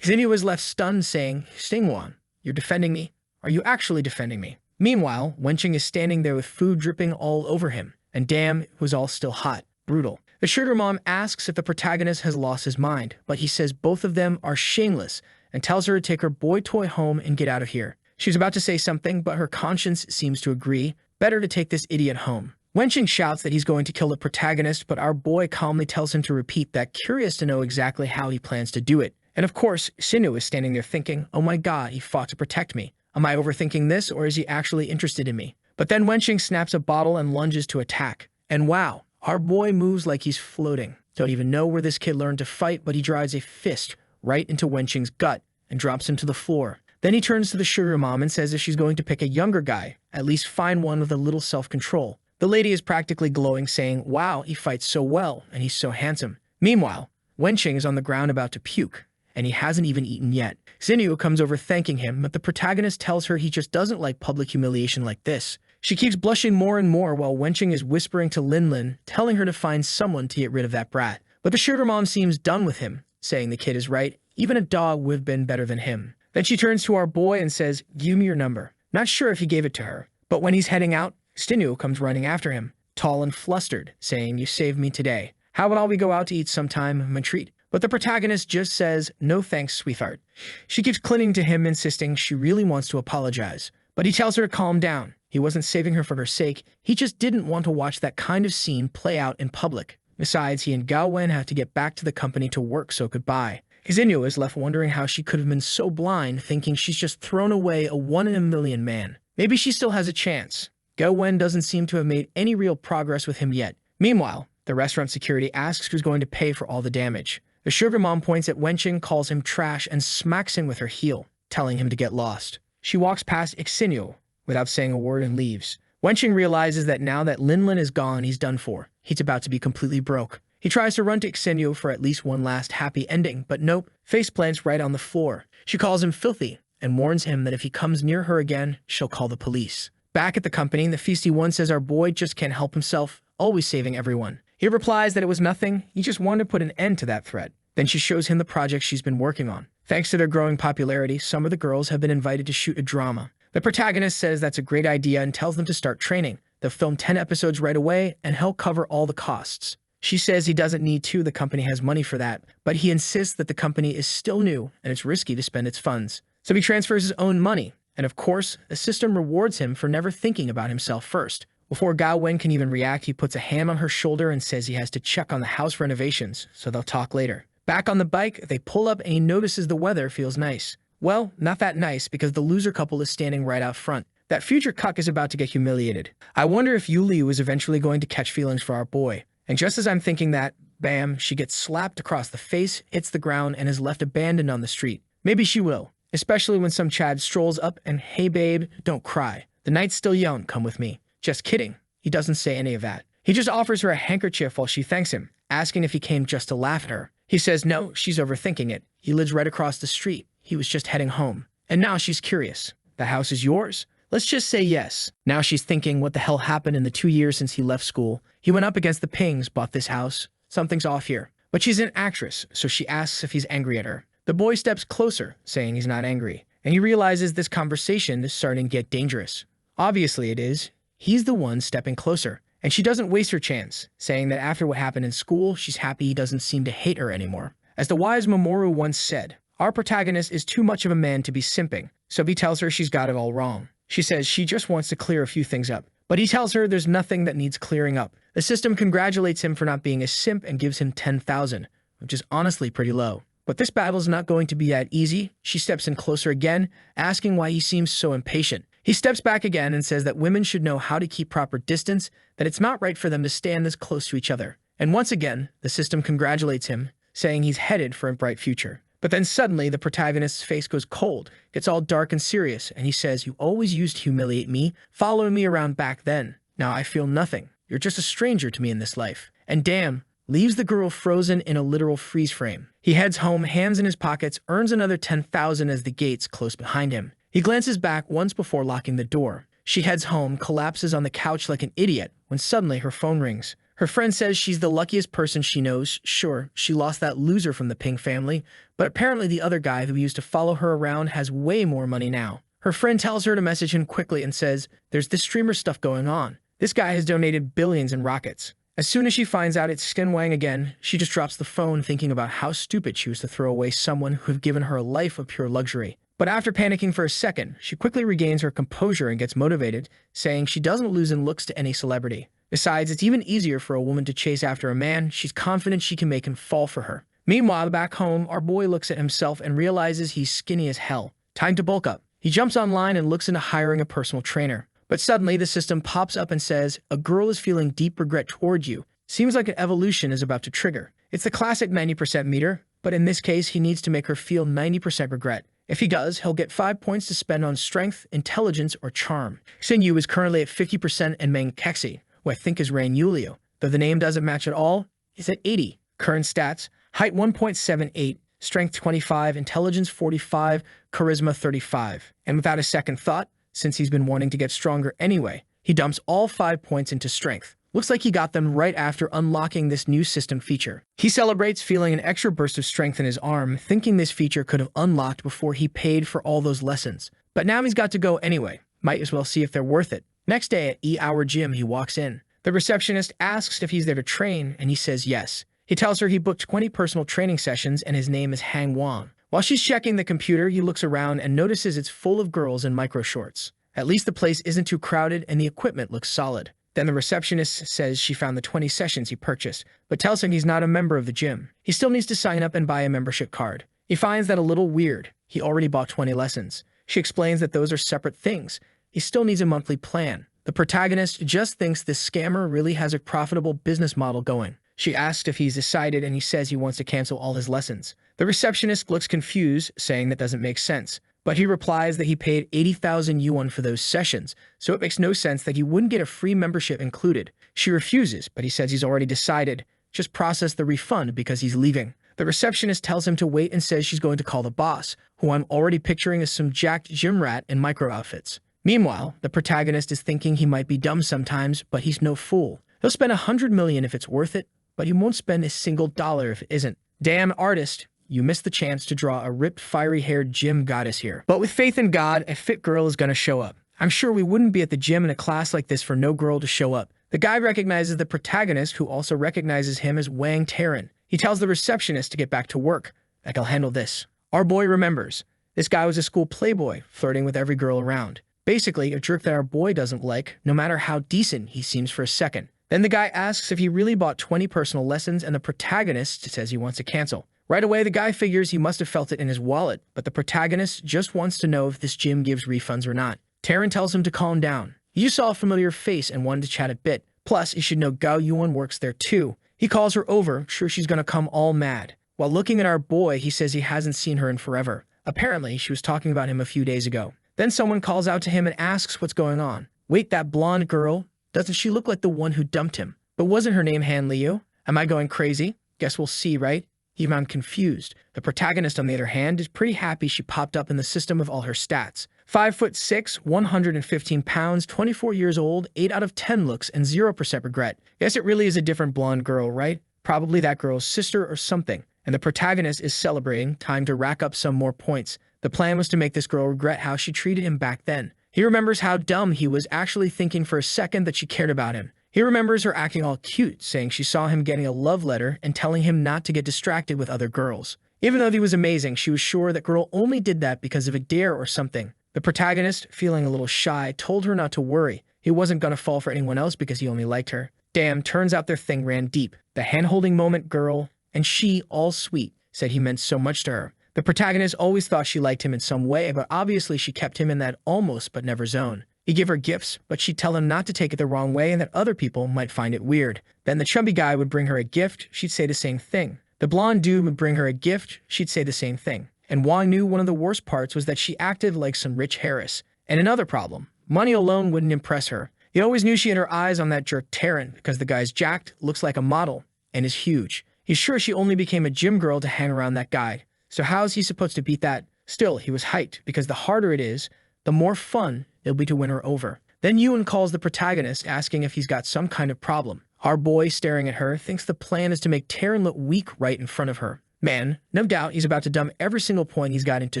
Xinu is left stunned, saying, "Xingwan, you're defending me? Are you actually defending me?" Meanwhile, Wenching is standing there with food dripping all over him, and damn, it was all still hot. Brutal. The sugar mom asks if the protagonist has lost his mind, but he says both of them are shameless and tells her to take her boy toy home and get out of here. She's about to say something, but her conscience seems to agree. Better to take this idiot home. Wenching shouts that he's going to kill the protagonist, but our boy calmly tells him to repeat that, curious to know exactly how he plans to do it. And of course, Sinu is standing there thinking, oh my god, he fought to protect me. Am I overthinking this, or is he actually interested in me? But then Wenching snaps a bottle and lunges to attack. And wow, our boy moves like he's floating. Don't even know where this kid learned to fight, but he drives a fist right into Wenching's gut and drops him to the floor. Then he turns to the sugar mom and says if she's going to pick a younger guy, at least find one with a little self-control. The lady is practically glowing, saying, wow, he fights so well, and he's so handsome. Meanwhile, Wenching is on the ground about to puke, and he hasn't even eaten yet. Xinyu comes over thanking him, but the protagonist tells her he just doesn't like public humiliation like this. She keeps blushing more and more while Wenching is whispering to Linlin, telling her to find someone to get rid of that brat. But the sugar mom seems done with him, saying the kid is right, even a dog would have been better than him. Then she turns to our boy and says, give me your number. Not sure if he gave it to her, but when he's heading out, Xinyu comes running after him, tall and flustered, saying, you saved me today. How about we go out to eat sometime, my treat? But the protagonist just says, no thanks, sweetheart. She keeps clinging to him, insisting she really wants to apologize. But he tells her to calm down. He wasn't saving her for her sake. He just didn't want to watch that kind of scene play out in public. Besides, he and Gao Wen have to get back to the company to work, so goodbye. Xinyu is left wondering how she could have been so blind, thinking she's just thrown away a 1 in a million man. Maybe she still has a chance. Gao Wen doesn't seem to have made any real progress with him yet. Meanwhile, the restaurant security asks who's going to pay for all the damage. The sugar mom points at Wenching, calls him trash, and smacks him with her heel, telling him to get lost. She walks past Xinyu without saying a word and leaves. Wenching realizes that now that Linlin is gone, he's done for. He's about to be completely broke. He tries to run to Xinyu for at least one last happy ending, but nope, face plants right on the floor. She calls him filthy and warns him that if he comes near her again, she'll call the police. Back at the company, the feisty one says our boy just can't help himself, always saving everyone. He replies that it was nothing, he just wanted to put an end to that threat. Then she shows him the project she's been working on. Thanks to their growing popularity, some of the girls have been invited to shoot a drama. The protagonist says that's a great idea and tells them to start training. They'll film 10 episodes right away and he'll cover all the costs. She says he doesn't need to, the company has money for that, but he insists that the company is still new and it's risky to spend its funds. So he transfers his own money, and of course, the system rewards him for never thinking about himself first. Before Gao Wen can even react, he puts a hand on her shoulder and says he has to check on the house renovations, so they'll talk later. Back on the bike, they pull up and he notices the weather feels nice. Well, not that nice because the loser couple is standing right out front. That future cuck is about to get humiliated. I wonder if Yu Liu is eventually going to catch feelings for our boy. And just as I'm thinking that, bam, she gets slapped across the face, hits the ground, and is left abandoned on the street. Maybe she will, especially when some Chad strolls up and, hey babe, don't cry. The night's still young, come with me. Just kidding. He doesn't say any of that. He just offers her a handkerchief while she thanks him, asking if he came just to laugh at her. He says no, she's overthinking it. He lives right across the street. He was just heading home. And now she's curious. The house is yours? Let's just say yes. Now she's thinking what the hell happened in the 2 years since he left school. He went up against the Pings, bought this house. Something's off here. But she's an actress, so she asks if he's angry at her. The boy steps closer, saying he's not angry. And he realizes this conversation is starting to get dangerous. Obviously it is. He's the one stepping closer. And she doesn't waste her chance, saying that after what happened in school, she's happy he doesn't seem to hate her anymore. As the wise Mamoru once said, our protagonist is too much of a man to be simping, so he tells her she's got it all wrong. She says she just wants to clear a few things up, but he tells her there's nothing that needs clearing up. The system congratulates him for not being a simp and gives him 10,000, which is honestly pretty low. But this battle's not going to be that easy. She steps in closer again, asking why he seems so impatient. He steps back again and says that women should know how to keep proper distance, that it's not right for them to stand this close to each other. And once again, the system congratulates him, saying he's headed for a bright future. But then suddenly, the protagonist's face goes cold, gets all dark and serious, and he says, you always used to humiliate me, following me around back then. Now I feel nothing. You're just a stranger to me in this life. And damn, leaves the girl frozen in a literal freeze frame. He heads home, hands in his pockets, earns another 10,000 as the gates close behind him. He glances back once before locking the door. She heads home, collapses on the couch like an idiot, when suddenly her phone rings. Her friend says she's the luckiest person she knows. Sure, she lost that loser from the Ping family, but apparently the other guy who used to follow her around has way more money now. Her friend tells her to message him quickly and says, there's this streamer stuff going on. This guy has donated billions in rockets. As soon as she finds out it's Skinwang again, she just drops the phone thinking about how stupid she was to throw away someone who had given her a life of pure luxury. But after panicking for a second, she quickly regains her composure and gets motivated, saying she doesn't lose in looks to any celebrity. Besides, it's even easier for a woman to chase after a man. She's confident she can make him fall for her. Meanwhile, back home, our boy looks at himself and realizes he's skinny as hell. Time to bulk up. He jumps online and looks into hiring a personal trainer. But suddenly, the system pops up and says, a girl is feeling deep regret toward you. Seems like an evolution is about to trigger. It's the classic 90% meter, but in this case, he needs to make her feel 90% regret. If he does, he'll get 5 points to spend on strength, intelligence, or charm. Xinyu is currently at 50% and Mangacaped, who I think is Rain Yulio. Though the name doesn't match at all, is at 80. Current stats, height 1.78, strength 25, intelligence 45, charisma 35. And without a second thought, since he's been wanting to get stronger anyway, he dumps all 5 points into strength. Looks like he got them right after unlocking this new system feature. He celebrates feeling an extra burst of strength in his arm, thinking this feature could have unlocked before he paid for all those lessons. But now he's got to go anyway. Might as well see if they're worth it. Next day at E-Hour Gym, he walks in. The receptionist asks if he's there to train, and he says yes. He tells her he booked 20 personal training sessions and his name is Hang Wang. While she's checking the computer, he looks around and notices it's full of girls in micro shorts. At least the place isn't too crowded and the equipment looks solid. Then the receptionist says she found the 20 sessions he purchased, but tells him he's not a member of the gym. He still needs to sign up and buy a membership card. He finds that a little weird. He already bought 20 lessons. She explains that those are separate things. He still needs a monthly plan. The protagonist just thinks this scammer really has a profitable business model going. She asks if he's decided and he says he wants to cancel all his lessons. The receptionist looks confused, saying that doesn't make sense. But he replies that he paid 80,000 yuan for those sessions, so it makes no sense that he wouldn't get a free membership included. She refuses, but he says he's already decided. Just process the refund because he's leaving. The receptionist tells him to wait and says she's going to call the boss, who I'm already picturing as some jacked gym rat in micro outfits. Meanwhile, the protagonist is thinking he might be dumb sometimes, but he's no fool. He'll spend 100 million if it's worth it, but he won't spend a single dollar if it isn't. Damn artist, you missed the chance to draw a ripped, fiery-haired gym goddess here. But with faith in God, a fit girl is gonna show up. I'm sure we wouldn't be at the gym in a class like this for no girl to show up. The guy recognizes the protagonist, who also recognizes him as Wang Taran. He tells the receptionist to get back to work. Like, I'll handle this. Our boy remembers. This guy was a school playboy, flirting with every girl around. Basically, a jerk that our boy doesn't like, no matter how decent he seems for a second. Then the guy asks if he really bought 20 personal lessons, and the protagonist says he wants to cancel. Right away, the guy figures he must have felt it in his wallet, but the protagonist just wants to know if this gym gives refunds or not. Taran tells him to calm down. He just saw a familiar face and wanted to chat a bit. Plus, he should know Gao Yuan works there too. He calls her over, sure she's gonna come all mad. While looking at our boy, he says he hasn't seen her in forever. Apparently, she was talking about him a few days ago. Then someone calls out to him and asks what's going on. Wait, that blonde girl? Doesn't she look like the one who dumped him? But wasn't her name Han Liu? Am I going crazy? Guess we'll see, right? He found confused. The protagonist, on the other hand, is pretty happy she popped up in the system of all her stats. 5'6", 115 pounds, 24 years old, 8 out of 10 looks, and 0% regret. Guess it really is a different blonde girl, right? Probably that girl's sister or something. And the protagonist is celebrating, time to rack up some more points. The plan was to make this girl regret how she treated him back then. He remembers how dumb he was, actually thinking for a second that she cared about him. He remembers her acting all cute, saying she saw him getting a love letter and telling him not to get distracted with other girls. Even though he was amazing, she was sure that girl only did that because of a dare or something. The protagonist, feeling a little shy, told her not to worry. He wasn't gonna fall for anyone else because he only liked her. Damn, turns out their thing ran deep. The hand-holding moment girl, and she, all sweet, said he meant so much to her. The protagonist always thought she liked him in some way, but obviously she kept him in that almost but never zone. He gave her gifts, but she'd tell him not to take it the wrong way and that other people might find it weird. Then the chubby guy would bring her a gift, she'd say the same thing. The blonde dude would bring her a gift, she'd say the same thing. And Wang knew one of the worst parts was that she acted like some rich Harris. And another problem, money alone wouldn't impress her. He always knew she had her eyes on that jerk Taran because the guy's jacked, looks like a model, and is huge. He's sure she only became a gym girl to hang around that guy. So how's he supposed to beat that? Still, he was hyped because the harder it is, the more fun it'll be to win her over. Then Yuan calls the protagonist, asking if he's got some kind of problem. Our boy, staring at her, thinks the plan is to make Taran look weak right in front of her. Man, no doubt he's about to dump every single point he's got into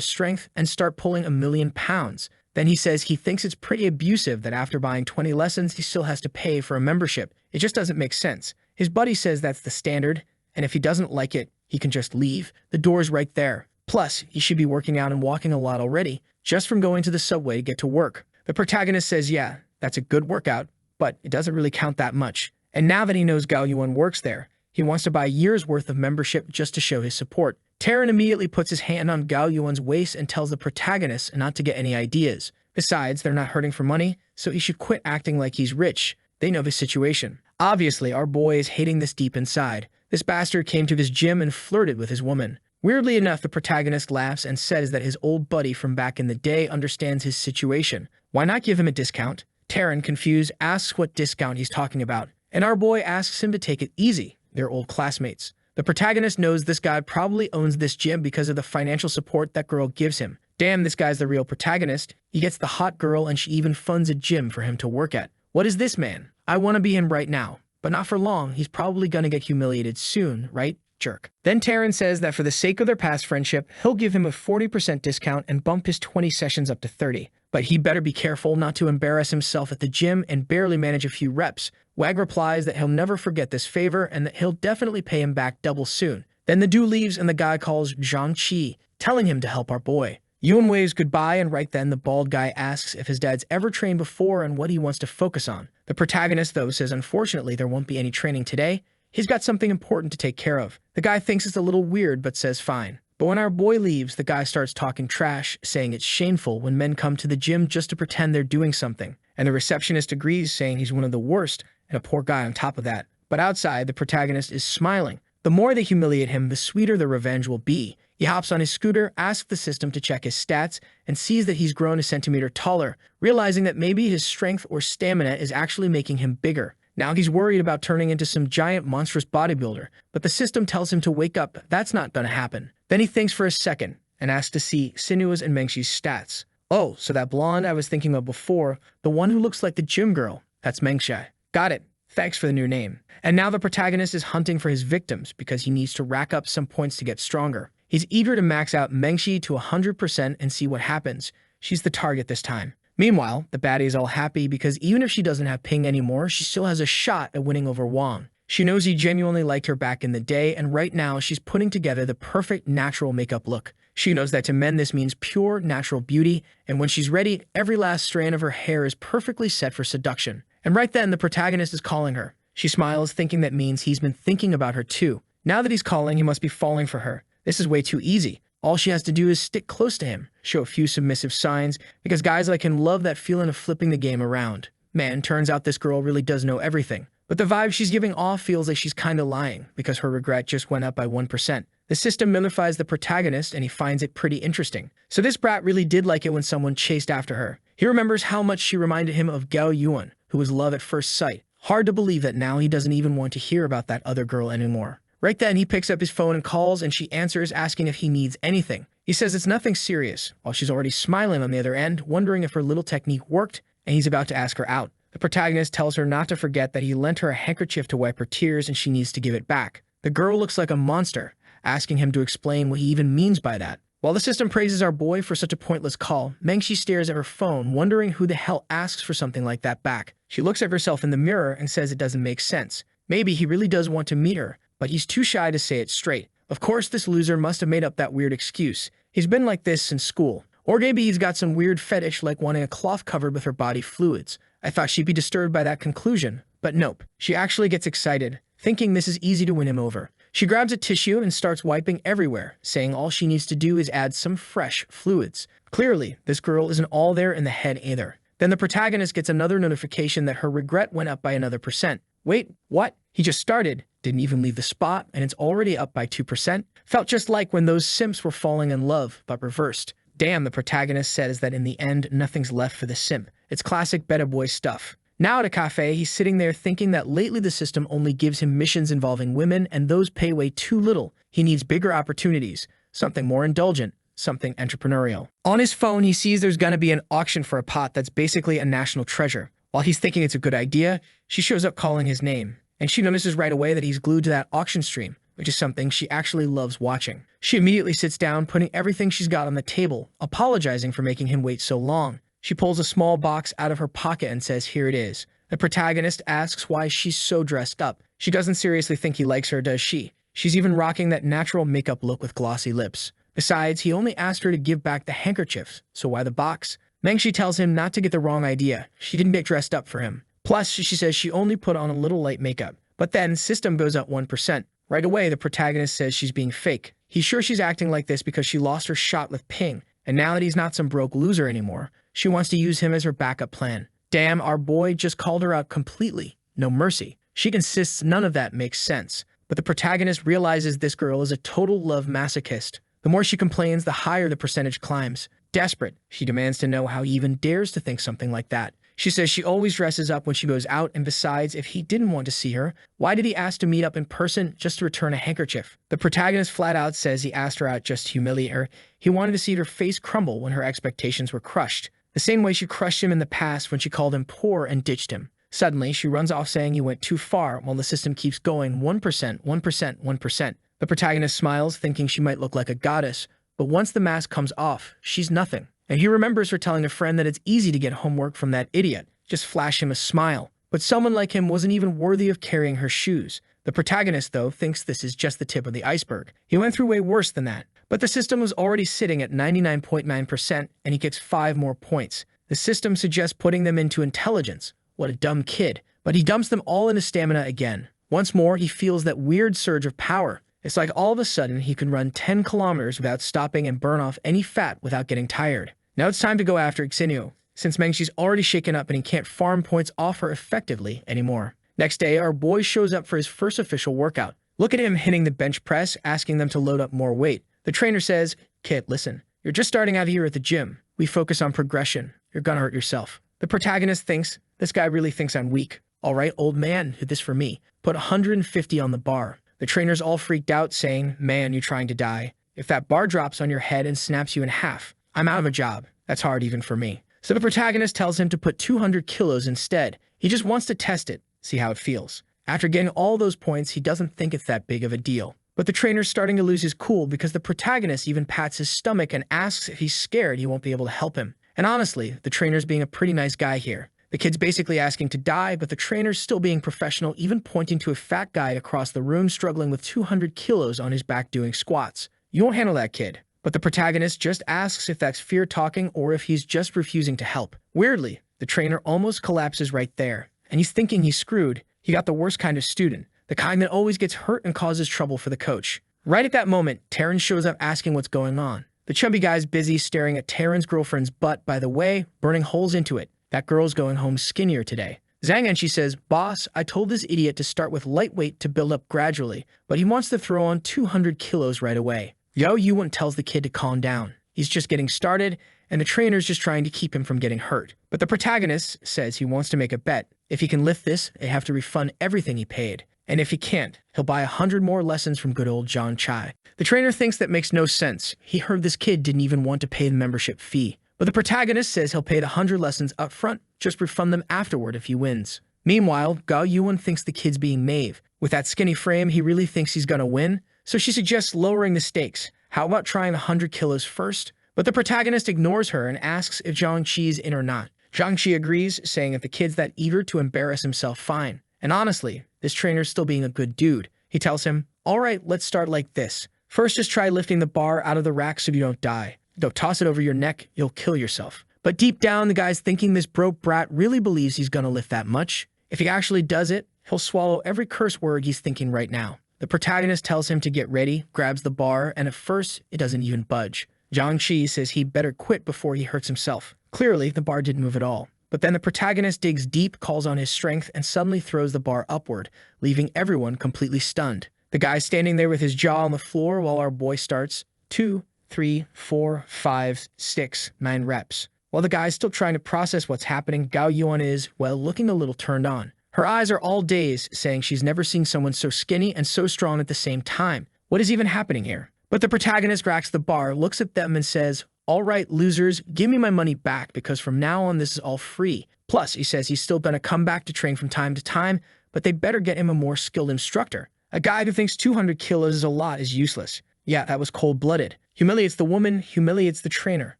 strength and start pulling 1,000,000 pounds. Then he says he thinks it's pretty abusive that after buying 20 lessons, he still has to pay for a membership. It just doesn't make sense. His buddy says that's the standard, and if he doesn't like it, he can just leave. The door's right there. Plus, he should be working out and walking a lot already, just from going to the subway to get to work. The protagonist says, yeah, that's a good workout, but it doesn't really count that much. And now that he knows Gao Yuan works there, he wants to buy a year's worth of membership just to show his support. Taran immediately puts his hand on Gao Yuan's waist and tells the protagonist not to get any ideas. Besides, they're not hurting for money, so he should quit acting like he's rich. They know his situation. Obviously, our boy is hating this deep inside. This bastard came to his gym and flirted with his woman. Weirdly enough, the protagonist laughs and says that his old buddy from back in the day understands his situation. Why not give him a discount? Taran, confused, asks what discount he's talking about, and our boy asks him to take it easy. They're old classmates. The protagonist knows this guy probably owns this gym because of the financial support that girl gives him. Damn, this guy's the real protagonist. He gets the hot girl and she even funds a gym for him to work at. What is this man? I want to be him right now. But not for long. He's probably gonna get humiliated soon, right? Jerk. Then Taran says that for the sake of their past friendship, he'll give him a 40% discount and bump his 20 sessions up to 30. But he better be careful not to embarrass himself at the gym and barely manage a few reps. Wag replies that he'll never forget this favor and that he'll definitely pay him back double soon. Then the dude leaves and the guy calls Zhang Qi, telling him to help our boy. Yuan waves goodbye, and right then the bald guy asks if his dad's ever trained before and what he wants to focus on. The protagonist, though, says unfortunately there won't be any training today. He's got something important to take care of. The guy thinks it's a little weird, but says fine. But when our boy leaves, the guy starts talking trash, saying it's shameful when men come to the gym just to pretend they're doing something. And the receptionist agrees, saying he's one of the worst, and a poor guy on top of that. But outside, the protagonist is smiling. The more they humiliate him, the sweeter the revenge will be. He hops on his scooter, asks the system to check his stats, and sees that he's grown a centimeter taller, realizing that maybe his strength or stamina is actually making him bigger. Now he's worried about turning into some giant monstrous bodybuilder, but the system tells him to wake up. That's not gonna happen. Then he thinks for a second and asks to see Sinua's and Mengxi's stats. Oh, so that blonde I was thinking of before, the one who looks like the gym girl, that's Mengxi. Got it. Thanks for the new name. And now the protagonist is hunting for his victims because he needs to rack up some points to get stronger. He's eager to max out Mengxi to 100% and see what happens. She's the target this time. Meanwhile, the baddie is all happy because even if she doesn't have Ping anymore, she still has a shot at winning over Wang. She knows he genuinely liked her back in the day, and right now she's putting together the perfect natural makeup look. She knows that to men this means pure natural beauty, and when she's ready, every last strand of her hair is perfectly set for seduction. And right then, the protagonist is calling her. She smiles, thinking that means he's been thinking about her too. Now that he's calling, he must be falling for her. This is way too easy. All she has to do is stick close to him, show a few submissive signs, because guys like him love that feeling of flipping the game around. Man, turns out this girl really does know everything. But the vibe she's giving off feels like she's kinda lying, because her regret just went up by 1%. The system mimifies the protagonist, and he finds it pretty interesting. So this brat really did like it when someone chased after her. He remembers how much she reminded him of Gao Yuan, who was love at first sight. Hard to believe that now he doesn't even want to hear about that other girl anymore. Right then, he picks up his phone and calls, and she answers, asking if he needs anything. He says it's nothing serious, while she's already smiling on the other end, wondering if her little technique worked, and he's about to ask her out. The protagonist tells her not to forget that he lent her a handkerchief to wipe her tears and she needs to give it back. The girl looks like a monster, asking him to explain what he even means by that. While the system praises our boy for such a pointless call, Mengxi stares at her phone, wondering who the hell asks for something like that back. She looks at herself in the mirror and says it doesn't make sense. Maybe he really does want to meet her, but he's too shy to say it straight. Of course, this loser must have made up that weird excuse. He's been like this since school. Or maybe he's got some weird fetish like wanting a cloth covered with her body fluids. I thought she'd be disturbed by that conclusion, but nope. She actually gets excited, thinking this is easy to win him over. She grabs a tissue and starts wiping everywhere, saying all she needs to do is add some fresh fluids. Clearly, this girl isn't all there in the head either. Then the protagonist gets another notification that her regret went up by another %. Wait, what? He just started, didn't even leave the spot, and it's already up by 2%? Felt just like when those simps were falling in love, but reversed. Damn, the protagonist says that in the end, nothing's left for the simp. It's classic beta boy stuff. Now at a cafe, he's sitting there thinking that lately the system only gives him missions involving women, and those pay way too little. He needs bigger opportunities, something more indulgent, something entrepreneurial. On his phone, he sees there's gonna be an auction for a pot that's basically a national treasure. While he's thinking it's a good idea, she shows up calling his name, and she notices right away that he's glued to that auction stream, which is something she actually loves watching. She immediately sits down, putting everything she's got on the table, apologizing for making him wait so long. She pulls a small box out of her pocket and says, "Here it is." The protagonist asks why she's so dressed up. She doesn't seriously think he likes her, does she? She's even rocking that natural makeup look with glossy lips. Besides, he only asked her to give back the handkerchiefs, so why the box? Mangshi tells him not to get the wrong idea. She didn't get dressed up for him. Plus, she says she only put on a little light makeup. But then, system goes up 1%. Right away, the protagonist says she's being fake. He's sure she's acting like this because she lost her shot with Ping, and now that he's not some broke loser anymore, she wants to use him as her backup plan. Damn, our boy just called her out completely. No mercy. She insists none of that makes sense. But the protagonist realizes this girl is a total love masochist. The more she complains, the higher the percentage climbs. Desperate, she demands to know how he even dares to think something like that. She says she always dresses up when she goes out, and besides, if he didn't want to see her, why did he ask to meet up in person just to return a handkerchief? The protagonist flat out says he asked her out just to humiliate her. He wanted to see her face crumble when her expectations were crushed. The same way she crushed him in the past when she called him poor and ditched him. Suddenly, she runs off saying he went too far while the system keeps going 1%, 1%, 1%. The protagonist smiles, thinking she might look like a goddess, but once the mask comes off, she's nothing. And he remembers her telling a friend that it's easy to get homework from that idiot. Just flash him a smile. But someone like him wasn't even worthy of carrying her shoes. The protagonist, though, thinks this is just the tip of the iceberg. He went through way worse than that. But the system was already sitting at 99.9%, and he gets 5 more points. The system suggests putting them into intelligence. What a dumb kid. But he dumps them all into stamina again. Once more, he feels that weird surge of power. It's like all of a sudden he can run 10 kilometers without stopping and burn off any fat without getting tired. Now it's time to go after Xinyu, since Mengshi's already shaken up and he can't farm points off her effectively anymore. Next day, our boy shows up for his first official workout. Look at him hitting the bench press, asking them to load up more weight. The trainer says, "Kid, listen, you're just starting out here at the gym. We focus on progression. You're gonna hurt yourself." The protagonist thinks, this guy really thinks I'm weak. All right, old man, do this for me. Put 150 on the bar. The trainer's all freaked out, saying, "Man, you trying to die. If that bar drops on your head and snaps you in half, I'm out of a job. That's hard even for me." So the protagonist tells him to put 200 kilos instead. He just wants to test it, see how it feels. After getting all those points, he doesn't think it's that big of a deal. But the trainer's starting to lose his cool because the protagonist even pats his stomach and asks if he's scared he won't be able to help him. And honestly, the trainer's being a pretty nice guy here. The kid's basically asking to die, but the trainer's still being professional, even pointing to a fat guy across the room struggling with 200 kilos on his back doing squats. You won't handle that, kid. But the protagonist just asks if that's fear talking or if he's just refusing to help. Weirdly, the trainer almost collapses right there, and he's thinking he's screwed. He got the worst kind of student, the kind that always gets hurt and causes trouble for the coach. Right at that moment, Terran shows up asking what's going on. The chubby guy's busy staring at Terran's girlfriend's butt, by the way, burning holes into it. That girl's going home skinnier today. Zhang Enshi says, "Boss, I told this idiot to start with lightweight to build up gradually, but he wants to throw on 200 kilos right away." Yo Yuan tells the kid to calm down. He's just getting started, and the trainer's just trying to keep him from getting hurt. But the protagonist says he wants to make a bet. If he can lift this, they have to refund everything he paid. And if he can't, he'll buy 100 more lessons from good old John Chai. The trainer thinks that makes no sense. He heard this kid didn't even want to pay the membership fee. But the protagonist says he'll pay the 100 lessons up front, just refund them afterward if he wins. Meanwhile, Gao Yuan thinks the kid's being naive. With that skinny frame, he really thinks he's gonna win, so she suggests lowering the stakes. How about trying 100 kilos first? But the protagonist ignores her and asks if Zhangqi's in or not. Zhangqi agrees, saying if the kid's that eager to embarrass himself, fine. And honestly, this trainer's still being a good dude. He tells him, "All right, let's start like this. First, just try lifting the bar out of the rack so you don't die. Don't toss it over your neck, you'll kill yourself." But deep down, the guy's thinking this broke brat really believes he's gonna lift that much. If he actually does it, he'll swallow every curse word he's thinking right now. The protagonist tells him to get ready, grabs the bar, and at first, it doesn't even budge. Zhangqi says he better quit before he hurts himself. Clearly, the bar didn't move at all. But then the protagonist digs deep, calls on his strength, and suddenly throws the bar upward, leaving everyone completely stunned. The guy's standing there with his jaw on the floor while our boy starts 2, 3, 4, 5, 6, 9 reps. While the guy's still trying to process what's happening, Gao Yuan is, well, looking a little turned on. Her eyes are all dazed, saying she's never seen someone so skinny and so strong at the same time. What is even happening here? But the protagonist racks the bar, looks at them and says, "All right, losers, give me my money back because from now on this is all free." Plus, he says he's still gonna come back to train from time to time, but they better get him a more skilled instructor. A guy who thinks 200 kilos is a lot is useless. Yeah, that was cold-blooded. Humiliates the woman, humiliates the trainer,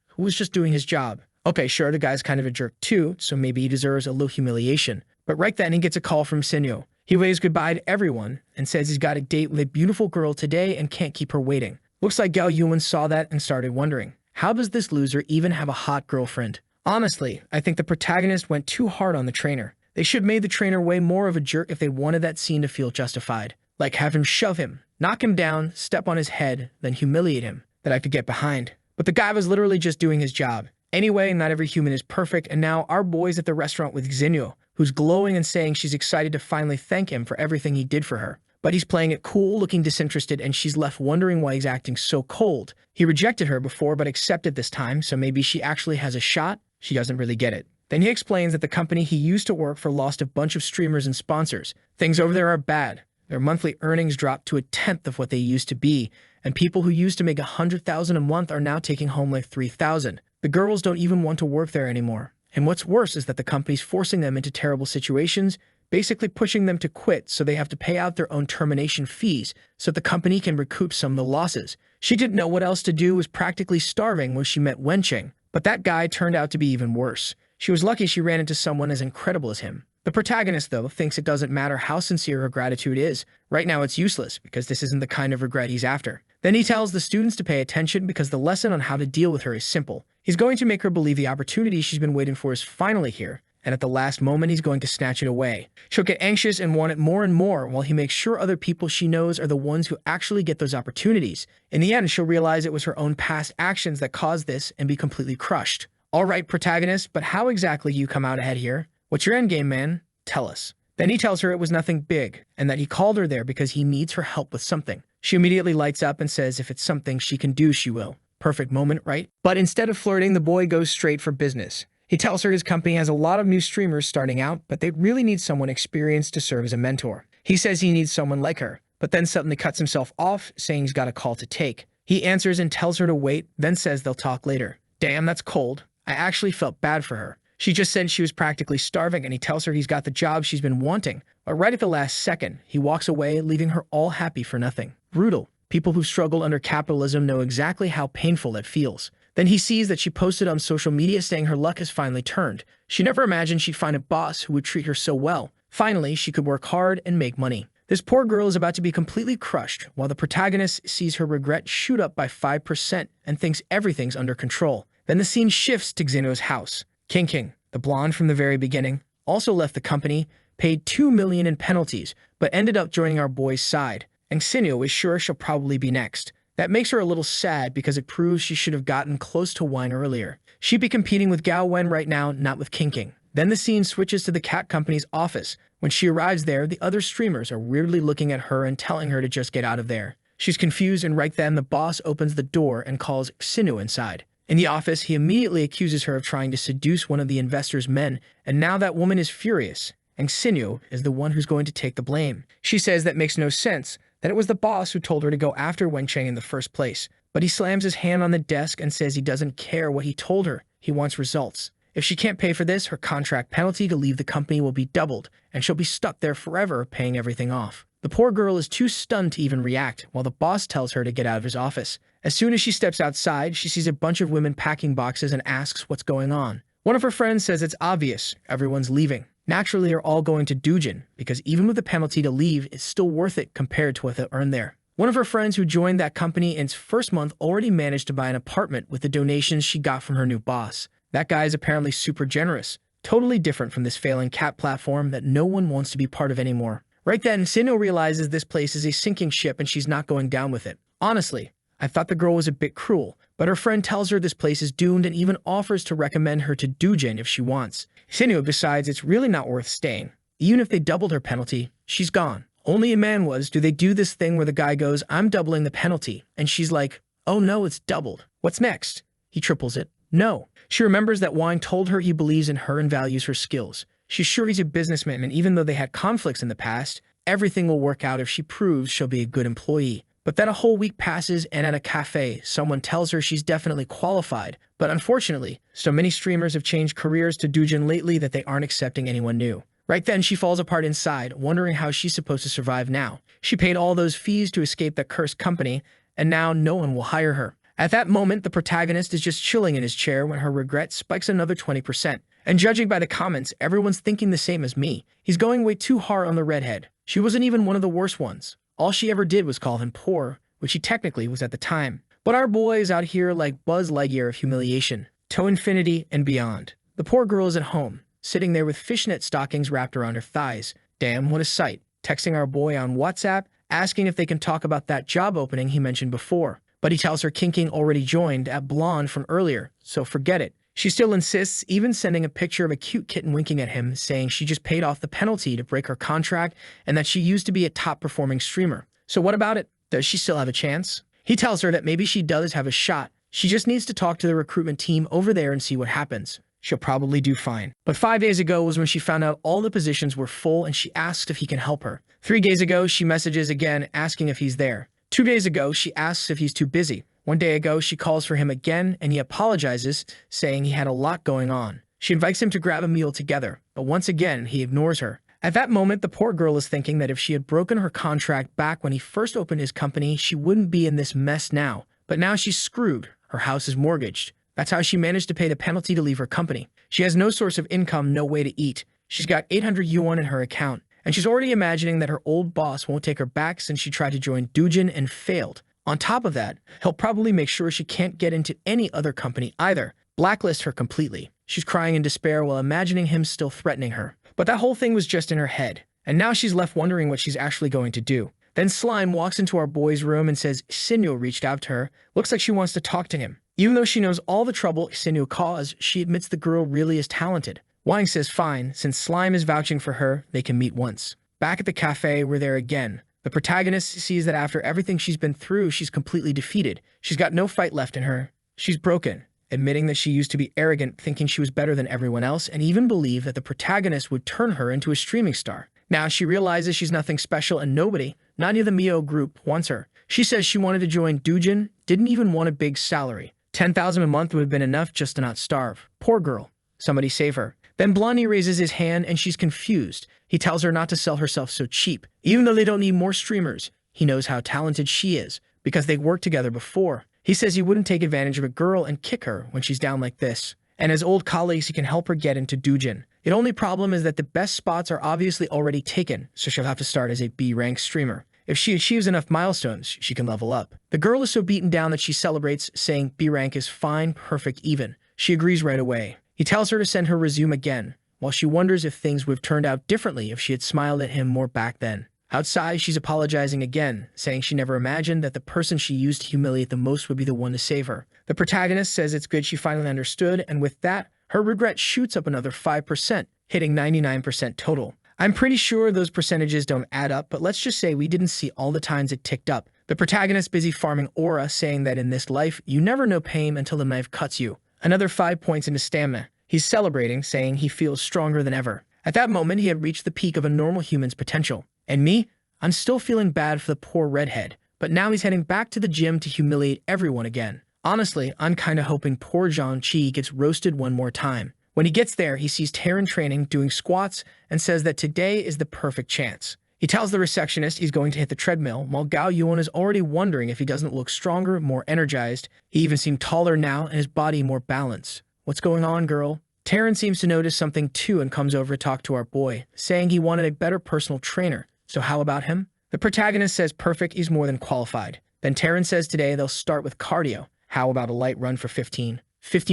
who was just doing his job. Okay, sure, the guy's kind of a jerk too, so maybe he deserves a little humiliation. But right then, he gets a call from Sinyo. He waves goodbye to everyone and says he's got a date with a beautiful girl today and can't keep her waiting. Looks like Gao Yuan saw that and started wondering, how does this loser even have a hot girlfriend? Honestly, I think the protagonist went too hard on the trainer. They should have made the trainer way more of a jerk if they wanted that scene to feel justified. Like have him shove him, knock him down, step on his head, then humiliate him. That I could get behind. But the guy was literally just doing his job. Anyway, not every human is perfect, and now our boy's at the restaurant with Xinyo, who's glowing and saying she's excited to finally thank him for everything he did for her. But he's playing it cool, looking disinterested, and she's left wondering why he's acting so cold. He rejected her before, but accepted this time, so maybe she actually has a shot? She doesn't really get it. Then he explains that the company he used to work for lost a bunch of streamers and sponsors. Things over there are bad. Their monthly earnings dropped to 1/10 of what they used to be, and people who used to make $100,000 a month are now taking home like $3,000. The girls don't even want to work there anymore. And what's worse is that the company's forcing them into terrible situations, basically pushing them to quit so they have to pay out their own termination fees so the company can recoup some of the losses. She didn't know what else to do, was practically starving when she met Wencheng, but that guy turned out to be even worse. She was lucky she ran into someone as incredible as him. The protagonist, though, thinks it doesn't matter how sincere her gratitude is. Right now it's useless, because this isn't the kind of regret he's after. Then he tells the students to pay attention because the lesson on how to deal with her is simple. He's going to make her believe the opportunity she's been waiting for is finally here, and at the last moment he's going to snatch it away. She'll get anxious and want it more and more while he makes sure other people she knows are the ones who actually get those opportunities. In the end, she'll realize it was her own past actions that caused this and be completely crushed. Alright, protagonist, but how exactly you come out ahead here? What's your endgame, man? Tell us. Then he tells her it was nothing big, and that he called her there because he needs her help with something. She immediately lights up and says if it's something she can do, she will. Perfect moment, right? But instead of flirting, the boy goes straight for business. He tells her his company has a lot of new streamers starting out, but they really need someone experienced to serve as a mentor. He says he needs someone like her, but then suddenly cuts himself off, saying he's got a call to take. He answers and tells her to wait, then says they'll talk later. Damn, that's cold. I actually felt bad for her. She just said she was practically starving, and he tells her he's got the job she's been wanting. But right at the last second, he walks away, leaving her all happy for nothing. Brutal. People who struggle under capitalism know exactly how painful that feels. Then he sees that she posted on social media saying her luck has finally turned. She never imagined she'd find a boss who would treat her so well. Finally, she could work hard and make money. This poor girl is about to be completely crushed, while the protagonist sees her regret shoot up by 5% and thinks everything's under control. Then the scene shifts to Xeno's house. King, the blonde from the very beginning, also left the company, paid $2 million in penalties, but ended up joining our boy's side. And Xinyo is sure she'll probably be next. That makes her a little sad because it proves she should have gotten close to wine earlier. She'd be competing with Gao Wen right now, not with King. Then the scene switches to the cat company's office. When she arrives there, the other streamers are weirdly looking at her and telling her to just get out of there. She's confused, and right then the boss opens the door and calls Xinyo inside. In the office, he immediately accuses her of trying to seduce one of the investors' men, and now that woman is furious, and Xinyo is the one who's going to take the blame. She says that makes no sense, that it was the boss who told her to go after Wencheng in the first place. But he slams his hand on the desk and says he doesn't care what he told her, he wants results. If she can't pay for this, her contract penalty to leave the company will be doubled, and she'll be stuck there forever paying everything off. The poor girl is too stunned to even react, while the boss tells her to get out of his office. As soon as she steps outside, she sees a bunch of women packing boxes and asks what's going on. One of her friends says it's obvious, everyone's leaving. Naturally, they're all going to Dujin, because even with the penalty to leave, it's still worth it compared to what they'll earn there. One of her friends who joined that company in its first month already managed to buy an apartment with the donations she got from her new boss. That guy is apparently super generous, totally different from this failing cat platform that no one wants to be part of anymore. Right then, Sinno realizes this place is a sinking ship and she's not going down with it. Honestly, I thought the girl was a bit cruel, but her friend tells her this place is doomed and even offers to recommend her to Dujin if she wants. Sinno decides it's really not worth staying. Even if they doubled her penalty, she's gone. Only in Manhwas do they do this thing where the guy goes, I'm doubling the penalty, and she's like, oh no, it's doubled. What's next? He triples it. No. She remembers that Wang told her he believes in her and values her skills. She's sure he's a businessman, and even though they had conflicts in the past, everything will work out if she proves she'll be a good employee. But then a whole week passes, and at a cafe, someone tells her she's definitely qualified. But unfortunately, so many streamers have changed careers to Dujin lately that they aren't accepting anyone new. Right then, she falls apart inside, wondering how she's supposed to survive now. She paid all those fees to escape that cursed company, and now no one will hire her. At that moment, the protagonist is just chilling in his chair when her regret spikes another 20%. And judging by the comments, everyone's thinking the same as me. He's going way too hard on the redhead. She wasn't even one of the worst ones. All she ever did was call him poor, which he technically was at the time. But our boy is out here like Buzz Lightyear of humiliation, to infinity and beyond. The poor girl is at home, sitting there with fishnet stockings wrapped around her thighs. Damn, what a sight. Texting our boy on WhatsApp, asking if they can talk about that job opening he mentioned before. But he tells her Kinking already joined at Blonde from earlier, so forget it. She still insists, even sending a picture of a cute kitten winking at him, saying she just paid off the penalty to break her contract and that she used to be a top-performing streamer. So what about it? Does she still have a chance? He tells her that maybe she does have a shot. She just needs to talk to the recruitment team over there and see what happens. She'll probably do fine. But 5 days ago was when she found out all the positions were full and she asks if he can help her. 3 days ago, she messages again asking if he's there. 2 days ago, she asks if he's too busy. 1 day ago, she calls for him again and he apologizes, saying he had a lot going on. She invites him to grab a meal together, but once again, he ignores her. At that moment, the poor girl is thinking that if she had broken her contract back when he first opened his company, she wouldn't be in this mess now. But now she's screwed. Her house is mortgaged. That's how she managed to pay the penalty to leave her company. She has no source of income, no way to eat. She's got 800 yuan in her account, and she's already imagining that her old boss won't take her back since she tried to join Doujin and failed. On top of that, he'll probably make sure she can't get into any other company either. Blacklist her completely. She's crying in despair while imagining him still threatening her. But that whole thing was just in her head, and now she's left wondering what she's actually going to do. Then Slime walks into our boy's room and says Sinyo reached out to her. Looks like she wants to talk to him. Even though she knows all the trouble Sinyo caused, she admits the girl really is talented. Wang says fine, since Slime is vouching for her, they can meet once. Back at the cafe, we're there again. The protagonist sees that after everything she's been through, she's completely defeated. She's got no fight left in her. She's broken, admitting that she used to be arrogant, thinking she was better than everyone else, and even believed that the protagonist would turn her into a streaming star. Now she realizes she's nothing special and nobody, not even the Mio group, wants her. She says she wanted to join Doujin, didn't even want a big salary. 10,000 a month would have been enough just to not starve. Poor girl. Somebody save her. Then Blondie raises his hand and she's confused. He tells her not to sell herself so cheap. Even though they don't need more streamers, he knows how talented she is because they worked together before. He says he wouldn't take advantage of a girl and kick her when she's down like this. And as old colleagues, he can help her get into Doujin. The only problem is that the best spots are obviously already taken, so she'll have to start as a B-rank streamer. If she achieves enough milestones, she can level up. The girl is so beaten down that she celebrates, saying B rank is fine, perfect, even. She agrees right away. He tells her to send her resume again, while she wonders if things would have turned out differently if she had smiled at him more back then. Outside, she's apologizing again, saying she never imagined that the person she used to humiliate the most would be the one to save her. The protagonist says it's good she finally understood, and with that, her regret shoots up another 5%, hitting 99% total. I'm pretty sure those percentages don't add up, but let's just say we didn't see all the times it ticked up. The protagonist busy farming aura, saying that in this life, you never know pain until the knife cuts you. Another 5 points into stamina. He's celebrating, saying he feels stronger than ever. At that moment, he had reached the peak of a normal human's potential. And me? I'm still feeling bad for the poor redhead. But now he's heading back to the gym to humiliate everyone again. Honestly, I'm kinda hoping poor Zhang-Chi gets roasted one more time. When he gets there, he sees Terran training, doing squats, and says that today is the perfect chance. He tells the receptionist he's going to hit the treadmill, while Gao Yuan is already wondering if he doesn't look stronger, more energized. He even seemed taller now and his body more balanced. What's going on, girl? Terran seems to notice something too and comes over to talk to our boy, saying he wanted a better personal trainer. So how about him? The protagonist says perfect, he's more than qualified. Then Terran says today they'll start with cardio. How about a light run for 50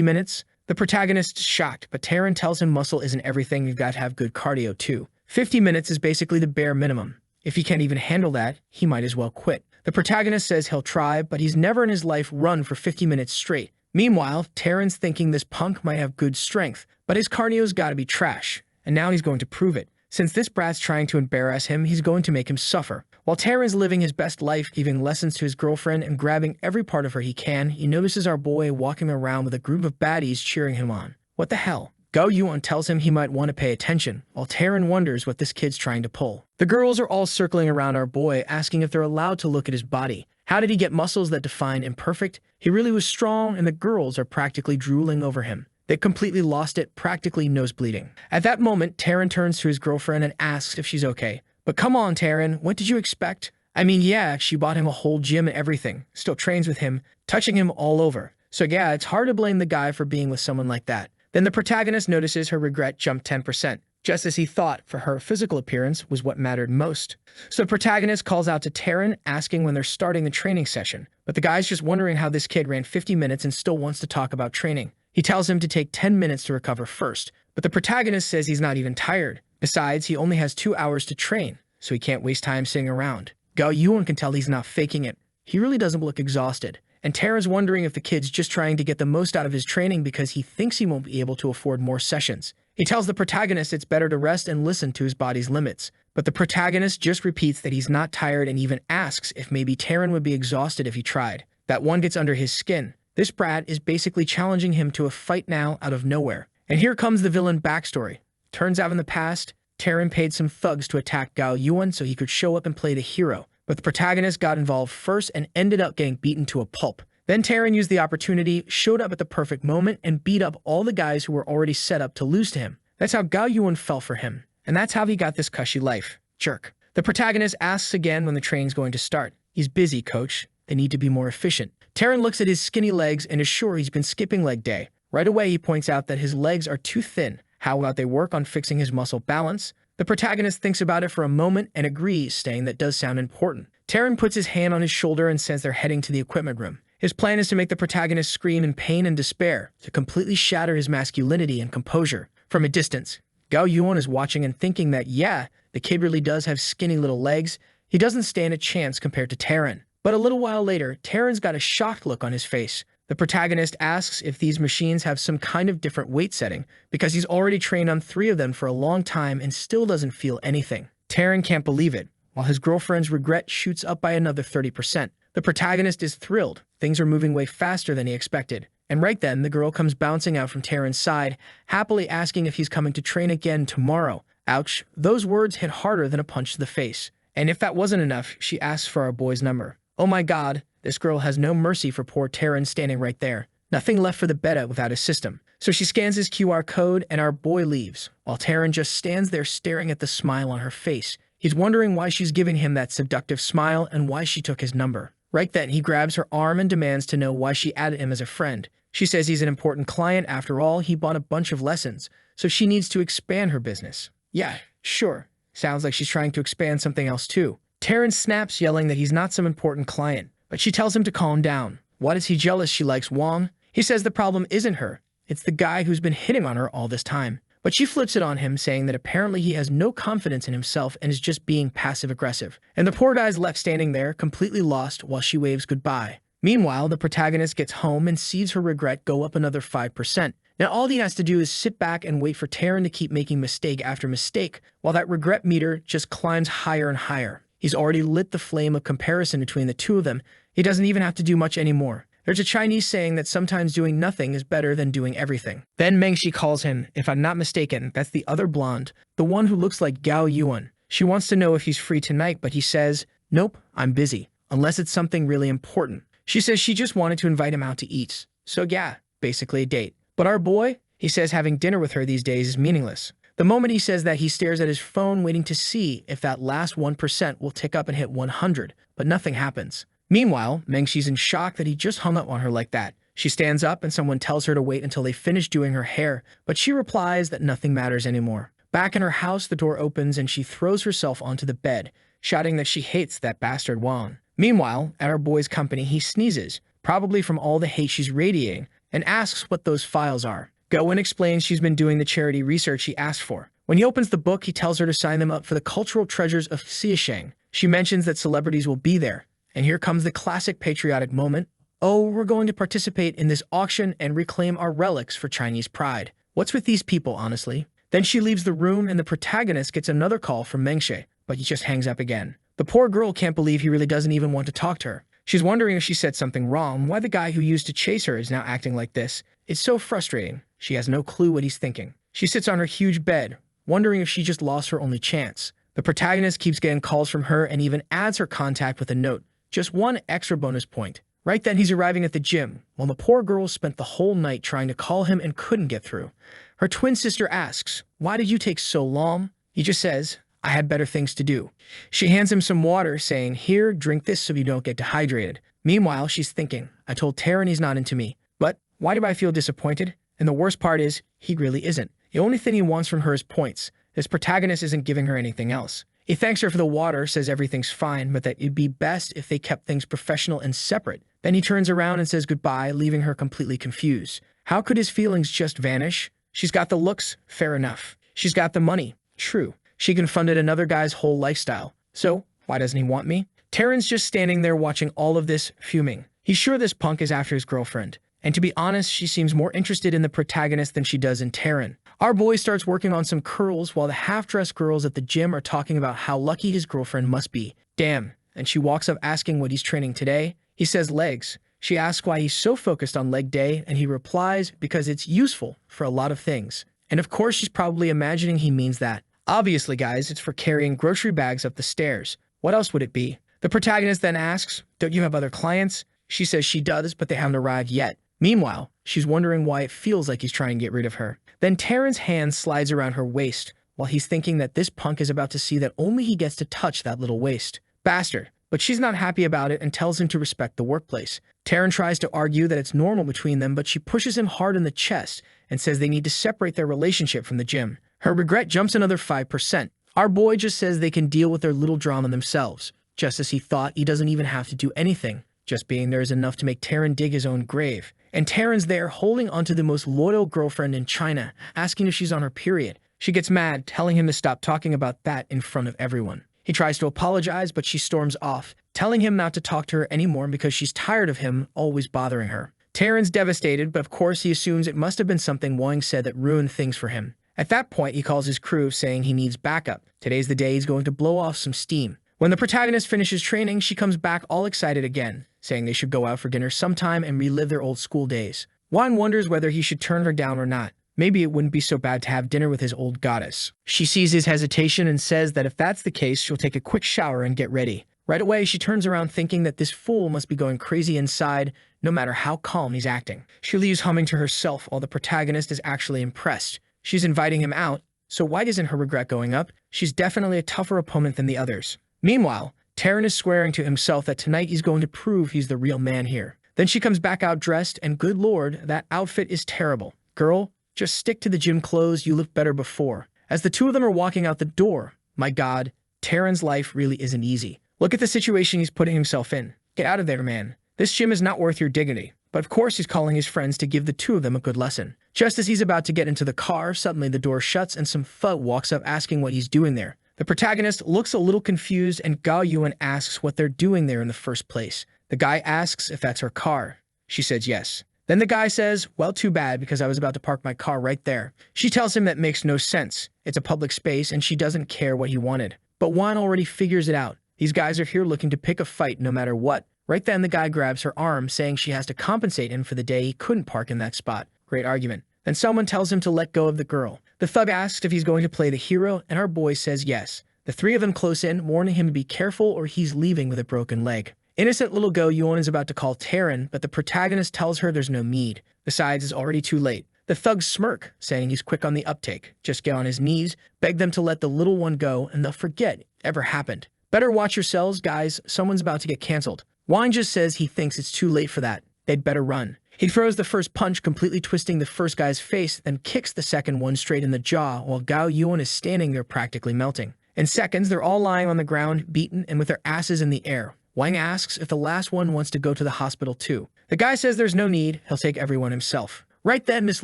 minutes? The protagonist is shocked, but Terran tells him muscle isn't everything, you've got to have good cardio too. 50 minutes is basically the bare minimum. If he can't even handle that, he might as well quit. The protagonist says he'll try, but he's never in his life run for 50 minutes straight. Meanwhile, Terran's thinking this punk might have good strength, but his cardio's gotta be trash, and now he's going to prove it. Since this brat's trying to embarrass him, he's going to make him suffer. While Terran's living his best life, giving lessons to his girlfriend and grabbing every part of her he can, he notices our boy walking around with a group of baddies cheering him on. What the hell? Gao Yuan tells him he might want to pay attention, while Terran wonders what this kid's trying to pull. The girls are all circling around our boy, asking if they're allowed to look at his body. How did he get muscles that define imperfect? He really was strong, and the girls are practically drooling over him. They completely lost it, practically nosebleeding. At that moment, Terran turns to his girlfriend and asks if she's okay. But come on, Terran, what did you expect? I mean, yeah, she bought him a whole gym and everything, still trains with him, touching him all over. So yeah, it's hard to blame the guy for being with someone like that. Then the protagonist notices her regret jumped 10%, just as he thought for her physical appearance was what mattered most. So the protagonist calls out to Taryn, asking when they're starting the training session, but the guy's just wondering how this kid ran 50 minutes and still wants to talk about training. He tells him to take 10 minutes to recover first, but the protagonist says he's not even tired. Besides, he only has 2 hours to train, so he can't waste time sitting around. Gao Yuan can tell he's not faking it. He really doesn't look exhausted. And Tara's wondering if the kid's just trying to get the most out of his training because he thinks he won't be able to afford more sessions. He tells the protagonist it's better to rest and listen to his body's limits. But the protagonist just repeats that he's not tired and even asks if maybe Taran would be exhausted if he tried. That one gets under his skin. This brat is basically challenging him to a fight now out of nowhere. And here comes the villain backstory. Turns out in the past, Taran paid some thugs to attack Gao Yuan so he could show up and play the hero. But the protagonist got involved first and ended up getting beaten to a pulp. Then Taran used the opportunity, showed up at the perfect moment, and beat up all the guys who were already set up to lose to him. That's how Gao Yuan fell for him. And that's how he got this cushy life. Jerk. The protagonist asks again when the training's going to start. He's busy, coach. They need to be more efficient. Taran looks at his skinny legs and is sure he's been skipping leg day. Right away, he points out that his legs are too thin. How about they work on fixing his muscle balance? The protagonist thinks about it for a moment and agrees, saying that does sound important. Taran puts his hand on his shoulder and says they're heading to the equipment room. His plan is to make the protagonist scream in pain and despair, to completely shatter his masculinity and composure. From a distance, Gao Yuan is watching and thinking that, yeah, the kid really does have skinny little legs. He doesn't stand a chance compared to Taran. But a little while later, Taran's got a shocked look on his face. The protagonist asks if these machines have some kind of different weight setting, because he's already trained on 3 of them for a long time and still doesn't feel anything. Taran can't believe it, while his girlfriend's regret shoots up by another 30%. The protagonist is thrilled. Things are moving way faster than he expected. And right then, the girl comes bouncing out from Taran's side, happily asking if he's coming to train again tomorrow. Ouch, those words hit harder than a punch to the face. And if that wasn't enough, she asks for our boy's number. Oh my god, this girl has no mercy for poor Taran standing right there. Nothing left for the beta without a system. So she scans his QR code and our boy leaves, while Taran just stands there staring at the smile on her face. He's wondering why she's giving him that seductive smile and why she took his number. Right then, he grabs her arm and demands to know why she added him as a friend. She says he's an important client. After all, he bought a bunch of lessons, so she needs to expand her business. Yeah, sure. Sounds like she's trying to expand something else too. Taran snaps, yelling that he's not some important client, but she tells him to calm down. What is he jealous she likes Wong? He says the problem isn't her. It's the guy who's been hitting on her all this time. But she flips it on him, saying that apparently he has no confidence in himself and is just being passive-aggressive. And the poor guy's left standing there, completely lost, while she waves goodbye. Meanwhile, the protagonist gets home and sees her regret go up another 5%. Now all he has to do is sit back and wait for Taran to keep making mistake after mistake, while that regret meter just climbs higher and higher. He's already lit the flame of comparison between the two of them. He doesn't even have to do much anymore. There's a Chinese saying that sometimes doing nothing is better than doing everything. Then Mengxi calls him. If I'm not mistaken, that's the other blonde, the one who looks like Gao Yuan. She wants to know if he's free tonight, but he says, nope, I'm busy, unless it's something really important. She says she just wanted to invite him out to eat. So yeah, basically a date. But our boy, he says having dinner with her these days is meaningless. The moment he says that, he stares at his phone waiting to see if that last 1% will tick up and hit 100, but nothing happens. Meanwhile, Mengxi's in shock that he just hung up on her like that. She stands up and someone tells her to wait until they finish doing her hair, but she replies that nothing matters anymore. Back in her house, the door opens and she throws herself onto the bed, shouting that she hates that bastard Wang. Meanwhile, at our boy's company, he sneezes, probably from all the hate she's radiating, and asks what those files are. Gowen explains she's been doing the charity research he asked for. When he opens the book, he tells her to sign them up for the cultural treasures of Xiasheng. She mentions that celebrities will be there. And here comes the classic patriotic moment. Oh, we're going to participate in this auction and reclaim our relics for Chinese pride. What's with these people, honestly? Then she leaves the room and the protagonist gets another call from Mengxi, but he just hangs up again. The poor girl can't believe he really doesn't even want to talk to her. She's wondering if she said something wrong, why the guy who used to chase her is now acting like this. It's so frustrating. She has no clue what he's thinking. She sits on her huge bed, wondering if she just lost her only chance. The protagonist keeps getting calls from her and even adds her contact with a note. Just one extra bonus point. Right then, he's arriving at the gym, while the poor girl spent the whole night trying to call him and couldn't get through. Her twin sister asks, why did you take so long? He just says, I had better things to do. She hands him some water, saying, here, drink this so you don't get dehydrated. Meanwhile, she's thinking, I told Taryn he's not into me. But why do I feel disappointed? And the worst part is, he really isn't. The only thing he wants from her is points. This protagonist isn't giving her anything else. He thanks her for the water, says everything's fine, but that it'd be best if they kept things professional and separate. Then he turns around and says goodbye, leaving her completely confused. How could his feelings just vanish? She's got the looks, fair enough. She's got the money, true. She confronted another guy's whole lifestyle. So, why doesn't he want me? Taryn's just standing there watching all of this, fuming. He's sure this punk is after his girlfriend. And to be honest, she seems more interested in the protagonist than she does in Taryn. Our boy starts working on some curls while the half-dressed girls at the gym are talking about how lucky his girlfriend must be. Damn. And she walks up asking what he's training today. He says legs. She asks why he's so focused on leg day, and he replies because it's useful for a lot of things. And of course, she's probably imagining he means that. Obviously, guys, it's for carrying grocery bags up the stairs. What else would it be? The protagonist then asks, don't you have other clients? She says she does, but they haven't arrived yet. Meanwhile, she's wondering why it feels like he's trying to get rid of her. Then Taryn's hand slides around her waist, while he's thinking that this punk is about to see that only he gets to touch that little waist. Bastard. But she's not happy about it and tells him to respect the workplace. Taryn tries to argue that it's normal between them, but she pushes him hard in the chest and says they need to separate their relationship from the gym. Her regret jumps another 5%. Our boy just says they can deal with their little drama themselves. Just as he thought, he doesn't even have to do anything. Just being there is enough to make Taryn dig his own grave. And Taryn's there holding onto the most loyal girlfriend in China, asking if she's on her period. She gets mad, telling him to stop talking about that in front of everyone. He tries to apologize, but she storms off, telling him not to talk to her anymore because she's tired of him always bothering her. Taryn's devastated, but of course he assumes it must have been something Wang said that ruined things for him. At that point, he calls his crew, saying he needs backup. Today's the day he's going to blow off some steam. When the protagonist finishes training, she comes back all excited again, saying they should go out for dinner sometime and relive their old school days. Wang wonders whether he should turn her down or not. Maybe it wouldn't be so bad to have dinner with his old goddess. She sees his hesitation and says that if that's the case, she'll take a quick shower and get ready. Right away, she turns around thinking that this fool must be going crazy inside, no matter how calm he's acting. She leaves humming to herself while the protagonist is actually impressed. She's inviting him out, so why isn't her regret going up? She's definitely a tougher opponent than the others. Meanwhile, Taryn is swearing to himself that tonight he's going to prove he's the real man here. Then she comes back out dressed, and good lord, that outfit is terrible. Girl, just stick to the gym clothes, you looked better before. As the two of them are walking out the door, my god, Taryn's life really isn't easy. Look at the situation he's putting himself in. Get out of there, man. This gym is not worth your dignity. But of course he's calling his friends to give the two of them a good lesson. Just as he's about to get into the car, suddenly the door shuts and some thug walks up asking what he's doing there. The protagonist looks a little confused and Gao Yuan asks what they're doing there in the first place. The guy asks if that's her car. She says yes. Then the guy says, well, too bad because I was about to park my car right there. She tells him that makes no sense. It's a public space and she doesn't care what he wanted. But Juan already figures it out. These guys are here looking to pick a fight no matter what. Right then the guy grabs her arm saying she has to compensate him for the day he couldn't park in that spot. Great argument. Then someone tells him to let go of the girl. The thug asks if he's going to play the hero and our boy says yes. The three of them close in, warning him to be careful or he's leaving with a broken leg. Innocent little Go Yuan is about to call Taryn, but the protagonist tells her there's no need. Besides, it's already too late. The thugs smirk, saying he's quick on the uptake. Just get on his knees, beg them to let the little one go, and they'll forget it ever happened. Better watch yourselves, guys. Someone's about to get canceled. Wang just says he thinks it's too late for that. They'd better run. He throws the first punch, completely twisting the first guy's face, then kicks the second one straight in the jaw, while Gao Yuan is standing there practically melting. In seconds, they're all lying on the ground, beaten, and with their asses in the air. Wang asks if the last one wants to go to the hospital too. The guy says there's no need, he'll take everyone himself. Right then, Miss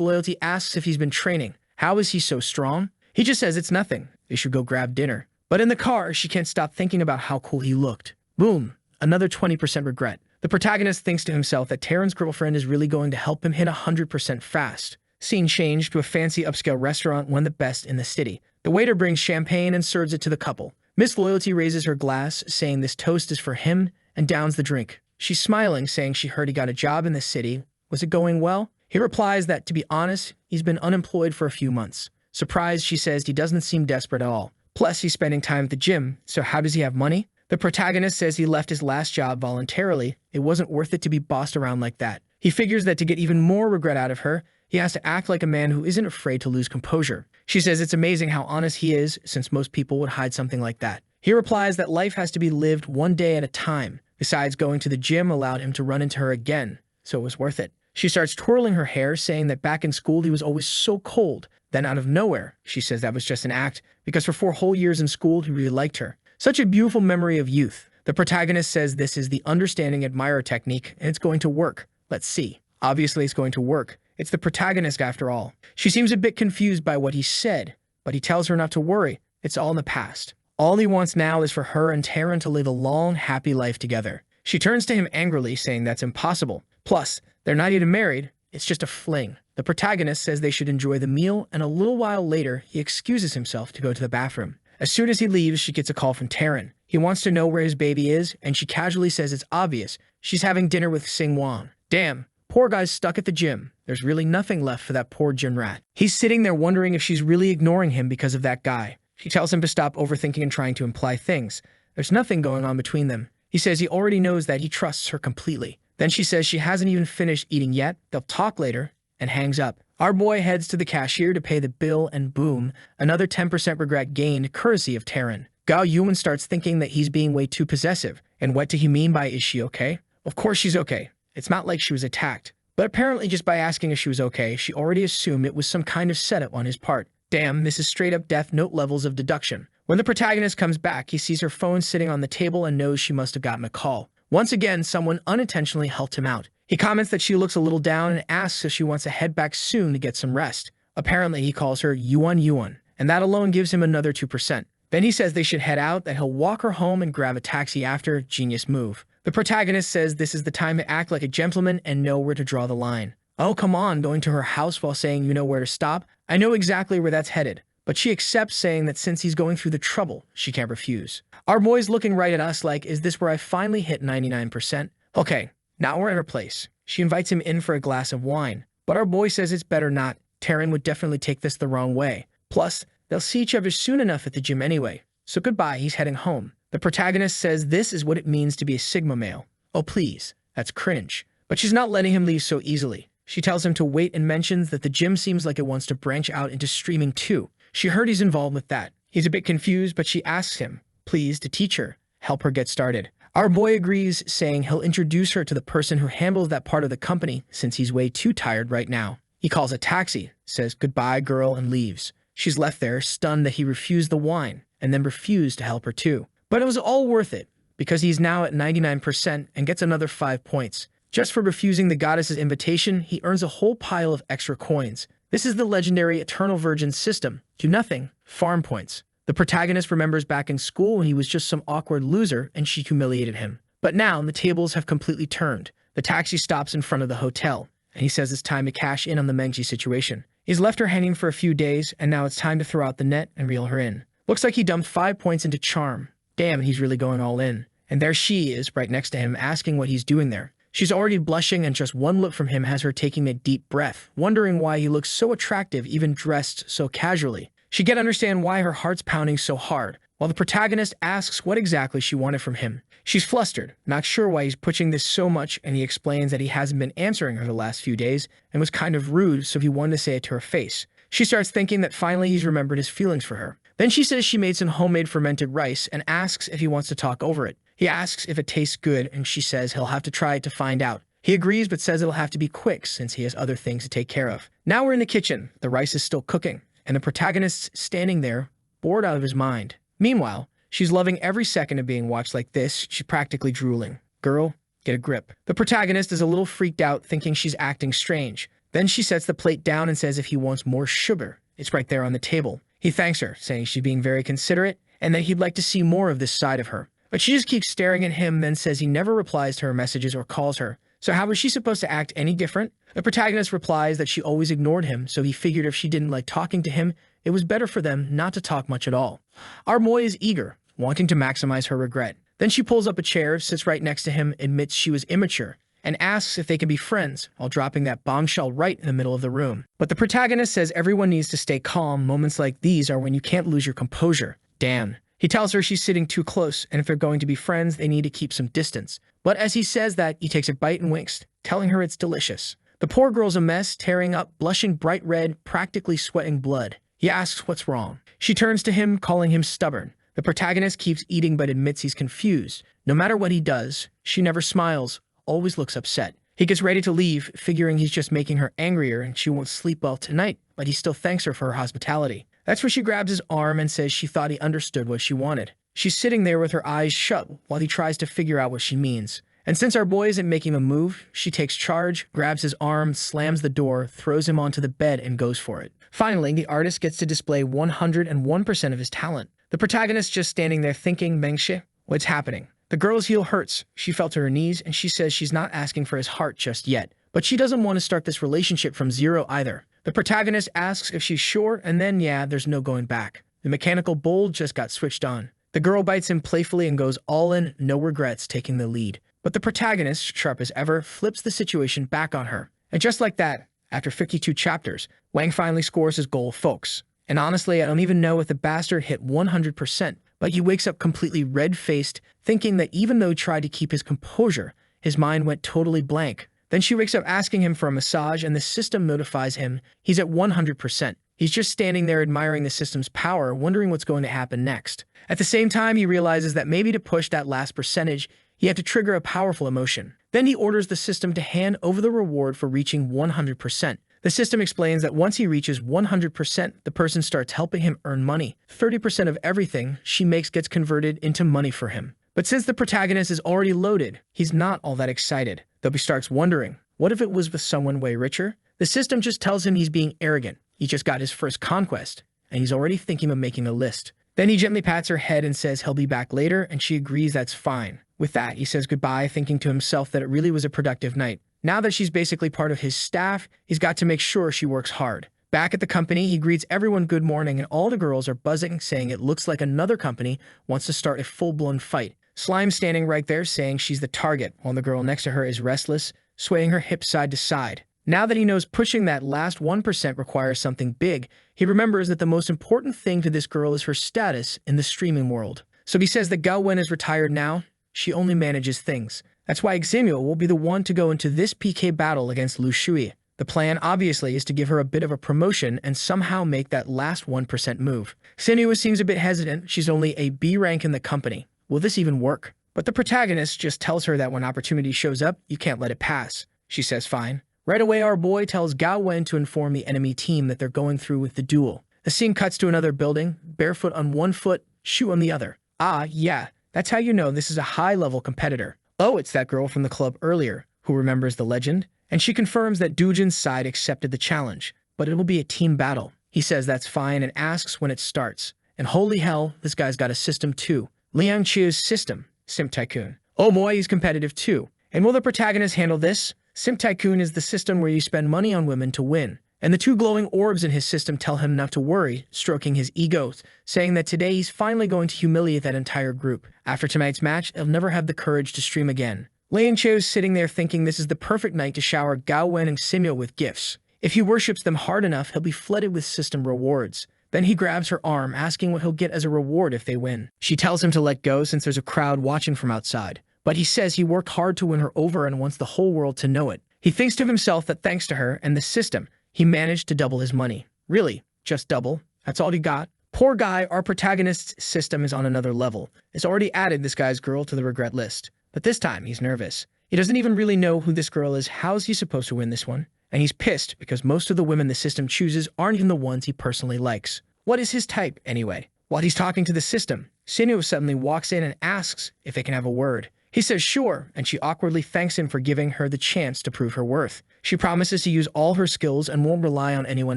Loyalty asks if he's been training. How is he so strong? He just says it's nothing. They should go grab dinner. But in the car, she can't stop thinking about how cool he looked. Boom. Another 20% regret. The protagonist thinks to himself that Taryn's girlfriend is really going to help him hit 100% fast. Scene changed to a fancy upscale restaurant, one of the best in the city. The waiter brings champagne and serves it to the couple. Miss Loyalty raises her glass, saying this toast is for him, and downs the drink. She's smiling, saying she heard he got a job in the city. Was it going well? He replies that, to be honest, he's been unemployed for a few months. Surprised, she says he doesn't seem desperate at all. Plus, he's spending time at the gym, so how does he have money? The protagonist says he left his last job voluntarily. It wasn't worth it to be bossed around like that. He figures that to get even more regret out of her, he has to act like a man who isn't afraid to lose composure. She says it's amazing how honest he is, since most people would hide something like that. He replies that life has to be lived one day at a time. Besides, going to the gym allowed him to run into her again, so it was worth it. She starts twirling her hair, saying that back in school he was always so cold. Then out of nowhere, she says that was just an act, because for 4 whole years in school he really liked her. Such a beautiful memory of youth. The protagonist says this is the understanding admirer technique, and it's going to work. Let's see. Obviously it's going to work. It's the protagonist after all. She seems a bit confused by what he said, but he tells her not to worry. It's all in the past. All he wants now is for her and Taran to live a long, happy life together. She turns to him angrily, saying that's impossible. Plus, they're not even married. It's just a fling. The protagonist says they should enjoy the meal, and a little while later, he excuses himself to go to the bathroom. As soon as he leaves, she gets a call from Taran. He wants to know where his baby is, and she casually says it's obvious. She's having dinner with Sing-Wan. Damn, poor guy's stuck at the gym. There's really nothing left for that poor gym rat. He's sitting there wondering if she's really ignoring him because of that guy. She tells him to stop overthinking and trying to imply things. There's nothing going on between them. He says he already knows that he trusts her completely. Then she says she hasn't even finished eating yet. They'll talk later, and hangs up. Our boy heads to the cashier to pay the bill, and boom, another 10% regret gained courtesy of Taran. Gao Yuan starts thinking that he's being way too possessive. And what did he mean by is she okay? Of course she's okay. It's not like she was attacked. But apparently just by asking if she was okay, she already assumed it was some kind of setup on his part. Damn, this is straight up Death Note levels of deduction. When the protagonist comes back, he sees her phone sitting on the table and knows she must have gotten a call. Once again, someone unintentionally helped him out. He comments that she looks a little down and asks if she wants to head back soon to get some rest. Apparently, he calls her Yuan, and that alone gives him another 2%. Then he says they should head out, that he'll walk her home and grab a taxi after. Genius move. The protagonist says this is the time to act like a gentleman and know where to draw the line. Oh, come on, going to her house while saying you know where to stop? I know exactly where that's headed. But she accepts, saying that since he's going through the trouble, she can't refuse. Our boy's looking right at us like, is this where I finally hit 99%? Okay, now we're at her place. She invites him in for a glass of wine. But our boy says it's better not. Taran would definitely take this the wrong way. Plus, they'll see each other soon enough at the gym anyway. So goodbye, he's heading home. The protagonist says this is what it means to be a Sigma male. Oh please, that's cringe. But she's not letting him leave so easily. She tells him to wait and mentions that the gym seems like it wants to branch out into streaming too. She heard he's involved with that. He's a bit confused, but she asks him, please, to teach her, help her get started. Our boy agrees, saying he'll introduce her to the person who handles that part of the company since he's way too tired right now. He calls a taxi, says goodbye girl, and leaves. She's left there, stunned that he refused the wine, and then refused to help her too. But it was all worth it, because he's now at 99% and gets another 5 points. Just for refusing the goddess's invitation, he earns a whole pile of extra coins. This is the legendary Eternal Virgin system. Do nothing, farm points. The protagonist remembers back in school when he was just some awkward loser and she humiliated him. But now the tables have completely turned. The taxi stops in front of the hotel, and he says it's time to cash in on the Mengji situation. He's left her hanging for a few days, and now it's time to throw out the net and reel her in. Looks like he dumped 5 points into charm. Damn, he's really going all in. And there she is, right next to him, asking what he's doing there. She's already blushing, and just one look from him has her taking a deep breath, wondering why he looks so attractive even dressed so casually. She can't understand why her heart's pounding so hard, while the protagonist asks what exactly she wanted from him. She's flustered, not sure why he's pushing this so much, and he explains that he hasn't been answering her the last few days and was kind of rude, so he wanted to say it to her face. She starts thinking that finally he's remembered his feelings for her. Then she says she made some homemade fermented rice and asks if he wants to talk over it. He asks if it tastes good, and she says he'll have to try it to find out. He agrees, but says it'll have to be quick since he has other things to take care of. Now we're in the kitchen. The rice is still cooking, and the protagonist's standing there, bored out of his mind. Meanwhile, she's loving every second of being watched like this. She's practically drooling. Girl, get a grip. The protagonist is a little freaked out, thinking she's acting strange. Then she sets the plate down and says if he wants more sugar. It's right there on the table. He thanks her, saying she's being very considerate, and that he'd like to see more of this side of her. But she just keeps staring at him, then says he never replies to her messages or calls her. So how was she supposed to act any different? The protagonist replies that she always ignored him, so he figured if she didn't like talking to him, it was better for them not to talk much at all. Our boy is eager, wanting to maximize her regret. Then she pulls up a chair, sits right next to him, admits she was immature, and asks if they can be friends, while dropping that bombshell right in the middle of the room. But the protagonist says everyone needs to stay calm. Moments like these are when you can't lose your composure. Damn. He tells her she's sitting too close, and if they're going to be friends, they need to keep some distance. But as he says that, he takes a bite and winks, telling her it's delicious. The poor girl's a mess, tearing up, blushing bright red, practically sweating blood. He asks what's wrong. She turns to him, calling him stubborn. The protagonist keeps eating but admits he's confused. No matter what he does, she never smiles, always looks upset. He gets ready to leave, figuring he's just making her angrier and she won't sleep well tonight, but he still thanks her for her hospitality. That's where she grabs his arm and says she thought he understood what she wanted. She's sitting there with her eyes shut while he tries to figure out what she means. And since our boy isn't making a move, she takes charge, grabs his arm, slams the door, throws him onto the bed, and goes for it. Finally, the artist gets to display 101% of his talent. The protagonist just standing there thinking, Mengshe, what's happening? The girl's heel hurts. She fell to her knees, and she says she's not asking for his heart just yet. But she doesn't want to start this relationship from zero either. The protagonist asks if she's sure, and then, yeah, there's no going back. The mechanical bull just got switched on. The girl bites him playfully and goes all in, no regrets, taking the lead. But the protagonist, sharp as ever, flips the situation back on her. And just like that, after 52 chapters, Wang finally scores his goal, folks. And honestly, I don't even know if the bastard hit 100%, but he wakes up completely red-faced, thinking that even though he tried to keep his composure, his mind went totally blank. Then she wakes up asking him for a massage, and the system notifies him he's at 100%. He's just standing there admiring the system's power, wondering what's going to happen next. At the same time, he realizes that maybe to push that last percentage, he had to trigger a powerful emotion. Then he orders the system to hand over the reward for reaching 100%. The system explains that once he reaches 100%, the person starts helping him earn money. 30% of everything she makes gets converted into money for him. But since the protagonist is already loaded, he's not all that excited, though he starts wondering, what if it was with someone way richer? The system just tells him he's being arrogant. He just got his first conquest, and he's already thinking of making a list. Then he gently pats her head and says he'll be back later, and she agrees that's fine. With that, he says goodbye, thinking to himself that it really was a productive night. Now that she's basically part of his staff, he's got to make sure she works hard. Back at the company, he greets everyone good morning, and all the girls are buzzing, saying it looks like another company wants to start a full-blown fight. Slime's standing right there, saying she's the target, while the girl next to her is restless, swaying her hips side to side. Now that he knows pushing that last 1% requires something big, he remembers that the most important thing to this girl is her status in the streaming world. So he says that Gaowen is retired now. She only manages things. That's why Ximyo will be the one to go into this PK battle against Lu Shui. The plan, obviously, is to give her a bit of a promotion and somehow make that last 1% move. Ximyo seems a bit hesitant. She's only a B rank in the company. Will this even work? But the protagonist just tells her that when opportunity shows up, you can't let it pass. She says fine. Right away, our boy tells Gao Wen to inform the enemy team that they're going through with the duel. The scene cuts to another building, barefoot on one foot, shoe on the other. Ah, yeah. That's how you know this is a high-level competitor. Oh, it's that girl from the club earlier, who remembers the legend, and she confirms that Dujin's side accepted the challenge, but it'll be a team battle. He says that's fine and asks when it starts. And holy hell, this guy's got a system too. Liang Chiu's system, Simp Tycoon. Oh boy, he's competitive too. And will the protagonist handle this? Simp Tycoon is the system where you spend money on women to win. And the two glowing orbs in his system tell him not to worry, stroking his ego, saying that today he's finally going to humiliate that entire group. After tonight's match, he'll never have the courage to stream again. Liang Chiu's sitting there thinking this is the perfect night to shower Gao Wen and Ximyo with gifts. If he worships them hard enough, he'll be flooded with system rewards. Then he grabs her arm, asking what he'll get as a reward if they win. She tells him to let go since there's a crowd watching from outside. But he says he worked hard to win her over and wants the whole world to know it. He thinks to himself that thanks to her and the system, he managed to double his money. Really, just double? That's all he got? Poor guy, our protagonist's system is on another level. It's already added this guy's girl to the regret list. But this time, he's nervous. He doesn't even really know who this girl is. How's he supposed to win this one? And he's pissed because most of the women the system chooses aren't even the ones he personally likes. What is his type, anyway? While he's talking to the system, Sinyo suddenly walks in and asks if they can have a word. He says sure, and she awkwardly thanks him for giving her the chance to prove her worth. She promises to use all her skills and won't rely on anyone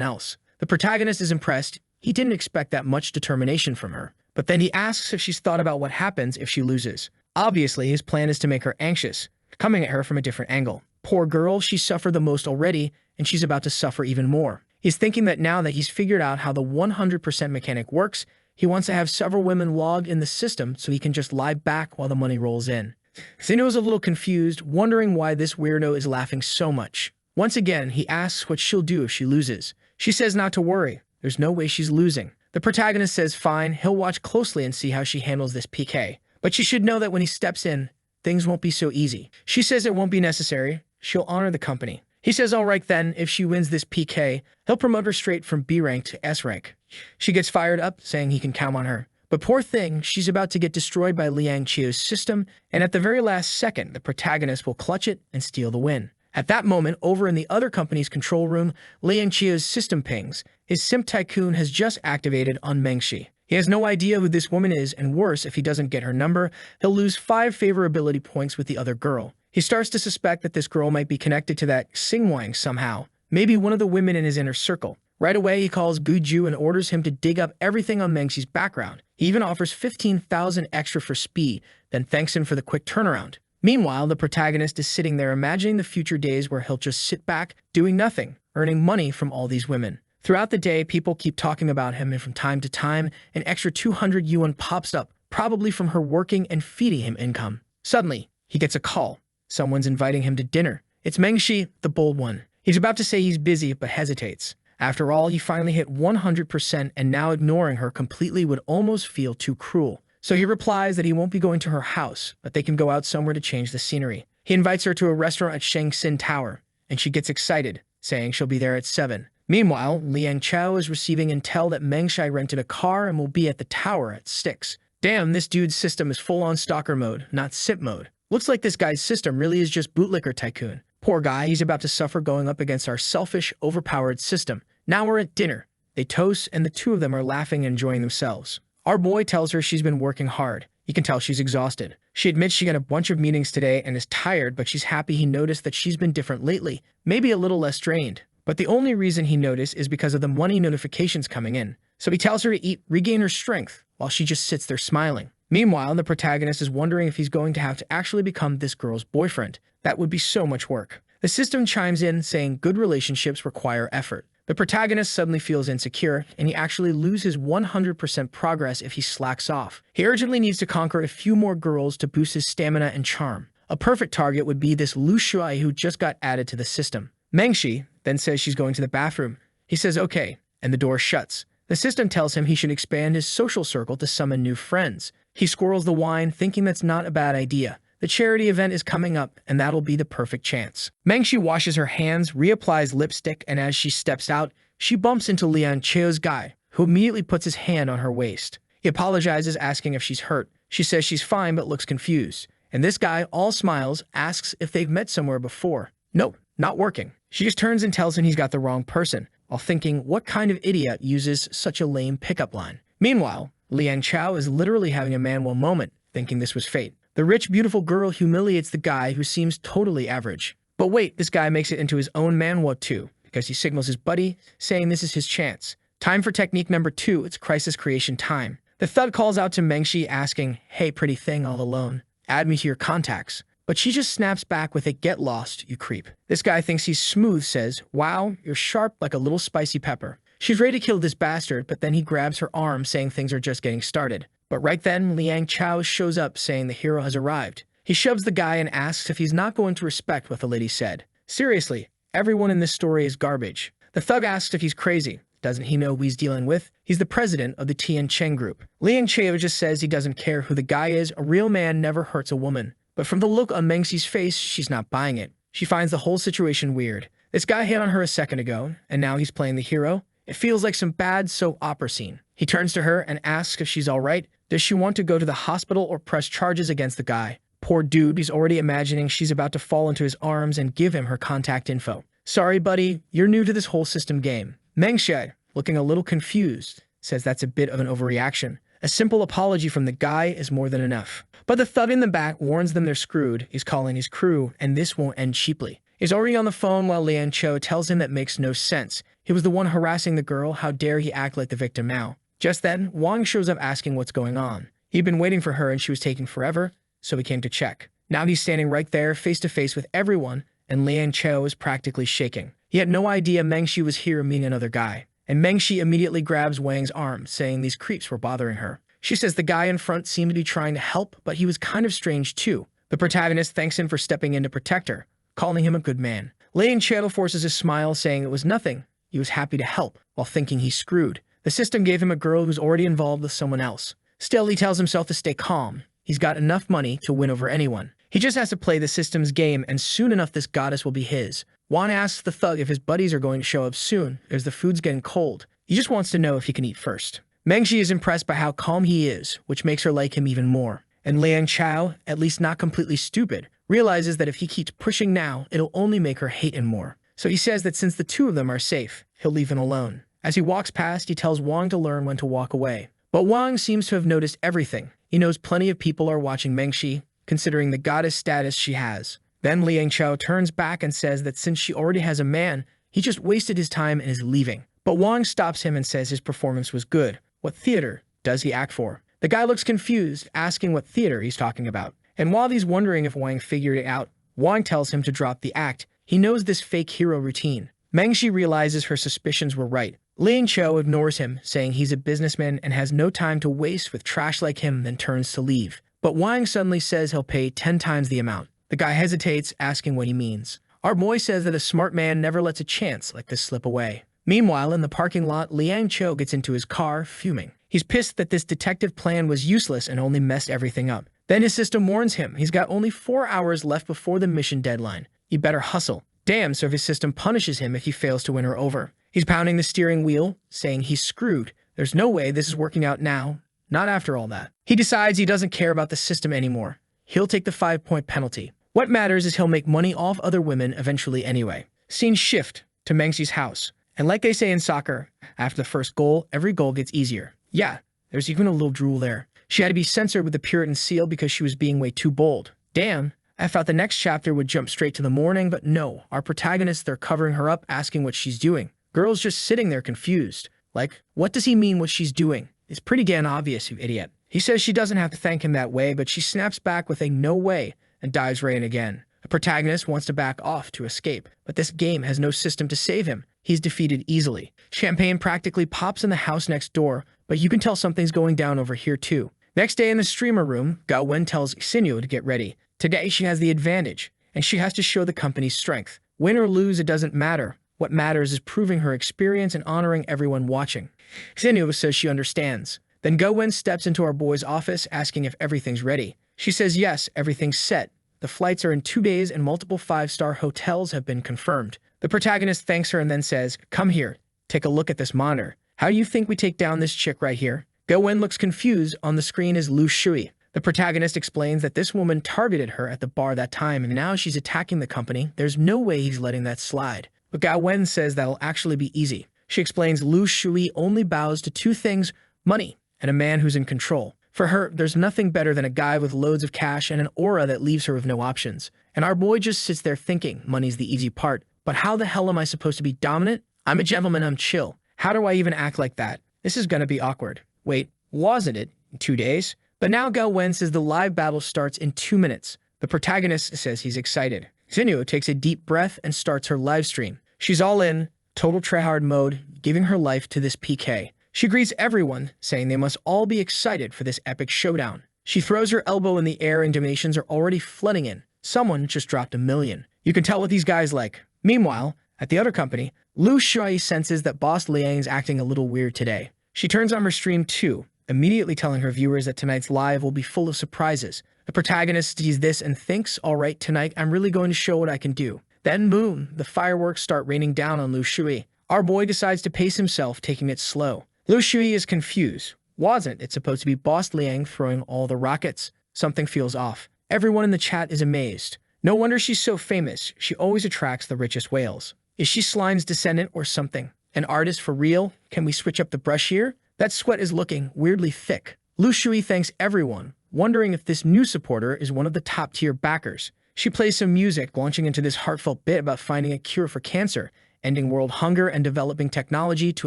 else. The protagonist is impressed. He didn't expect that much determination from her. But then he asks if she's thought about what happens if she loses. Obviously, his plan is to make her anxious, coming at her from a different angle. Poor girl, she suffered the most already, and she's about to suffer even more. He's thinking that now that he's figured out how the 100% mechanic works, he wants to have several women log in the system so he can just lie back while the money rolls in. Zeno is a little confused, wondering why this weirdo is laughing so much. Once again, he asks what she'll do if she loses. She says not to worry. There's no way she's losing. The protagonist says fine, he'll watch closely and see how she handles this PK. But she should know that when he steps in, things won't be so easy. She says it won't be necessary. She'll honor the company. He says all right then, if she wins this PK, he'll promote her straight from B rank to S rank. She gets fired up, saying he can count on her. But poor thing, she's about to get destroyed by Liang Chio's system, and at the very last second, the protagonist will clutch it and steal the win. At that moment, over in the other company's control room, Liang Chio's system pings. His simp tycoon has just activated on Mengshi. He has no idea who this woman is, and worse, if he doesn't get her number, he'll lose 5 favorability points with the other girl. He starts to suspect that this girl might be connected to that Xingwang somehow, maybe one of the women in his inner circle. Right away, he calls Guju and orders him to dig up everything on Mengshi's background. He even offers 15,000 extra for speed, then thanks him for the quick turnaround. Meanwhile, the protagonist is sitting there imagining the future days where he'll just sit back, doing nothing, earning money from all these women. Throughout the day, people keep talking about him, and from time to time, an extra 200 yuan pops up, probably from her working and feeding him income. Suddenly, he gets a call. Someone's inviting him to dinner. It's Mengshi, the bold one. He's about to say he's busy, but hesitates. After all, he finally hit 100%, and now ignoring her completely would almost feel too cruel. So he replies that he won't be going to her house, but they can go out somewhere to change the scenery. He invites her to a restaurant at Shangxin Tower, and she gets excited, saying she'll be there at 7. Meanwhile, Liang Chao is receiving intel that Mengshi rented a car and will be at the tower at 6. Damn, this dude's system is full-on stalker mode, not simp mode. Looks like this guy's system really is just bootlicker tycoon. Poor guy, he's about to suffer going up against our selfish, overpowered system. Now we're at dinner. They toast, and the two of them are laughing and enjoying themselves. Our boy tells her she's been working hard. You can tell she's exhausted. She admits she got a bunch of meetings today and is tired, but she's happy he noticed that she's been different lately, maybe a little less drained. But the only reason he noticed is because of the money notifications coming in. So he tells her to eat, regain her strength, while she just sits there smiling. Meanwhile, the protagonist is wondering if he's going to have to actually become this girl's boyfriend. That would be so much work. The system chimes in, saying good relationships require effort. The protagonist suddenly feels insecure, and he actually loses 100% progress if he slacks off. He urgently needs to conquer a few more girls to boost his stamina and charm. A perfect target would be this Lu Shuai who just got added to the system. Mengshi then says she's going to the bathroom. He says okay, and the door shuts. The system tells him he should expand his social circle to summon new friends. He squirrels the wine, thinking that's not a bad idea. The charity event is coming up, and that'll be the perfect chance. Mengshi washes her hands, reapplies lipstick, and as she steps out, she bumps into Liang Chio's guy, who immediately puts his hand on her waist. He apologizes, asking if she's hurt. She says she's fine, but looks confused. And this guy, all smiles, asks if they've met somewhere before. Nope, not working. She just turns and tells him he's got the wrong person, while thinking, what kind of idiot uses such a lame pickup line? Meanwhile, Liang Chao is literally having a Manhwa moment, thinking this was fate. The rich, beautiful girl humiliates the guy who seems totally average. But wait, this guy makes it into his own Manhwa too, because he signals his buddy, saying this is his chance. Time for technique number 2, it's crisis creation time. The thug calls out to Mengshi asking, hey pretty thing all alone, add me to your contacts. But she just snaps back with a get lost, you creep. This guy thinks he's smooth, says, wow, you're sharp like a little spicy pepper. She's ready to kill this bastard, but then he grabs her arm, saying things are just getting started. But right then, Liang Chao shows up, saying the hero has arrived. He shoves the guy and asks if he's not going to respect what the lady said. Seriously, everyone in this story is garbage. The thug asks if he's crazy. Doesn't he know who he's dealing with? He's the president of the Tian Cheng group. Liang Chao just says he doesn't care who the guy is. A real man never hurts a woman. But from the look on Mengshi's face, she's not buying it. She finds the whole situation weird. This guy hit on her a second ago, and now he's playing the hero. It feels like some bad soap opera scene. He turns to her and asks if she's alright. Does she want to go to the hospital or press charges against the guy? Poor dude, he's already imagining she's about to fall into his arms and give him her contact info. Sorry, buddy, you're new to this whole system game. Mengshi, looking a little confused, says that's a bit of an overreaction. A simple apology from the guy is more than enough. But the thug in the back warns them they're screwed. He's calling his crew, and this won't end cheaply. He's already on the phone while Liang Chao tells him that makes no sense. He was the one harassing the girl, how dare he act like the victim now? Just then, Wang shows up asking what's going on. He'd been waiting for her and she was taking forever, so he came to check. Now he's standing right there, face to face with everyone, and Liang Chao is practically shaking. He had no idea Mengshi was here meeting another guy. And Mengshi immediately grabs Wang's arm, saying these creeps were bothering her. She says the guy in front seemed to be trying to help, but he was kind of strange too. The protagonist thanks him for stepping in to protect her, calling him a good man. Liang Chao forces a smile, saying it was nothing. He was happy to help, while thinking he's screwed. The system gave him a girl who's already involved with someone else. Still, he tells himself to stay calm. He's got enough money to win over anyone. He just has to play the system's game, and soon enough this goddess will be his. Juan asks the thug if his buddies are going to show up soon, as the food's getting cold. He just wants to know if he can eat first. Mengshi is impressed by how calm he is, which makes her like him even more. And Liang Chao, at least not completely stupid, realizes that if he keeps pushing now, it'll only make her hate him more. So he says that since the two of them are safe, he'll leave him alone. As he walks past, he tells Wang to learn when to walk away. But Wang seems to have noticed everything. He knows plenty of people are watching Mengshi, considering the goddess status she has. Then Liang Chao turns back and says that since she already has a man, he just wasted his time and is leaving. But Wang stops him and says his performance was good. What theater does he act for? The guy looks confused, asking what theater he's talking about. And while he's wondering if Wang figured it out, Wang tells him to drop the act. He knows this fake hero routine. Mengshi realizes her suspicions were right. Liang Chao ignores him, saying he's a businessman and has no time to waste with trash like him, then turns to leave. But Wang suddenly says he'll pay 10 times the amount. The guy hesitates, asking what he means. Our boy says that a smart man never lets a chance like this slip away. Meanwhile, in the parking lot, Liang Chao gets into his car, fuming. He's pissed that this detective plan was useless and only messed everything up. Then his system warns him he's got only 4 hours left before the mission deadline. He better hustle. Damn, so his system punishes him if he fails to win her over. He's pounding the steering wheel, saying he's screwed. There's no way this is working out now. Not after all that. He decides he doesn't care about the system anymore. He'll take the 5-point penalty. What matters is he'll make money off other women eventually anyway. Scene shift to Mengshi's house. And like they say in soccer, after the first goal, every goal gets easier. Yeah, there's even a little drool there. She had to be censored with the Puritan seal because she was being way too bold. Damn, I thought the next chapter would jump straight to the morning, but no, our protagonists, they're covering her up, asking what she's doing. Girl's just sitting there confused. Like, what does he mean what she's doing? It's pretty damn obvious, you idiot. He says she doesn't have to thank him that way, but she snaps back with a no way and dives right in again. The protagonist wants to back off to escape, but this game has no system to save him. He's defeated easily. Champagne practically pops in the house next door, but you can tell something's going down over here too. Next day in the streamer room, Gao Wen tells Xinyu to get ready. Today she has the advantage, and she has to show the company's strength. Win or lose, it doesn't matter. What matters is proving her experience and honoring everyone watching. Xinyu says she understands. Then Gao Wen steps into our boy's office, asking if everything's ready. She says yes, everything's set. The flights are in 2 days and multiple 5-star hotels have been confirmed. The protagonist thanks her and then says, "Come here, take a look at this monitor. How do you think we take down this chick right here?" Gao Wen looks confused. On the screen is Lu Shui. The protagonist explains that this woman targeted her at the bar that time and now she's attacking the company. There's no way he's letting that slide. But Gao Wen says that'll actually be easy. She explains Lu Shui only bows to 2 things, money and a man who's in control. For her, there's nothing better than a guy with loads of cash and an aura that leaves her with no options. And our boy just sits there thinking money's the easy part. But how the hell am I supposed to be dominant? I'm a gentleman, I'm chill. How do I even act like that? This is gonna be awkward. Wait, wasn't it? In 2 days? But now Gao Wen says the live battle starts in 2 minutes. The protagonist says he's excited. Xinyu takes a deep breath and starts her live stream. She's all in, total tryhard mode, giving her life to this PK. She greets everyone, saying they must all be excited for this epic showdown. She throws her elbow in the air and donations are already flooding in. Someone just dropped $1 million. You can tell what these guys like. Meanwhile, at the other company, Lu Shui senses that Boss Liang's acting a little weird today. She turns on her stream too, immediately telling her viewers that tonight's live will be full of surprises. The protagonist sees this and thinks, alright, tonight I'm really going to show what I can do. Then boom, the fireworks start raining down on Lu Shui. Our boy decides to pace himself, taking it slow. Lu Shui is confused. Wasn't it supposed to be Boss Liang throwing all the rockets? Something feels off. Everyone in the chat is amazed. No wonder she's so famous. She always attracts the richest whales. Is she Slime's descendant or something? An artist for real? Can we switch up the brush here? That sweat is looking weirdly thick. Lu Shui thanks everyone, wondering if this new supporter is one of the top-tier backers. She plays some music, launching into this heartfelt bit about finding a cure for cancer, ending world hunger, and developing technology to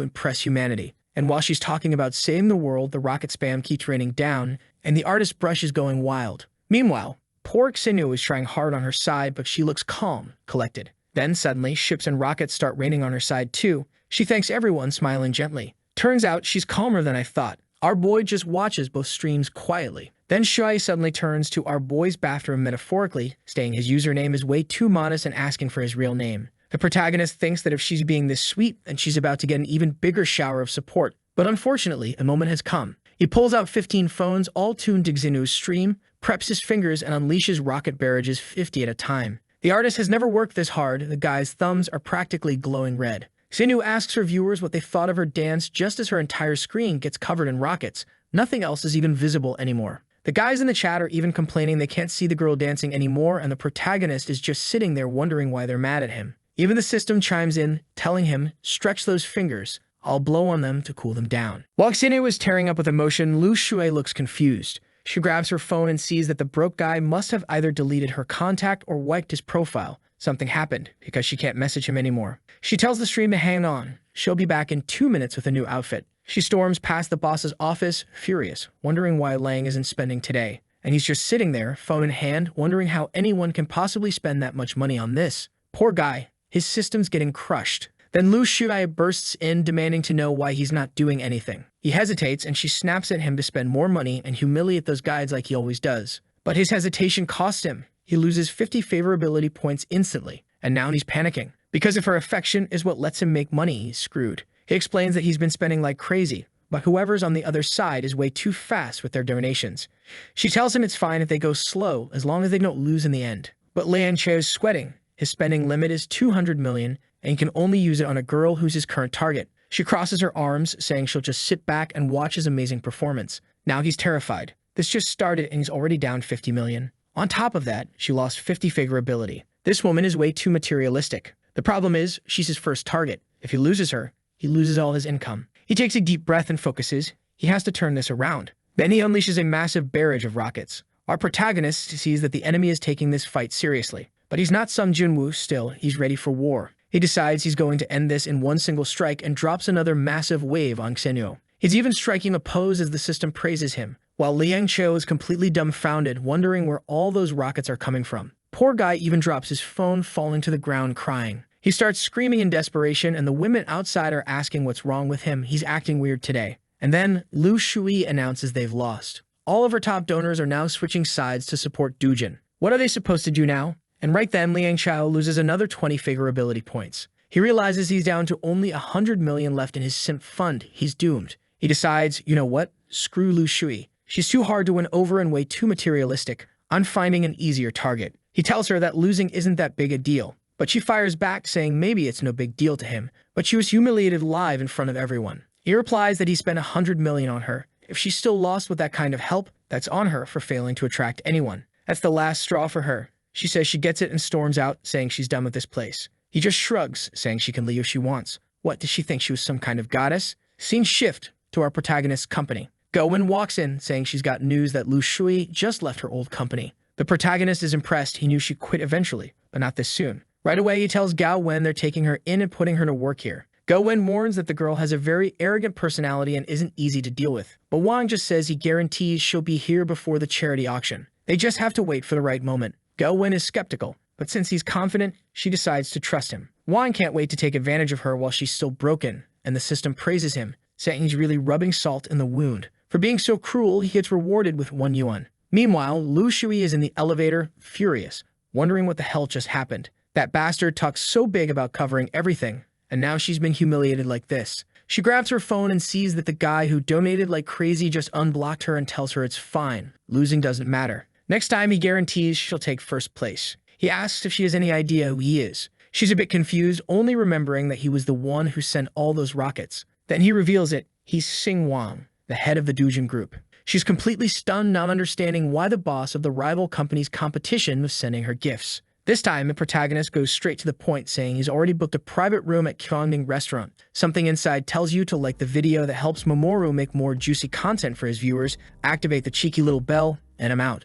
impress humanity. And while she's talking about saving the world, the rocket spam keeps raining down, and the artist's brush is going wild. Meanwhile, poor Xinyu is trying hard on her side, but she looks calm, collected. Then suddenly, ships and rockets start raining on her side too. She thanks everyone, smiling gently. Turns out she's calmer than I thought. Our boy just watches both streams quietly. Then Shui suddenly turns to our boy's bathroom metaphorically, saying his username is way too modest and asking for his real name. The protagonist thinks that if she's being this sweet, then she's about to get an even bigger shower of support. But unfortunately, a moment has come. He pulls out 15 phones, all tuned to Xinhu's stream, preps his fingers, and unleashes rocket barrages 50 at a time. The artist has never worked this hard. The guy's thumbs are practically glowing red. Xinyu asks her viewers what they thought of her dance just as her entire screen gets covered in rockets. Nothing else is even visible anymore. The guys in the chat are even complaining they can't see the girl dancing anymore, and the protagonist is just sitting there wondering why they're mad at him. Even the system chimes in, telling him, stretch those fingers. I'll blow on them to cool them down. While Xinyu is tearing up with emotion, Lu Shui looks confused. She grabs her phone and sees that the broke guy must have either deleted her contact or wiped his profile. Something happened because she can't message him anymore. She tells the stream to hang on. She'll be back in 2 minutes with a new outfit. She storms past the boss's office, furious, wondering why Lang isn't spending today. And he's just sitting there, phone in hand, wondering how anyone can possibly spend that much money on this. Poor guy. His system's getting crushed. Then Lu Shui bursts in, demanding to know why he's not doing anything. He hesitates, and she snaps at him to spend more money and humiliate those guides like he always does. But his hesitation costs him. He loses 50 favorability points instantly, and now he's panicking. Because if her affection is what lets him make money, he's screwed. He explains that he's been spending like crazy, but whoever's on the other side is way too fast with their donations. She tells him it's fine if they go slow, as long as they don't lose in the end. But Liang Cheo's sweating. His spending limit is 200 million, and he can only use it on a girl who's his current target. She crosses her arms, saying she'll just sit back and watch his amazing performance. Now he's terrified. This just started and he's already down 50 million. On top of that, she lost 50 favorability. This woman is way too materialistic. The problem is, she's his first target. If he loses her, he loses all his income. He takes a deep breath and focuses. He has to turn this around. Then he unleashes a massive barrage of rockets. Our protagonist sees that the enemy is taking this fight seriously. But he's not Sung Junwoo still, he's ready for war. He decides he's going to end this in one single strike and drops another massive wave on Xinyu. He's even striking a pose as the system praises him, while Liang Cheo is completely dumbfounded, wondering where all those rockets are coming from. Poor guy even drops his phone, falling to the ground crying. He starts screaming in desperation, and the women outside are asking what's wrong with him. He's acting weird today. And then Lu Shui announces they've lost. All of her top donors are now switching sides to support Dujin. What are they supposed to do now? And right then, Liang Chao loses another 20 favorability points. He realizes he's down to only 100 million left in his simp fund. He's doomed. He decides, you know what? Screw Lu Shui. She's too hard to win over and way too materialistic. I'm finding an easier target. He tells her that losing isn't that big a deal. But she fires back, saying maybe it's no big deal to him. But she was humiliated live in front of everyone. He replies that he spent 100 million on her. If she's still lost with that kind of help, that's on her for failing to attract anyone. That's the last straw for her. She says she gets it and storms out, saying she's done with this place. He just shrugs, saying she can leave if she wants. What, did she think she was some kind of goddess? Scene shift to our protagonist's company. Go-Wen walks in, saying she's got news that Lu Shui just left her old company. The protagonist is impressed. He knew she'd quit eventually, but not this soon. Right away, he tells Gao Wen they're taking her in and putting her to work here. Go-Wen warns that the girl has a very arrogant personality and isn't easy to deal with. But Wang just says he guarantees she'll be here before the charity auction. They just have to wait for the right moment. Go-Wen is skeptical, but since he's confident, she decides to trust him. Wang can't wait to take advantage of her while she's still broken, and the system praises him, saying he's really rubbing salt in the wound. For being so cruel, he gets rewarded with 1 yuan. Meanwhile, Lu Shui is in the elevator, furious, wondering what the hell just happened. That bastard talks so big about covering everything, and now she's been humiliated like this. She grabs her phone and sees that the guy who donated like crazy just unblocked her and tells her it's fine. Losing doesn't matter. Next time, he guarantees she'll take first place. He asks if she has any idea who he is. She's a bit confused, only remembering that he was the one who sent all those rockets. Then he reveals it. He's Xing Wang, the head of the Dujin group. She's completely stunned, not understanding why the boss of the rival company's competition was sending her gifts. This time, the protagonist goes straight to the point, saying he's already booked a private room at Kyongning restaurant. Something inside tells you to like the video that helps Mamoru make more juicy content for his viewers, activate the cheeky little bell, and I'm out.